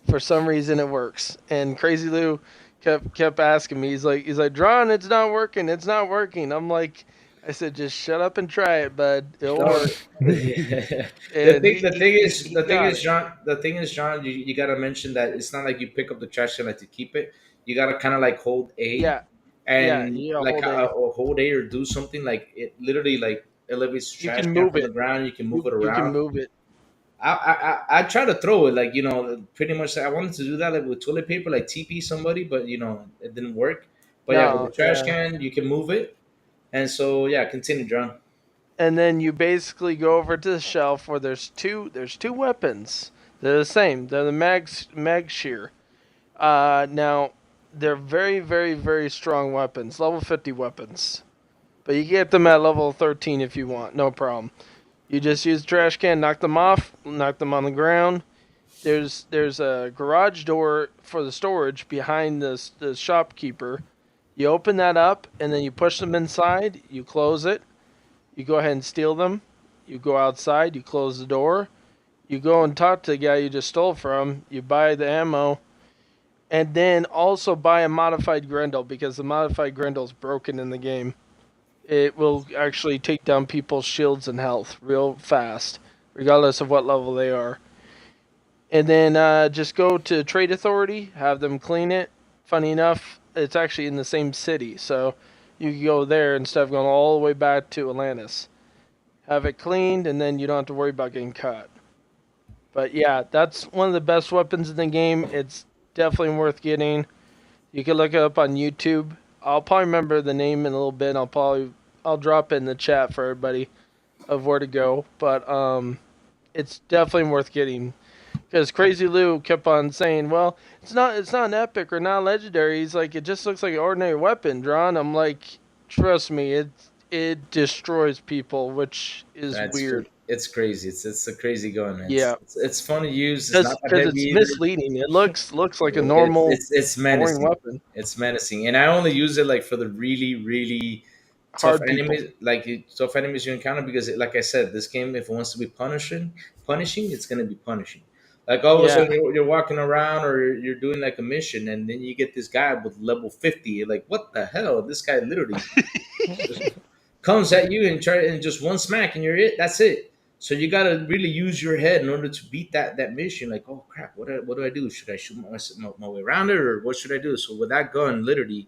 For some reason, it works. And Crazy Lou kept asking me. He's like, Dron, it's not working. It's not working. I'm like, I said, just shut up and try it, bud. It'll No, work. the And thing, the thing is, he the thing got is, it. John. The thing is, John. You gotta mention that it's not like you pick up the trash can like to keep it. You gotta kind of like hold A, Yeah, yeah. and You got like whole day. or hold A or do something like it. Literally like elevates the You trash can can move from the it. ground. You can move it You can around. move it. I try to throw it like pretty much. I wanted to do that like with toilet paper, like TP somebody, but it didn't work. But yeah, with the No, trash yeah. can, you can move it, and so yeah, continue, John. And then you basically go over to the shelf where there's two weapons. They're the same. They're the mag shear. Now they're very, very, very strong weapons, level 50 weapons. But you get them at level 13 if you want, no problem. You just use the trash can, knock them off, knock them on the ground. There's a garage door for the storage behind the shopkeeper. You open that up and then you push them inside. You close it. You go ahead and steal them. You go outside. You close the door. You go and talk to the guy you just stole from. You buy the ammo, and then also buy a modified Grendel because the modified Grendel is broken in the game. It will actually take down people's shields and health real fast, regardless of what level they are. And then just go to Trade Authority, have them clean it. Funny enough, it's actually in the same city, so you can go there instead of going all the way back to Atlantis. Have it cleaned, and then you don't have to worry about getting caught. But yeah, that's one of the best weapons in the game. It's definitely worth getting. You can look it up on YouTube. I'll probably remember the name in a little bit. I'll drop it in the chat for everybody of where to go. But it's definitely worth getting because Crazy Lou kept on saying, "Well, it's not an epic or not legendary." He's like, "It just looks like an ordinary weapon, drawn." I'm like, "Trust me, it destroys people," which is That's weird. it's crazy. It's a crazy gun. Yeah, It's fun to use. It's not that because heavy it's either. misleading. It looks like a It's normal it's it's boring menacing. weapon. It's menacing, and I only use it like for the really tough Hard people. enemies, tough enemies you encounter. Because, like I said, this game, if it wants to be punishing, it's gonna be punishing. Like all of a Yeah, sudden, you're walking around or you're doing like a mission, and then you get this guy with level 50. You're like, what the hell? This guy literally just comes at you and try and just one smack and you're it. That's it. So you gotta really use your head in order to beat that mission. Like, oh crap, what do I do? Should I shoot my way around it, or what should I do? So with that gun, literally,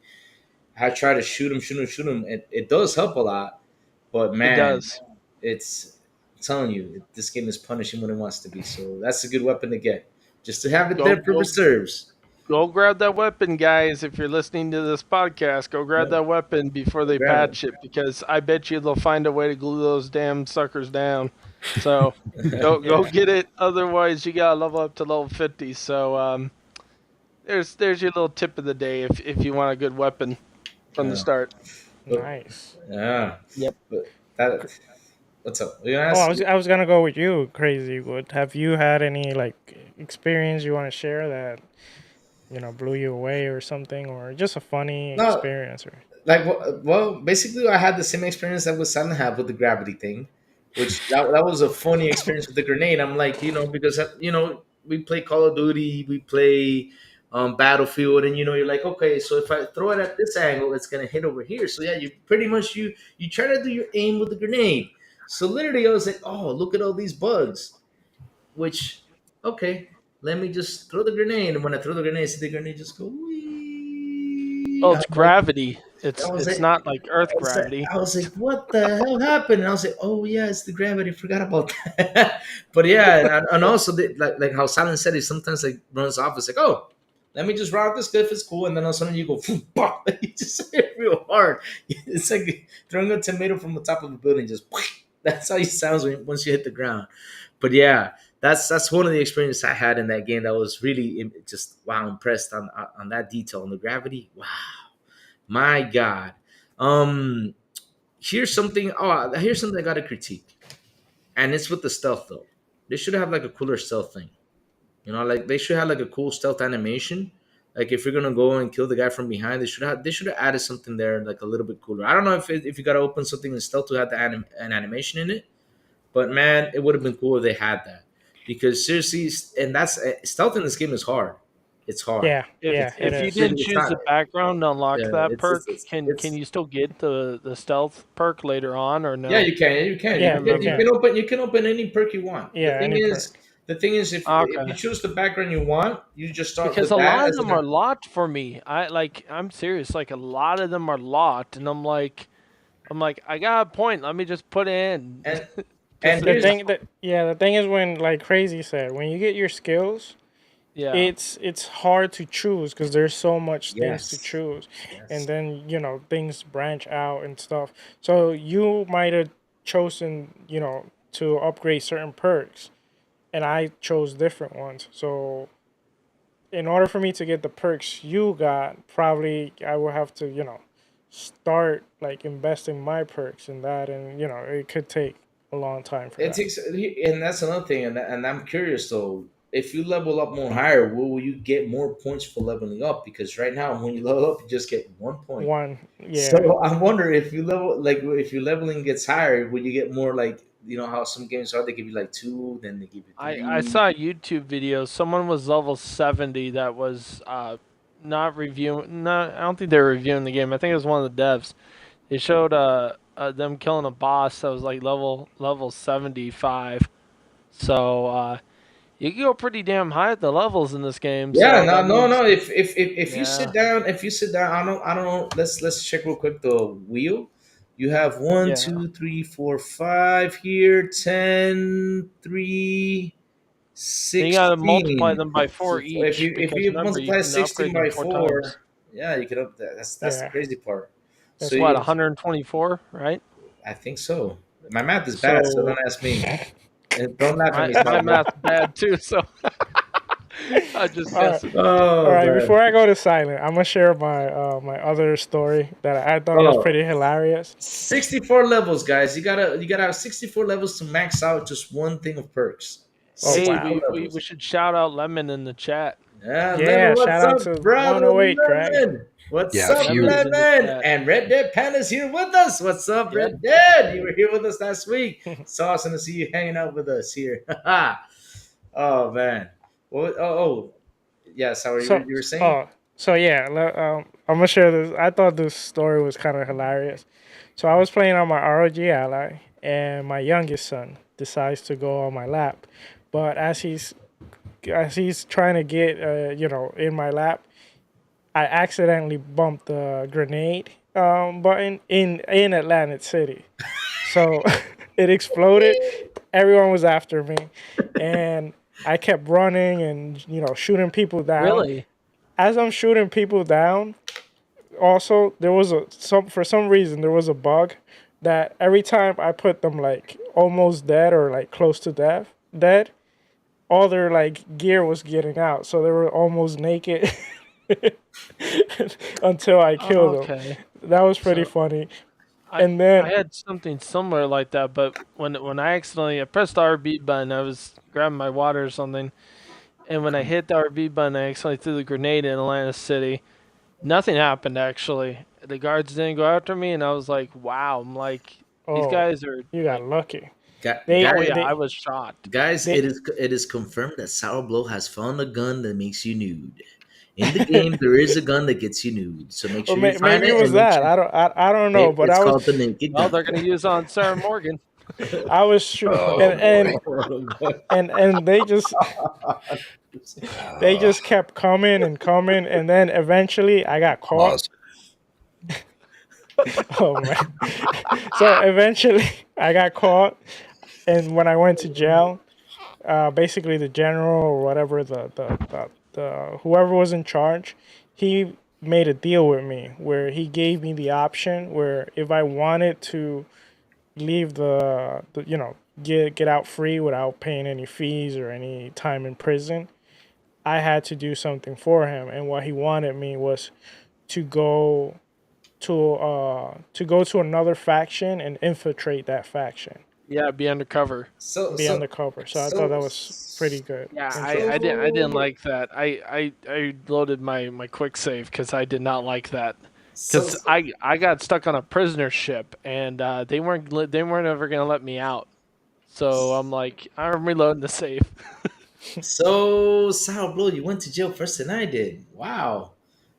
I try to shoot him. It does help a lot, but it man, does. it's I'm telling you, this game is punishing when it wants to be. So that's a good weapon to get, just to have it Go there for go reserves. go grab that weapon, guys. If you're listening to this podcast, go grab Yep, that weapon before they grab patch it because I bet you they'll find a way to glue those damn suckers down. So go it. get it. Otherwise, you gotta level up to level 50. So there's your little tip of the day if you want a good weapon from the Yeah, start. but Nice. yeah, Yep. but that. What's up? You gonna Oh, ask? I was gonna go with you, Crazy Wood. Have you had any like experience you want to share that blew you away or something, or just a funny No, experience? Or like well, basically, I had the same experience that was Silent had with the gravity thing, which that was a funny experience with the grenade. I'm like, because we play Call of Duty, we play Battlefield, and you're like, okay, so if I throw it at this angle, it's gonna hit over here. So yeah, you pretty much you try to do your aim with the grenade. So literally, I was like, oh, look at all these bugs. Which, okay, let me just throw the grenade, and when I throw the grenade, see the grenade just go. Wee. Oh, it's gravity. I was It's like, not like Earth gravity. what the hell happened? And I was like, oh yeah, it's the gravity. Forgot about that. But yeah, and also like how Silent said, it sometimes like runs off. It's like, oh, let me just rock this cliff. It's cool, and then all of a sudden you go, bah, you just hit it real hard. It's like throwing a tomato from the top of a building. Just that's how it sounds once you hit the ground. But yeah, that's one of the experiences I had in that game. That was really just wow, impressed on that detail on the gravity. Wow, my God. Um, here's something I got to critique, and it's with the stealth though. They should have like a cooler stealth thing. Like they should have like a cool stealth animation. Like if you're gonna go and kill the guy from behind, they should have added something there like a little bit cooler. I don't know if you gotta open something in stealth to have an animation in it, but man, it would have been cool if they had that. Because seriously, and that's stealth in this game is hard. It's hard. yeah, If yeah, it if you is. didn't It's choose not. the background to unlock Yeah, that it's it's perk, it's, can it's you still get the stealth perk later on or yeah, no? you can. You can. I can't Yeah, you You remember. can can. open any perk you want. The Yeah, thing any is, perk. if you Okay. choose the background you want, you just start Because with a that lot of as them are locked for me. I'm serious. Like a lot of them are locked, and I'm like I got a point. Let me just put it in. and Because The here's thing that yeah, the thing is when like Crazy said, when you get your skills, yeah, it's hard to choose because there's so much things to yes, choose, and yes. then things branch out and stuff. So you might have chosen to upgrade certain perks, and I chose different ones. So in order for me to get the perks you got, probably I will have to start like investing my perks in that, and it could take a long time for It that. takes, and that's another thing. And I'm curious though, if you level up more higher, will you get more points for leveling up? Because right now, when you level up, you just get 1 point. One, yeah, So I wonder if you level like if your leveling gets higher, will you get more like how some games are? They give you like two, then they give you I three. saw a YouTube video. Someone was level 70 that was not reviewing. Not I don't think they were reviewing the game. I think it was one of the devs. They showed them killing a boss that was like level 75. So you can go pretty damn high at the levels in this game. Yeah, So no, that no, means no. If you yeah, sit down, I don't know. Let's check real quick the wheel. You have one, yeah. two, three, four, five here, 10, 3. Then you gotta multiply 16. them by four So if each you because remember you multiply can 16 upgrade them by four times. 4, yeah, you can up that. That's the Yeah, crazy part. So that's What, you, crazy. 124, right? I think so. My math is bad, so So don't ask me. And don't laugh at me, my Salvo. math's bad too, so I just All right. guessing. All Oh right, man. before I go to silent, I'm gonna share my my other story that I thought was Oh, pretty hilarious. 64 levels, guys. You gotta have 64 levels to max out just one thing of perks. Oh Hey, 64 wow! we levels. should shout out Lemon in the chat. Yeah, Lemon, Yeah, what's shout out up, to brother 108 Dragon. Lemon? What's Yeah, if up, you Lemon's in the Lemon? chat. And Red Dead Panda's here with us. What's up, Yep. Red Dead? You were here with us last week. It's awesome to see you hanging out with us here. Oh man. Oh, yeah. Sorry, So, you were saying? oh, so yeah, I'm gonna share this. I thought this story was kind of hilarious. So I was playing on my ROG Ally, and my youngest son decides to go on my lap. But as he's trying to get in my lap, I accidentally bumped the grenade button in Atlantic City. So it exploded. Everyone was after me, and I kept running and shooting people down. Really? As I'm shooting people down, also there was for some reason there was a bug that every time I put them like almost dead or like close to dead, all their like gear was getting out, so they were almost naked until I Oh, killed them. okay. That was pretty So funny. I And I then had something similar like that, but when I accidentally I pressed the RB button, I was grabbing my water or something, and when I hit the RB button, I accidentally threw the grenade in Atlanta City. Nothing happened actually. The guards didn't go after me, and I was like, "Wow!" I'm like, these oh, guys are you got like, lucky. They "Oh Guys, yeah," I they was shocked. guys, they it is confirmed that Sourblow has found a gun that makes you nude. In the game, there is a gun that gets you nude, so make or sure you find maybe it it was and make that. sure I don't know, but it's called the naked Well, gun. they're gonna use on Sarah Morgan. I was sure, oh and boy. and and they just kept coming and coming, and then eventually I got caught. Pause. Oh man! So eventually I got caught, and when I went to jail, basically the general or whatever the whoever was in charge, he made a deal with me where he gave me the option where if I wanted to leave get out free without paying any fees or any time in prison, I had to do something for him. And what he wanted me was to go to another faction and infiltrate that faction, Yeah, be undercover. So be so undercover. So I thought so that was pretty good, Yeah, I didn't interesting. so like that. I loaded my quick save because I did not like that. so, Because so I got stuck on a prisoner ship and they weren't ever gonna let me out. So I'm like, I'm reloading the save. So, Sal Blow, you went to jail first than I did. Wow.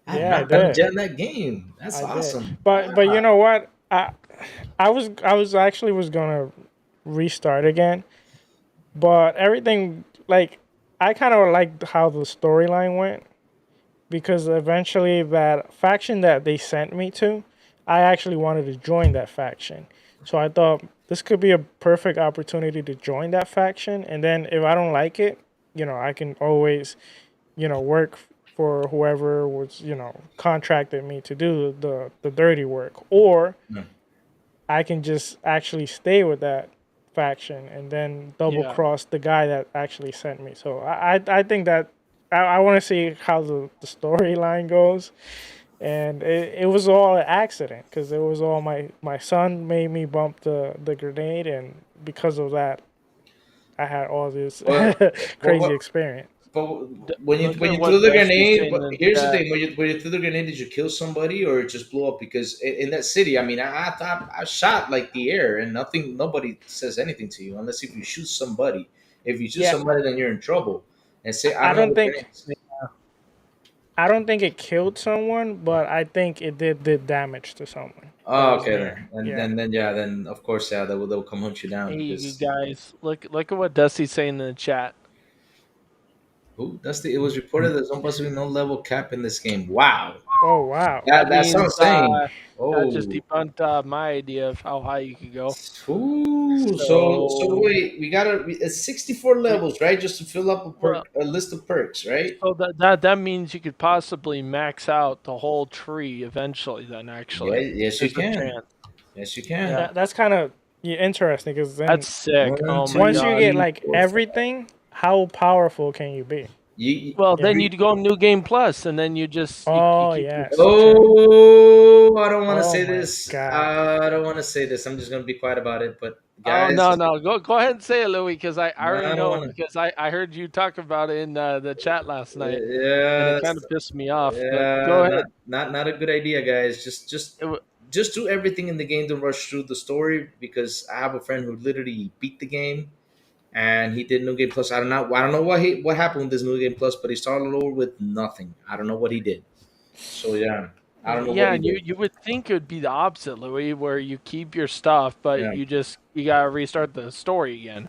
I have Yeah, I not been to did. jail in that game. That's I did. awesome. But you know what? I was actually was gonna restart again, but everything like I kind of liked how the storyline went because eventually that faction that they sent me to, I actually wanted to join that faction. So I thought this could be a perfect opportunity to join that faction, and then if I don't like it, I can always work for whoever was, contracted me to do the dirty work. Or Yeah. I can just actually stay with that faction and then double Yeah. cross the guy that actually sent me. So I think that I want to see how the storyline goes. And it was all an accident because it was all my son made me bump the grenade, and because of that I had all this But, but, crazy but, experience. but Look when at you threw what the Dusty's grenade, saying but in here's the chat. thing: when you threw the grenade, did you kill somebody or it just blew up? Because in that city, I mean, I thought I shot like the air, and nobody says anything to you unless if you shoot somebody. If you shoot Yeah, somebody, then you're in trouble. And say, I I don't know don't what think grenades. I don't think it killed someone, but I think it did damage to someone that Oh, was okay then. there. And Yeah. then yeah, then of course yeah, they'll come hunt you down Hey, you because guys, look at what Dusty's saying in the chat. who? It was reported there's supposed to be no level cap in this game. Wow. Oh wow. That That's what I'm means saying. that just Oh, debunked my idea of how high you could go. Ooh, so So, wait, it's 64 we, levels, right? Just to fill up well, a list of perks, right? so that means you could possibly max out the whole tree eventually. Then Yeah, actually, yes you there's a can. chance. Yes you can. Yeah, That's kind of interesting because then that's sick. One, Oh my once two, you get gosh. three, like four, five. everything, how powerful can you be? Well, You know? then you'd go New Game Plus, and then you Oh keep your. yes, true. Oh, I don't want to Oh say my this. god. I don't want to say this. I'm just gonna be quiet about it. But Oh guys, no, no, go ahead and say it, Louis, because I no, already I don't know want to. because I heard you talk about it in the chat last night, and it kind Yes, of pissed me off. But yeah, go ahead. not a good idea, guys. It, wa- Just do everything in the game to rush through the story because I have a friend who literally beat the game and he did New Game Plus. I don't know what happened with this New Game Plus, but he started over with nothing. I don't know what he did. So yeah, I don't know what yeah, he and did. you would think it would be the opposite, Louis, where you keep your stuff, but Yeah. you gotta restart the story again.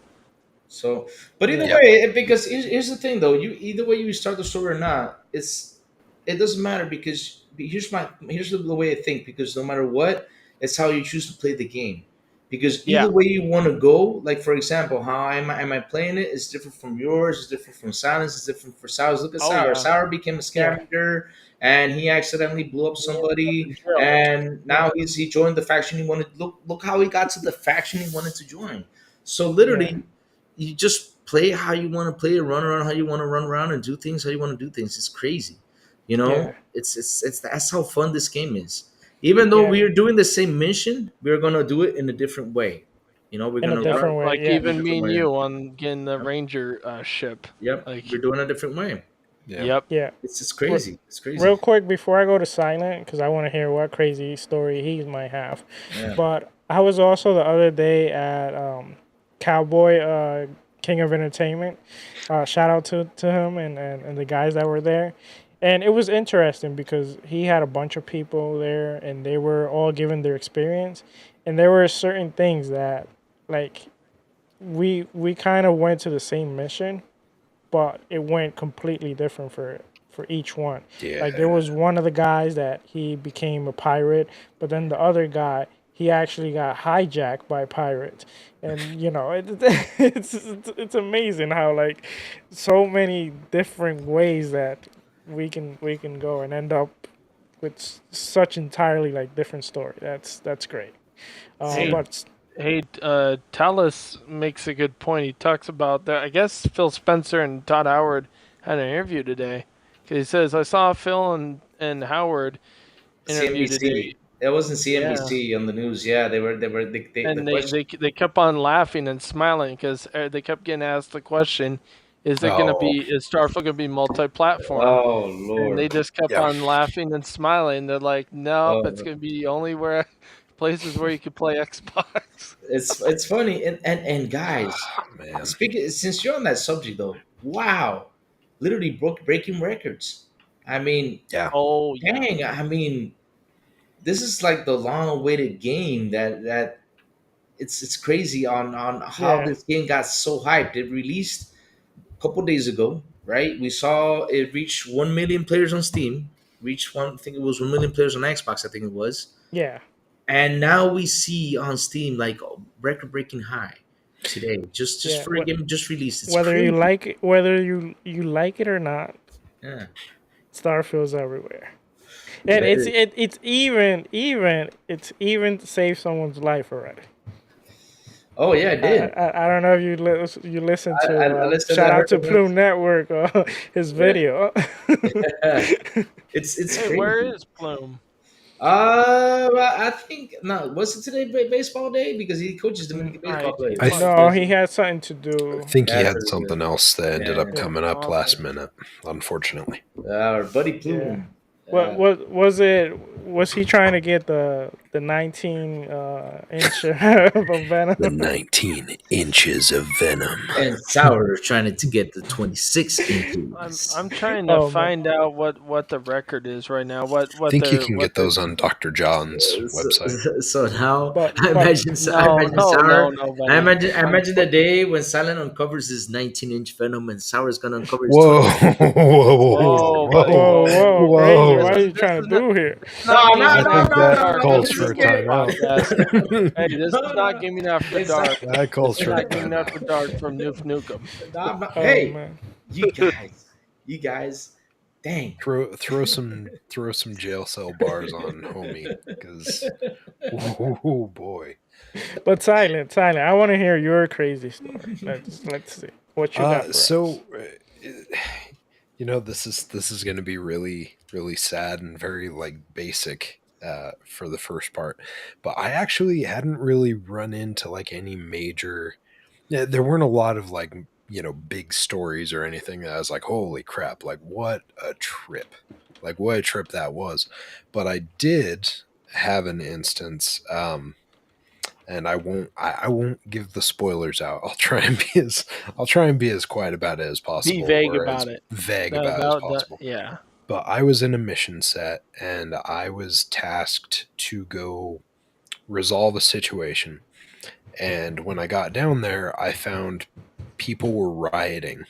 So, but either Yeah. Yeah. way, because here's the thing though, either way you start the story or not, it doesn't matter because here's the way I think because no matter what, it's how you choose to play the game. Because Yeah. either way you want to go, like for example, how am I playing it is different from yours, it's different from Silence, it's different for Sours. Look at Oh Sour. yeah. Sour became a Yeah. scavenger and he accidentally blew up He ended up somebody in jail. and Yeah. now he joined the faction he wanted. Look how he got to the faction he wanted to join. So Yeah. literally you just play how you want to play, run around how you want to run around, and do things how you want to do things. It's crazy, you Yeah. know. It's that's how fun this game is. Even though we Yeah. are doing the same mission, we're gonna do it in a different way. You know, we're In a gonna Yep. run different way. Like Yeah. in a even me different and way. you on getting the Yep, Ranger ship. yep. We're Like, doing a different way. Yeah. yep. Yeah. It's Re- crazy. It's crazy. Real quick before I go to Silent, because I want to hear what crazy story he might have. Yeah. But I was also the other day at Cowboy King of Entertainment. Shout out to him and the guys that were there. And it was interesting because he had a bunch of people there and they were all giving their experience. And there were certain things that, like, we kind of went to the same mission, but it went completely different for each one. Like there Yeah. was one of the guys that he became a pirate, but then the other guy he actually got hijacked by pirates, and it's amazing how like so many different ways that we can go and end up with such entirely like different story. That's great. Hey, See, But hey, Talus makes a good point. He talks about that. I guess Phil Spencer and Todd Howard had an interview today. 'Cause he says I saw Phil and Howard interview today. CNBC. It wasn't Yeah, CNBC on the news. Yeah, the and question. they kept on laughing and smiling because they kept getting asked the question, Oh, is Starfield gonna be multi-platform? Oh And they Lord. just kept yeah. on laughing and smiling. They're like, nope, it's Oh, gonna be only where places where you can play Xbox. it's funny and guys, Ah, man. speaking since you're on that subject though, wow, literally breaking records. I mean, Yeah. Oh yeah, dang, I mean, this is like the long-awaited game that it's crazy on how yeah, this game got so hyped. It released a couple days ago, right? We saw it reach 1 million players on Steam, reach one, I think it was 1 million players on Xbox, I think it was, yeah, and now we see on Steam like record-breaking high today, just yeah. for a game just released. It's Whether you crazy. like it, whether you like it or not, Yeah, Starfield's everywhere, yeah, and it is. it's even saved someone's life already. Oh yeah, it did. I don't know if you listen to I listened. shout I out heard to the Plume news. Network his video. Yeah. It's hey, where crazy. is Plume? Well, I think no. Was it today baseball day? Because he coaches Dominican baseball He's I players. th- probably No, he busy. had something to do. think he That's had what it is. something else that ended up Yeah. Yeah, coming up Oh, okay. last minute, unfortunately. Our buddy yeah. Plume. What was it? Was he trying to get the 19 inch of Venom? The 19 inches of venom. And Sour is trying to get the 26 inches. I'm trying to Oh man. find out what the record is right now. I think you can What get they're those on Dr. John's website. So now But I but imagine, I no imagine no no Sour. no I buddy. imagine, I imagine the day when Silent uncovers his 19-inch Venom, and Sour is gonna uncover his Whoa, 26. whoa, whoa, Whoa buddy, whoa, whoa whoa. whoa whoa, crazy What this are is you trying to do here? not No, gaming no, I after think that dark on calls the for Noob a no, Noob no. podcast. Hey, this No, is no, not gaming after it's dark. not. that calls It's for a not gaming timeout. after dark from Noob Nukem. No, I'm not. Oh Hey, man. you guys, dang. Throw some jail cell bars on homie, because oh boy. But silent. I want to hear your crazy story. Let's see what you got for us. So this is going to be really sad and very like basic for the first part, but I actually hadn't really run into like any major. Yeah, there weren't a lot of like big stories or anything that I was like, holy crap, like what a trip, like what a trip that was. But I did have an instance. And I won't give the spoilers out. I'll try and be as quiet about it as Be possible, vague or as about it. vague about it as possible. Yeah. But I was in a mission set and I was tasked to go resolve a situation. And when I got down there, I found people were rioting.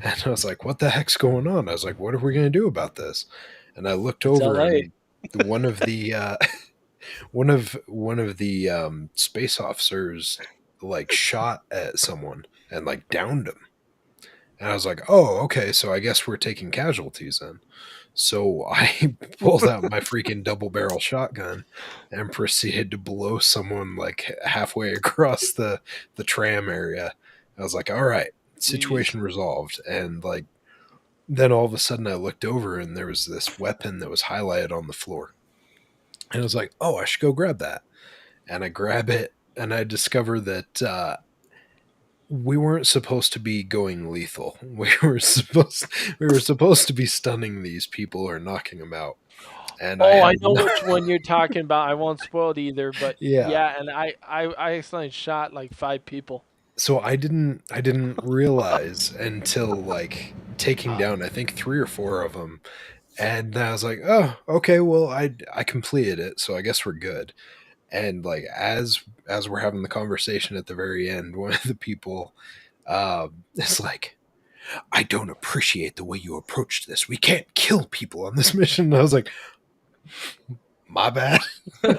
And I was like, what the heck's going on? I was like, what are we going to do about this? And I looked It's over LA. and one of the one of the space officers like shot at someone and like downed him. And I was like, oh, okay, so I guess we're taking casualties then. So I pulled out my freaking double barrel shotgun and proceeded to blow someone like halfway across the tram area. I was like, all right, situation resolved. And like then all of a sudden I looked over and there was this weapon that was highlighted on the floor. And I was like, oh, I should go grab that. And I grab it and I discover that we weren't supposed to be going lethal. We were supposed to be stunning these people or knocking them out. And I Oh, I had know no, which one you're talking about. I won't spoil it either, but yeah. yeah, and I accidentally shot like 5 people. So I didn't realize until like taking down I think 3 or 4 of them, and I was like, oh, okay, well I completed it, so I guess we're good. And like as we're having the conversation at the very end, one of the people is like, I don't appreciate the way you approached this. We can't kill people on this mission. And I was like, my bad. My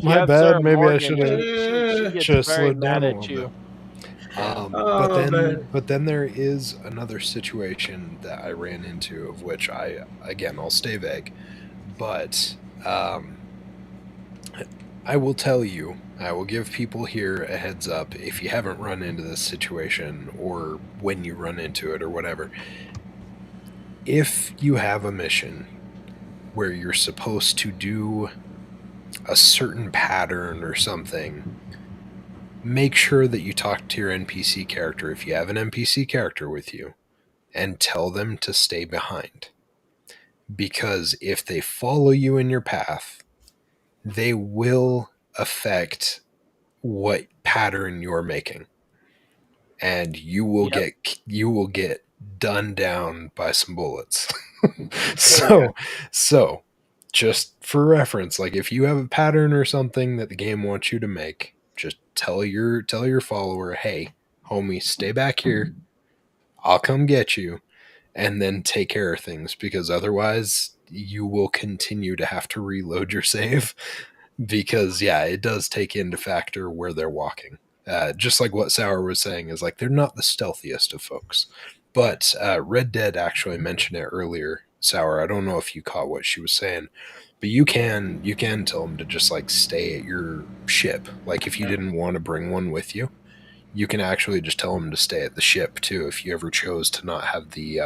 Yeah, bad. Sarah Maybe I Morgan. should have She gets should have very slowed mad down a at little you. bit. But Oh then, man. but then there is another situation that I ran into, of which I'll stay vague, but I will tell you, I will give people here a heads up if you haven't run into this situation or when you run into it or whatever. If you have a mission where you're supposed to do a certain pattern or something, make sure that you talk to your NPC character if you have an NPC character with you and tell them to stay behind. Because if they follow you in your path, they will affect what pattern you're making. And you will Yep. get done down by some bullets. Oh, yeah. So just for reference, like if you have a pattern or something that the game wants you to make, just tell your follower, hey, homie, stay back here. I'll come get you, and then take care of things, because otherwise you will continue to have to reload your save, because yeah, it does take into factor where they're walking. Just like what Sour was saying, is like they're not the stealthiest of folks. But Red Dead actually mentioned it earlier. Sour, I don't know if you caught what she was saying, but you can tell them to just like stay at your ship. Like if you didn't want to bring one with you, you can actually just tell them to stay at the ship too. If you ever chose to not have the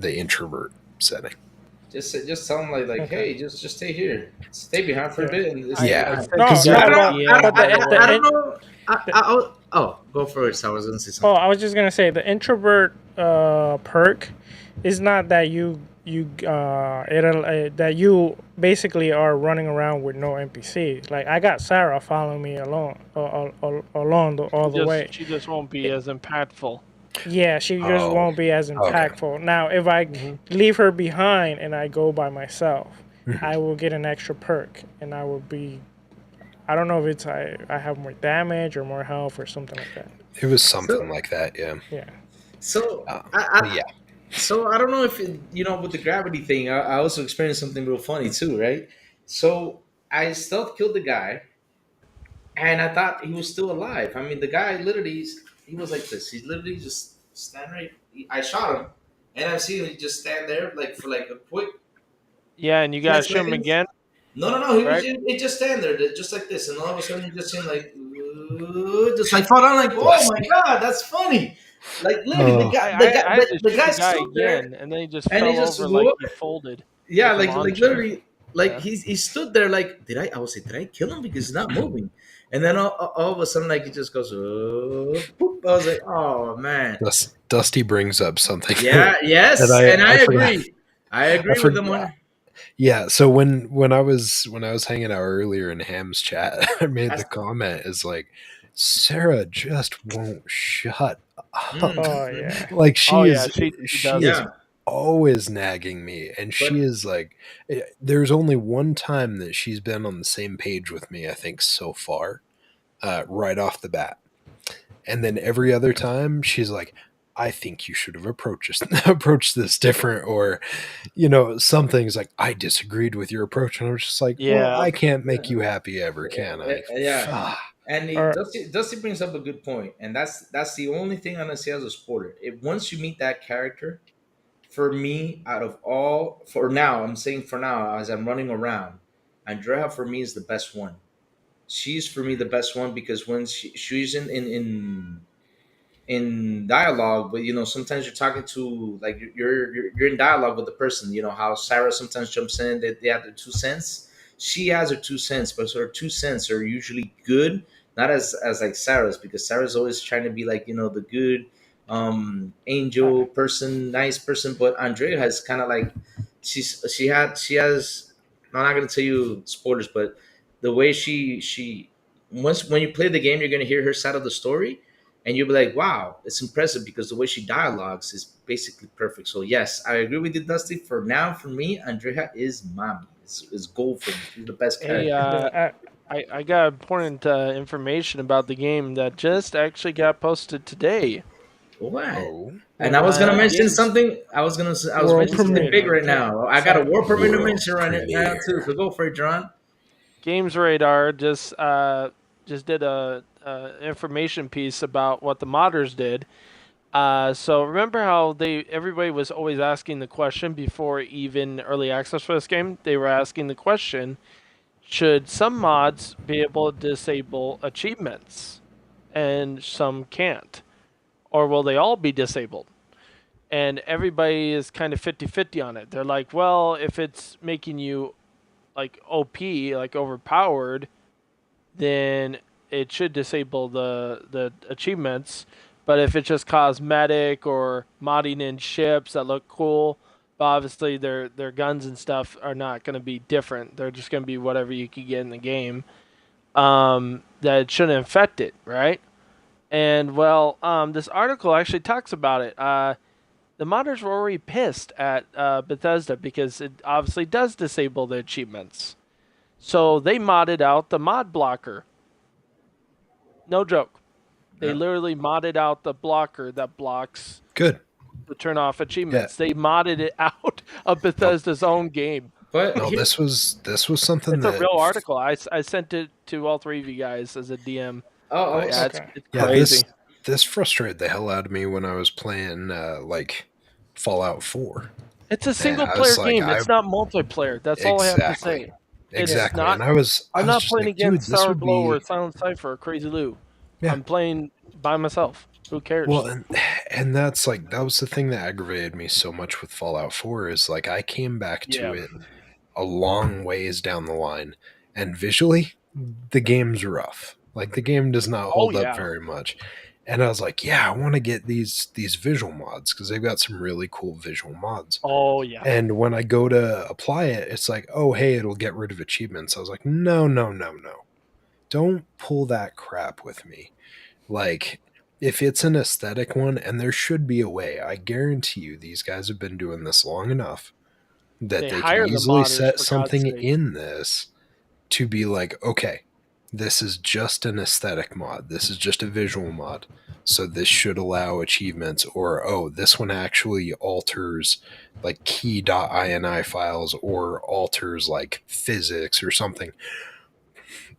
introvert setting. Just tell them like Okay. hey, just stay here, stay behind for a Yeah. bit, and it's Yeah. I fine. sent No, you Because guys I I don't a don't. know. DM, But by the I way. don't know. Oh, go first. I was gonna say Oh, something. I was just gonna say the introvert perk is not that that you basically are running around with no NPCs. Like I got Sarah following me along all the way. She just won't be as impactful. Yeah, she just oh, won't be as okay. impactful. Now, if I Mhm. leave her behind and I go by myself, Mhm. I will get an extra perk, and I will be. I don't know if it's I have more damage or more health or something like that. It was something So like that, yeah. Yeah. so But yeah. So I don't know if with the gravity thing, I also experienced something real funny too, right? So I stealth killed the guy, and I thought he was still alive. I mean, the guy literally, he was like this. He literally just stand right. I shot him, and I see him just stand there like for like a quick Yeah, and you 10 gotta shoot him seconds. again, No, no, no. right? He just stand there, just like this, and all of a sudden, you just see him like, just like fall down. Like, oh my Dusty. god, that's funny. Like literally, Oh, I had to the shoot the guy guy stood there, again, and then he just and he fell just over like whoop. he folded, Yeah, like a lawn like chair. literally, like Yeah. he stood there. Like, did I? I was like, did I kill him because he's not moving? And then all of a sudden, like he just goes, boop. I was like, oh man, Dusty brings up something yeah, that yes, and I I forgot. agree. I I agree with him forgot. on. Yeah, so when I was hanging out earlier in Ham's chat, I made the That's, comment is like Sarah just won't shut up. Oh mhm. yeah. Like Oh she yeah, is she she is doesn't. Yeah, always nagging me, and she but is like there's only one time that she's been on the same page with me, I think so far, right off the bat. And then every other time she's like, I think you should have approached this different, or some things like I disagreed with your approach, and I was just like, well, Yeah, I can't make yeah, you happy ever, can I? yeah. Ah, And Or Dusty brings up a good point, and that's the only thing I'm gonna say as a spoiler. If once you meet that character, for me, out of all, for now, I'm saying for now, as I'm running around, Andrea for me is the best one. She's for me the best one because when she's in dialogue, but sometimes you're talking to like you're in dialogue with the person. You know how Sarah sometimes jumps in, they have their 2 cents. She has her 2 cents, but her 2 cents are usually good, not as like Sarah's, because Sarah's always trying to be like the good uh, angel person, nice person. But Andrea has kind of like she has. I'm not gonna tell you spoilers, but the way she once when you play the game, you're gonna hear her side of the story, and you'll be like, "Wow, it's impressive," because the way she dialogues is basically perfect. So yes, I agree with you, Dusty. For now, for me, Andrea is mommy. It's gold for me. She's the best hey, character. I got important information about the game that just actually got posted today What? oh, And what I was was gonna that? mention Games something. I was world mentioning Games something big premiere. Radar. right Okay. now. I got a So war premiere to World mention right now too. premiere. So go for it, John. Games Radar just did a information piece about what the modders did. So remember how everybody was always asking the question before even early access for this game? They were asking the question, should some mods be able to disable achievements and some can't? Or will they all be disabled? And everybody is kind of 50-50 on it. They're like, well, if it's making you like OP, like overpowered, then it should disable the achievements. But if it's just cosmetic or modding in ships that look cool, but obviously their guns and stuff are not going to be different. They're just going to be whatever you can get in the game. That it shouldn't affect it, right? And well, this article actually talks about it. The modders were already pissed at Bethesda because it obviously does disable the achievements. So they modded out the mod blocker. No joke. They Yeah. literally modded out the blocker that blocks Good. the turn off Yeah. achievements. They modded it out of No, Bethesda's own game. But no. here, This was something It's a that real article. I sent it to all three of you guys as a DM. oh, But yeah, also, okay. it's yeah, crazy. this frustrated the hell out of me when I was playing like Fallout 4. It's a And single I player was like, game. I It's not multiplayer. That's all I have to exactly, say. It's exactly. not. And I I'm was not just playing like, dude, against this would Sourblow or be Silent Cypher or Crazy Lou. yeah. I'm playing by myself. Who Well, cares? and that's like that was the thing that aggravated me so much with Fallout 4 is like I came back to Yeah. it a long ways down the line, and visually the game's rough. Like the game does not Oh hold up yeah. very much. And I was like, yeah, I want to get these visual mods because they've got some really cool visual mods. Oh yeah. And when I go to apply it, it's like, oh hey, it'll get rid of achievements. I was like, no, no, no, no. Don't pull that crap with me. Like, if it's an aesthetic one, and there should be a way, I guarantee you these guys have been doing this long enough that They they can hire the easily modders set for God's something sake. in this to be like, okay, this is just an aesthetic mod. This is just a visual mod. So this should allow achievements, or oh, this one actually alters like key.ini files or alters like physics or something.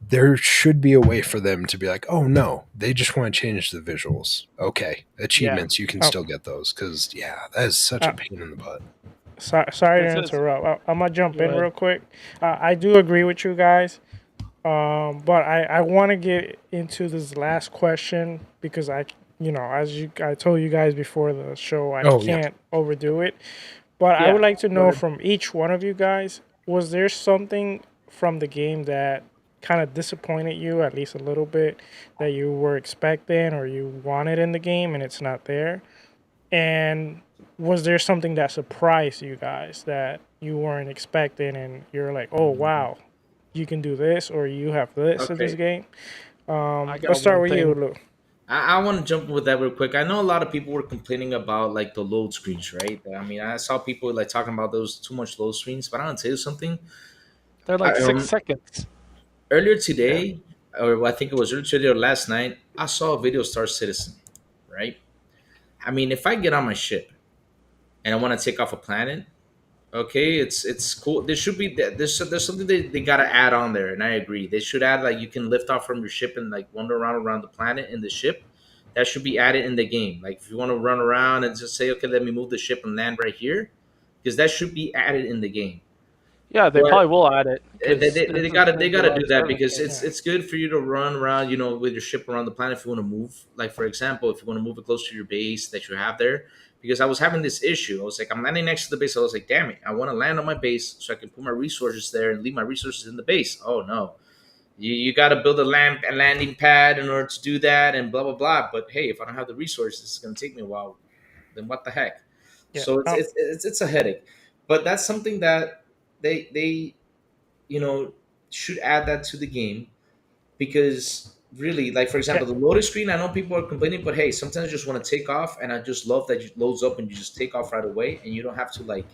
There should be a way for them to be like, oh no, they just want to change the visuals. Okay, Yeah. achievements, you can Oh, still get those because, yeah, that is such uh, a pain in the butt. sorry to This is interrupt. I'm gonna jump go in ahead. real quick. I do agree with you guys. But I want to get into this last question because I told you guys before the show, I Oh, yeah. can't overdo it. But I Yeah. would like to Go know ahead. from each one of you guys, was there something from the game that kind of disappointed you, at least a little bit, that you were expecting or you wanted in the game and it's not there? And was there something that surprised you guys that you weren't expecting and you're like, oh, wow, you can do this or you have this in this Okay. game? I Let's got start one with you, thing. Lou. I want to jump with that real quick. I know a lot of people were complaining about like the load screens, right? I mean, I saw people like talking about those too much load screens, but I want to tell you something. They're I, like 6 seconds. earlier Yeah. today, or I think it was earlier today or last night, I saw a video of Star Citizen, right? I mean, if I get on my ship and I want to take off a planet, okay, it's cool. There should be there's something they gotta add on there, and I agree. They should add like you can lift off from your ship and like wander around the planet in the ship. That should be added in the game. Like if you want to run around and just say, okay, let me move the ship and land right here, because that should be added in the game. Yeah, they But probably will add it they, because they, this they is gotta going they to be a gotta do live that service because game. Yeah. it's good for you to run around, with your ship around the planet if you want to move. Like for example, if you want to move it close to your base that you have there. Because I was having this issue. I was like, I'm landing next to the base. I was like, damn it, I want to land on my base so I can put my resources there and leave my resources in the base. Oh no. You got to build a landing pad in order to do that and blah blah blah. But hey, if I don't have the resources, it's gonna take me a while. Then what the heck? Yeah. So it's a headache. But that's something that they you know should add that to the game because really, like for Can, example, the loading screen. I know people are complaining, but hey, sometimes I just want to take off, and I just love that it loads up and you just take off right away, and you don't have to like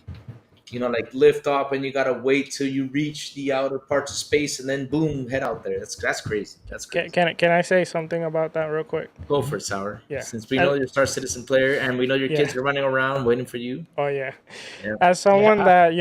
lift off, and you gotta wait till you reach the outer parts of space, and then boom, head out there. That's crazy. That's crazy. can I say something about that real quick? Go for it, Sour. Yeah. Since we As, know you're a Star Citizen player, and we know your yeah. kids are running around waiting for you. Oh yeah. Yeah. As someone Yeah. that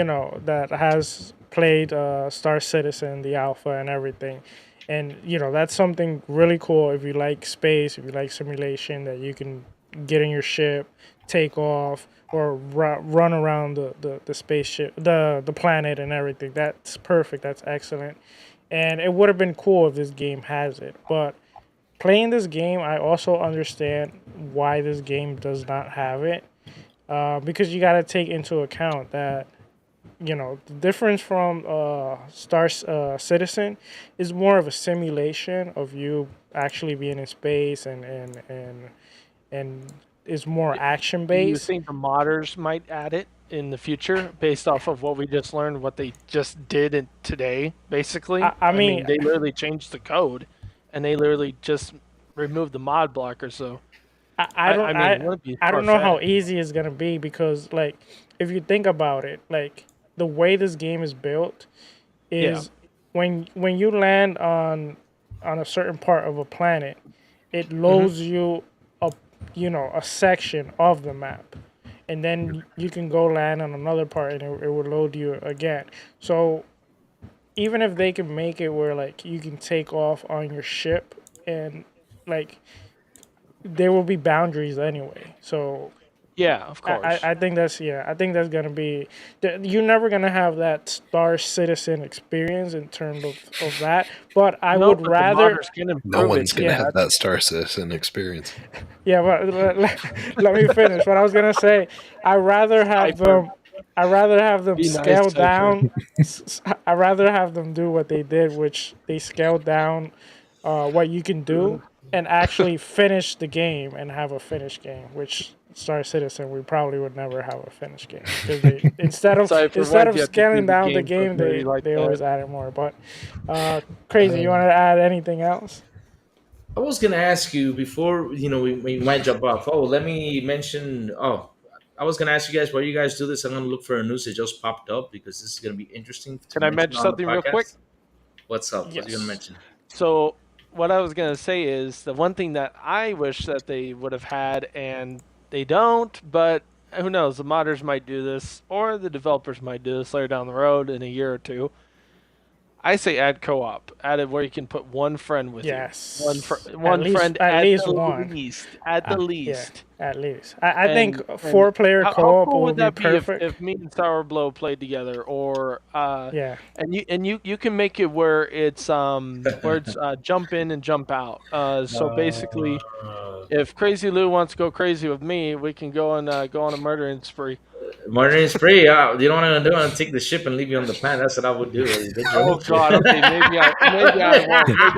that has played Star Citizen, the alpha, and everything, and that's something really cool. If you like space, if you like simulation, that you can get in your ship, take off, or run around the spaceship, the planet, and everything. That's perfect. That's excellent. And it would have been cool if this game has it, but playing this game, I also understand why this game does not have it. Because you got to take into account that the difference from Star Citizen is more of a simulation of you actually being in space and is more action Do you based. think the modders might add it in the future based off of what we just learned, what they just did today, basically? I I mean, mean, they literally changed the code and they literally just removed the mod blocker. So, I I don't mean, it wouldn't be I far don't know how fetched. easy it's gonna be because like if you think about it, like the way this game is built Yeah. is when you land on a certain part of a planet, it Hmm. loads you a a section of the map, and then you can go land on another part and it will load you again. So even if they can make it where like you can take off on your ship and like there will be boundaries anyway. So Yeah, of course. I think that's I think that's gonna be you're never gonna have that Star Citizen experience in terms of that. But I No, would but the rather modders can No improve it one's going to too. yeah have That's that Star Citizen experience. yeah. But let me finish. What I was gonna say, I rather have Cypher. them. I rather have them Be nice, scale Cypher. down. I rather have them do what they did, which they scaled down what you can do and actually finish the game and have a finished game. Which Star Citizen we probably would never have a finished game because they Cypher, instead why'd of you have to do scaling the down the game so game dirty like they that? always added more. But crazy. You Uh, want to add anything else? I was gonna ask you before we might jump off. Oh, let me mention. Oh, I was gonna ask you guys while you guys do this. I'm gonna look for a news that just popped up because this is gonna be interesting to can I mention mention on the something real quick? podcast. What's up? What are you gonna Yes. mention? So what I was gonna say is the one thing that I wish that they would have had, and they don't. But who knows? The modders might do this, or the developers might do this later down the road in a year or two. I say add co-op. Add it where you can put one friend with you. Yes. One friend At at least the one. least. At the Yeah, least. at least. I think And 4-player how co-op cool will would be that be perfect. if me and Sourblow played together, or Yeah. and you can make it where it's jump in and jump out. So basically, if Crazy Lou wants to go crazy with me, we can go on a murdering spree. Murdering spree. You know what I'm gonna do? I'm gonna take the ship and leave you on the planet. That's what I would do. Oh God, okay, maybe I won't. Maybe I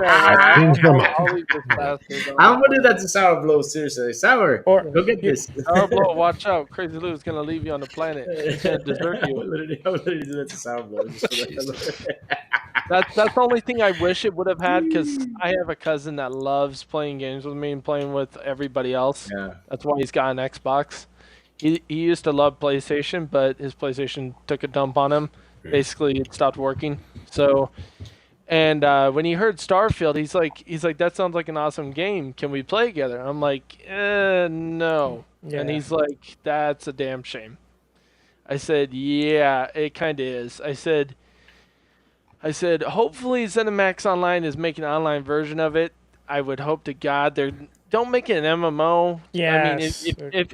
I won't. changed my I'll leave this mind. bastard on I'm the gonna do that planet. to Sour Blow. Seriously, Sour, Or go get you, this. Sourblow, watch out! Crazy Lou's gonna leave you on the planet. He's gonna desert you. I would literally do that to Sour Blow just for Jesus. That's the only thing I wish it would have had, because I have a cousin that loves playing games with me and playing with everybody else. Yeah. That's why he's got an Xbox. He used to love PlayStation, but his PlayStation took a dump on him. Basically, it stopped working. So, and when he heard Starfield, he's like, that sounds like an awesome game. Can we play together? I'm like, no. Yeah. And he's like, that's a damn shame. I said, yeah, it kind of is. I said, hopefully ZeniMax Online is making an online version of it. I would hope to God they don't make it an MMO. Yes.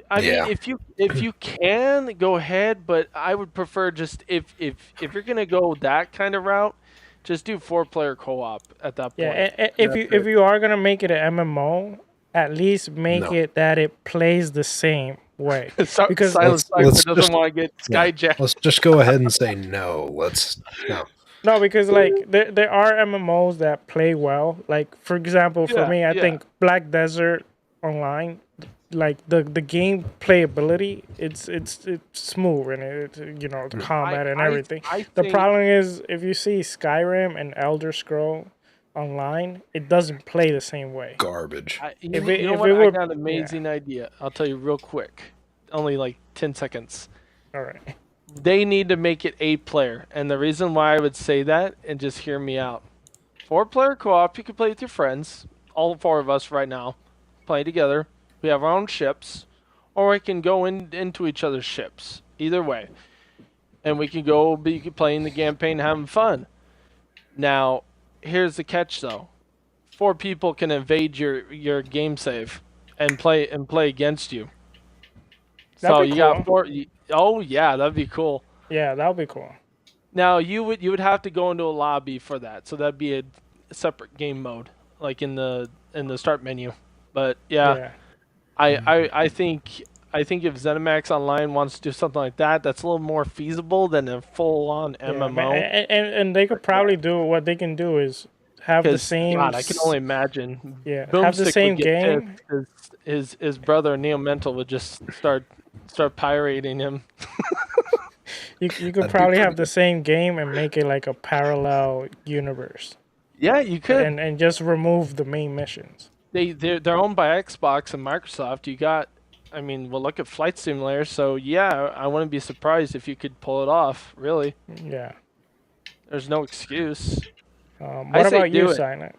I mean, if you can go ahead, but I would prefer just if you're gonna go that kind of route, just do 4-player co-op at that point. Yeah, if you are gonna make it an MMO, at least make No. it that it plays the same way. Because Because Silent let's Cypher doesn't just- want to get skyjacked. Let's just go ahead and say no. No. no, because like there are MMOs that play well. Like for example, for me, I think Black Desert Online, like the game playability, it's smooth and the combat and everything. The problem is if you see Skyrim and Elder Scroll Online, it doesn't play the same way. Garbage. I If got an amazing idea. I'll tell you real quick. Only like 10 seconds. All right. They need to make it 8-player. And the reason why I would say that, and just hear me out. 4-player co-op, you can play with your friends. All 4 of us right now. Play together. We have our own ships. Or we can go into each other's ships. Either way. And we can go be playing the campaign, having fun. Now, here's the catch though. 4 people can invade your game save and play against you. So you got 4. Oh yeah, that'd be cool. Yeah, that would be cool. Now you would have to go into a lobby for that, so that'd be a separate game mode, like in the start menu. But yeah. I think if ZeniMax Online wants to do something like that, that's a little more feasible than a full-on MMO. And they could probably do what they can do is have the same. God, I can only imagine. Yeah, Boomstick have the same would get game. pissed. His brother Neo Mental would just start pirating him. You could probably have the same game and make it like a parallel universe. Yeah, you could. And just remove the main missions. They're owned by Xbox and Microsoft. You got, I mean, well, look at Flight Simulator. So yeah, I wouldn't be surprised if you could pull it off. Really. Yeah. There's no excuse. What about you, Silent?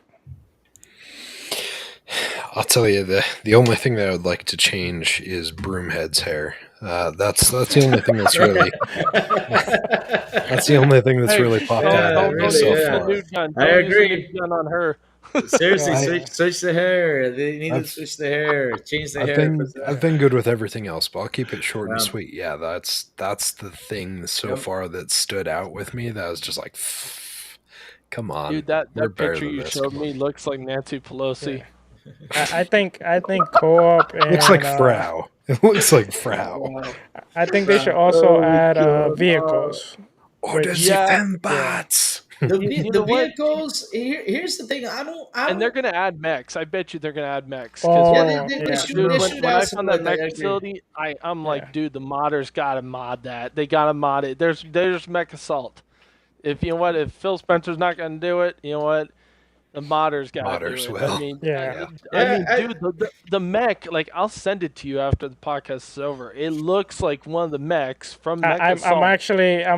I'll tell you, the only thing that I would like to change is Broomhead's hair. That's the only thing that's really popped out at me so far. I agree. Gun on her. Seriously, switch the hair. They need to switch the hair, change the hair. I've been good with everything else, but I'll keep it short and sweet. Yeah, that's the thing so far that stood out with me. That was just like, come on, dude. That picture you showed me looks like Nancy Pelosi. Yeah. I think co-op and, looks like Frau. It looks like Frau. I think they should also add vehicles. Oder sie Fembots. The vehicles. Here's the thing. I don't. And they're gonna add mechs. I bet you they're gonna add mechs. Dude, when I found that mech facility, I'm like, dude, the modders gotta mod that. They gotta mod it. There's mech assault. If Phil Spencer's not gonna do it, you know what? The modders gotta do it. Will. I mean, dude, the mech, like, I'll send it to you after the podcast is over. It looks like one of the mechs from Mech Assault. I'm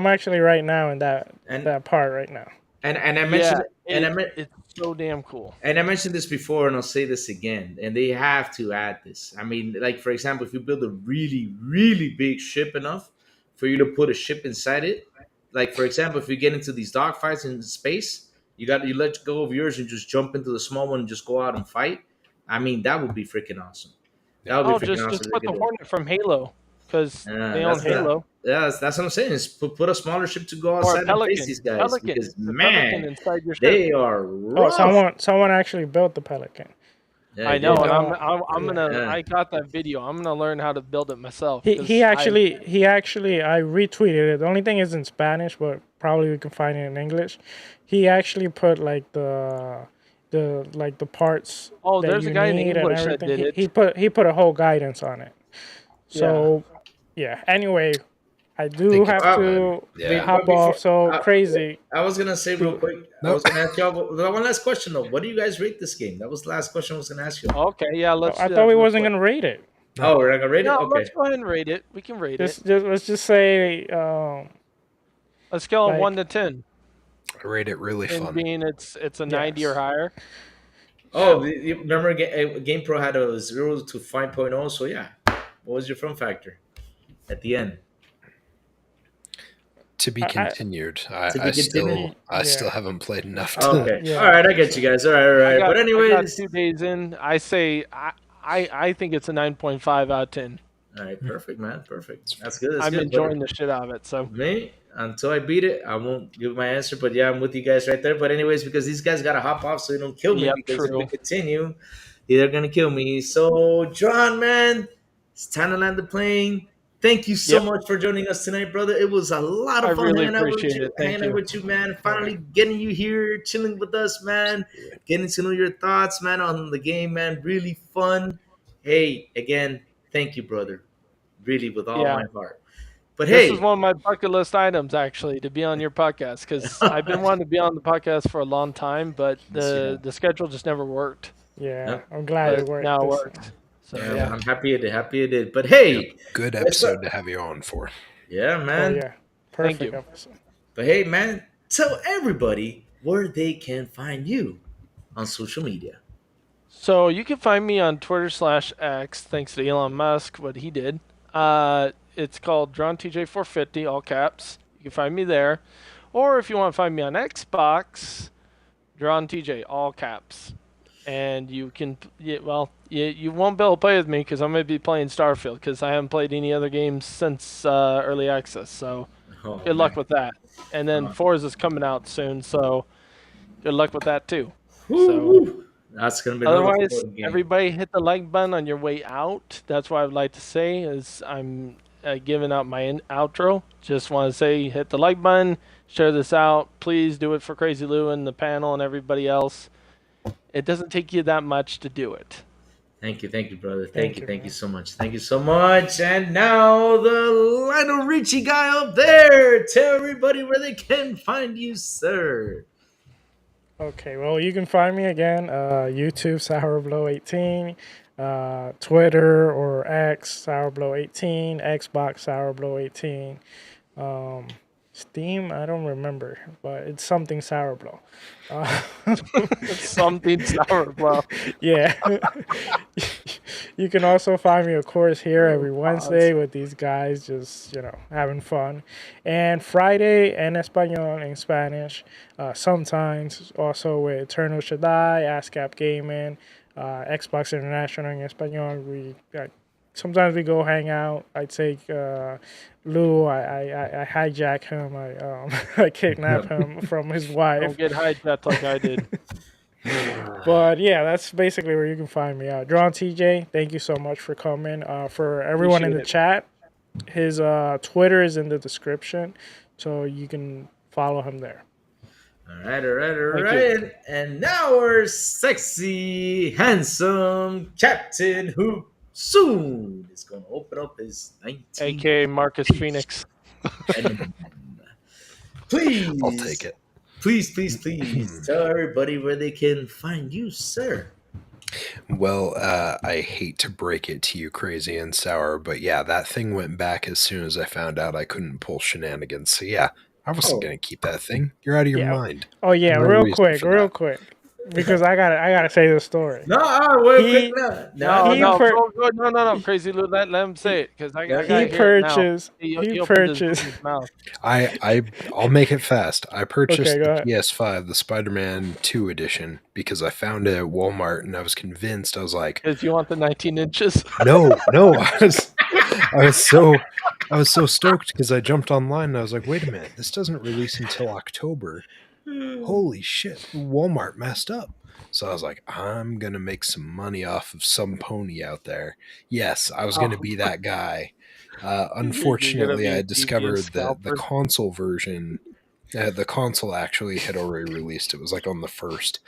actually right now in that part right now. And I mentioned it's so damn cool. And I mentioned this before, and I'll say this again, and they have to add this. I mean, like for example, if you build a really, really big ship enough for you to put a ship inside it, like for example, if you get into these dogfights in space, you let go of yours and just jump into the small one and just go out and fight. I mean, that would be freaking awesome. That Yeah. would Oh, be freaking awesome. just They put could the do. Hornet from Halo because they own That's that. Halo, Yeah, that's what I'm saying. Is put a smaller ship to go or a outside and face Pelican. these guys Pelican, because the Pelican man, inside your ship. they are Oh, rough. someone actually built the Pelican. Yeah, I they know, did. and I'm Yeah. gonna. Yeah. I got that video. I'm gonna learn how to build it myself He because actually I retweeted it. The only thing is in Spanish, but probably we can find it in English. He actually put like the parts Oh, that there's a you guy in need and English that everything. did He it. put a whole guidance on it. Yeah. So yeah. Anyway, I do Thank you have for to that. Wait, Yeah. hop but before off. So crazy. I was gonna say real quick, I Nope. was gonna ask y'all one last question though. What do you guys rate this game? That was the last question I was gonna ask you. Okay, yeah, let's I do thought that we real wasn't quick. gonna rate it. Oh, we're not gonna rate it? No, Okay. let's go ahead and rate it. We can rate it. Just let's just say A scale of like 1 to 10, I rate it really 10 fun. being it's a 90 or yes. higher. Oh, you remember GamePro had a 0 to 5.0, so yeah. What was your fun factor at the end? To be I continued. To be continued? I still Yeah. haven't played enough to. Okay. Yeah. All right, I get you guys. All right, all right. But I got anyways, 2 days in. I say I think it's a 9.5 out of 10. all right, perfect, man. Perfect. That's good. That's I'm good. enjoying the shit out of it. So Me, until I beat it, I won't give my answer. But yeah, I'm with you guys right there. But anyways, because these guys gotta hop off so they don't kill me. Yep, Because if true. we continue, they're gonna kill me. So, John, man, it's time to land the plane. Thank you so Yep. much for joining us tonight, brother. It was a lot I of fun really hanging out with appreciate you, it. Thank you. man. Finally getting you here, chilling with us, man. Getting to know your thoughts, man, on the game, man. Really fun. Hey, again, thank you, brother. Really, with all Yeah. my heart. But This is hey, one of my bucket list items actually to be on your podcast because I've been wanting to be on the podcast for a long time, but the schedule just never worked. Yeah. Yep. I'm glad it But worked. now it this worked. So Yeah, yeah. I'm happy it did. Happy it did. But Yep. hey, Good guess episode what? to have you on for. Yeah, Oh man. yeah. Thank Perfect you. episode. But hey, man, tell everybody where they can find you on social media. So you can find me on Twitter/X, thanks to Elon Musk, what he did. It's called DrawnTJ450, all caps. You can find me there. Or if you want to find me on Xbox, DrawnTJ, all caps. And you can, you won't be able to play with me because I'm going to be playing Starfield because I haven't played any other games since early access. So Oh, good luck man. with that. And then Oh. Forza's coming out soon, so good luck with that too. Woo, So woo. That's gonna be another otherwise, fun game. everybody hit the like button on your way out. That's what I'd like to say is I'm giving out my outro. Just want to say hit the like button, share this out. Please do it for Crazy Lou and the panel and everybody else. It doesn't take you that much to do it. Thank you, brother. Thank Thank you, you man. so much. Thank you so much. And now the Lionel Richie guy up there. Tell everybody where they can find you, sir. Okay, well, you can find me again, YouTube, Sourblow18, Twitter or X, Sourblow18, Xbox, Sourblow18, Steam, I don't remember, but it's something Sourblow. It's something sour, bro. Yeah. You can also find me, of course, here every Wednesday with these guys just, having fun. And Friday en Español, in Spanish. Sometimes also with Eternal Shaddai, ASCAP Gaming, Xbox International in Español. Sometimes we go hang out. I take Lou. I hijack him. I kidnap him from his wife. Don't get hijacked like I did. But yeah, that's basically where you can find me. Drawn TJ, thank you so much for coming. For everyone in the Appreciate it. chat, his Twitter is in the description, so you can follow him there. All right, all right, all Thank right. And now our sexy, handsome captain who soon is going to open up his 19. AKA Marcus Phoenix. Please. I'll take it. Please tell everybody where they can find you, sir. Well, I hate to break it to you, Crazy and Sour, but yeah, that thing went back as soon as I found out I couldn't pull shenanigans. So yeah, I wasn't Oh. going to keep that thing. You're out of your Yeah. mind. Oh yeah, No real reason quick, for real that. quick. because I gotta say the story. No, wait, quick, He no, no, No, no, he no. no, per no, Crazy Lou, let him say He, it because I yeah, he gotta hear it now. purchased he He opened his purchased. mouth I'll make it fast. I Okay, purchased go the ahead. PS5, the Spider-Man 2 edition, because I found it at Walmart and I was convinced. I was like, because you want the 19 inches. no. I was so I was so stoked because I jumped online and I was like, wait a minute, this doesn't release until October. Holy shit, Walmart messed up. So I was like, I'm gonna make some money off of some pony out there. Yes, I was gonna Oh, be that guy. you're gonna Unfortunately, I be a discovered that the scalper. console version, the console actually had already released. It was like on the first,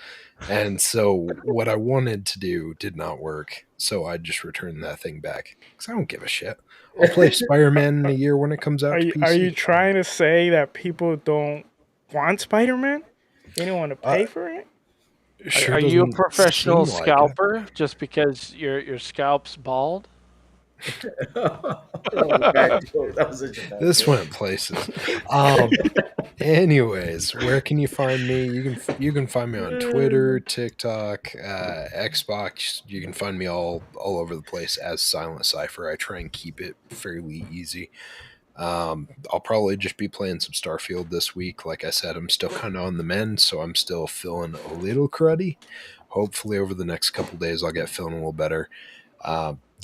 and so what I wanted to do did not work. So I just returned that thing back because I don't give a shit. I'll play Spider-Man in a year when it comes out to Are you PC. trying to say that people don't want Spider-Man? They don't want to Uh, pay for it? sure Are you a doesn't professional seem like it. scalper just because your scalp's bald? That was a bad joke. That was such a bad This joke. went places. Um, Anyways, where can you find me? You can find me on Twitter, TikTok, Xbox. You can find me all over the place as Silent Cypher. I try and keep it fairly easy. I'll probably just be playing some Starfield this week. Like I said, I'm still kind of on the mend, so I'm still feeling a little cruddy. Hopefully, over the next couple days, I'll get feeling a little better.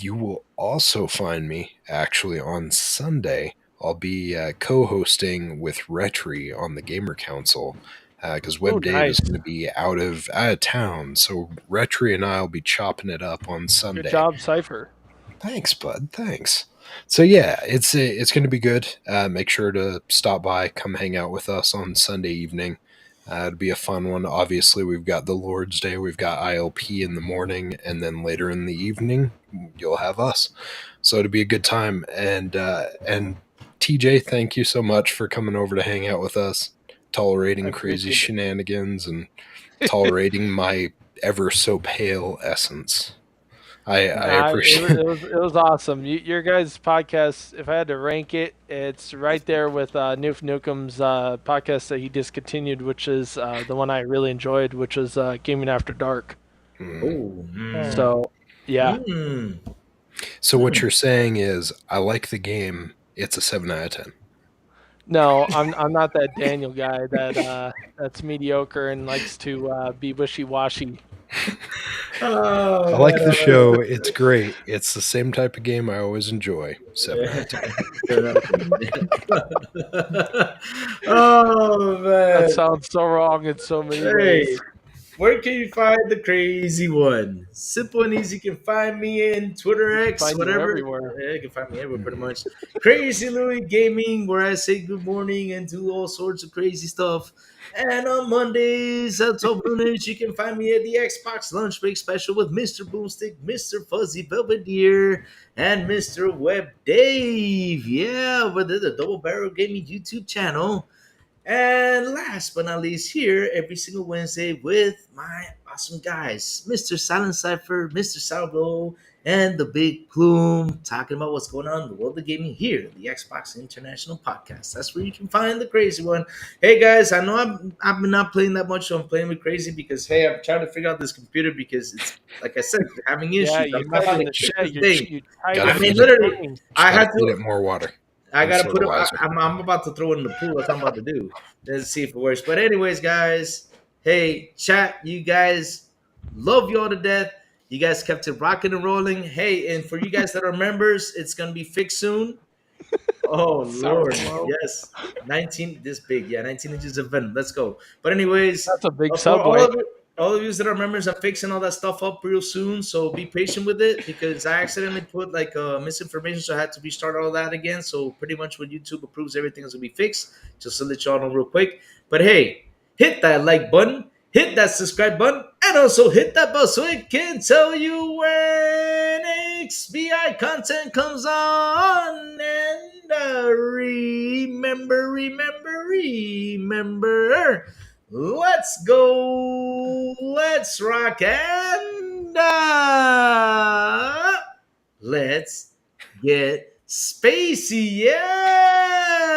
You will also find me actually on Sunday. I'll be co-hosting with Retri on the Gamer Council because Oh, Web Dave nice. is going to be out of town. So Retri and I will be chopping it up on Good Sunday. job, Cypher. Thanks, bud. Thanks. So yeah, it's going to be good. Make sure to stop by, come hang out with us on Sunday evening. It'll be a fun one. Obviously, we've got the Lord's Day, we've got ILP in the morning, and then later in the evening, you'll have us. So it'll be a good time. And TJ, thank you so much for coming over to hang out with us, I tolerating crazy appreciate shenanigans and tolerating my ever so pale essence. I Nah, appreciate. it was awesome. Your guys' podcast, if I had to rank it, it's right there with Noof Nukem's podcast that he discontinued, which is the one I really enjoyed, which was Gaming After Dark. Oh, So, yeah. So what you're saying is, I like the game. It's a 7 out of 10. No, I'm not that Daniel guy that's mediocre and likes to be wishy washy. I Oh, like the man, show. It's great. It's the same type of game I always enjoy. 7 out of 10. oh That man. sounds so wrong in so many Hey, ways. where can you find the crazy one? Simple and easy. You can find me in Twitter You can X, find you whatever. everywhere. Yeah, you can find me everywhere pretty much. Crazy Louis Gaming, where I say good morning and do all sorts of crazy stuff. And on Mondays at 12 noon, you can find me at the Xbox Lunch Break Special with Mr. Boomstick, Mr. Fuzzy Belvedere, and Mr. Web Dave. Yeah, but there's a Double Barrel Gaming YouTube channel. And last but not least, here every single Wednesday with my awesome guys, Mr. Silent Cypher, Mr. Sourblow, and the Big Plume, talking about what's going on in the world of gaming here, the Xbox International Podcast. That's where you can find the crazy one. Hey guys, I know I've been not playing that much, so I'm playing with crazy because hey, I'm trying to figure out this computer because it's like I said, having Yeah, issues. I you don't know typed how in to the kick chat. this thing. You typed Gotta I in the mean, feed it. literally, screen. Just I gotta had feed to. it more water I and gotta put it. fertilizer. I'm about to throw it in the pool. That's what I'm about to do. Let's see if it works. But anyways, guys, hey, chat, you guys, love you all to death. You guys kept it rocking and rolling. Hey, and for you guys that are members, it's gonna be fixed soon. Oh Lord, Sourblow. yes, 19 this big, yeah, 19 inches of venom. Let's go. But anyways, That's a big for subway. all of you that are members, I'm fixing all that stuff up real soon. So be patient with it because I accidentally put like misinformation, so I had to restart all that again. So pretty much when YouTube approves, everything is gonna be fixed. Just to let y'all know real quick. But hey, hit that like button, hit that subscribe button, and also hit that bell so it can tell you when XBI content comes on. And remember, let's go, let's rock, and let's get Spacey. Yes.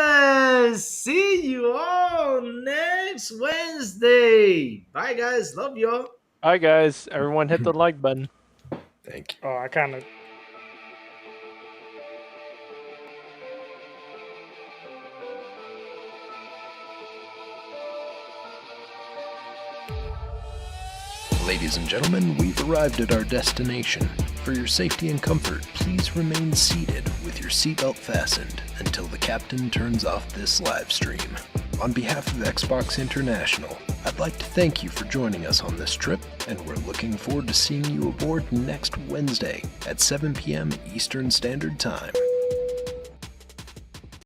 See you all next Wednesday. Bye, guys. Love y'all. Hi guys, everyone hit the like button. Thank you. Oh, I kind of. Ladies and gentlemen, we've arrived at our destination. For your safety and comfort, please remain seated with your seatbelt fastened until the captain turns off this live stream. On behalf of Xbox International, I'd like to thank you for joining us on this trip, and we're looking forward to seeing you aboard next Wednesday at 7 p.m. Eastern Standard Time.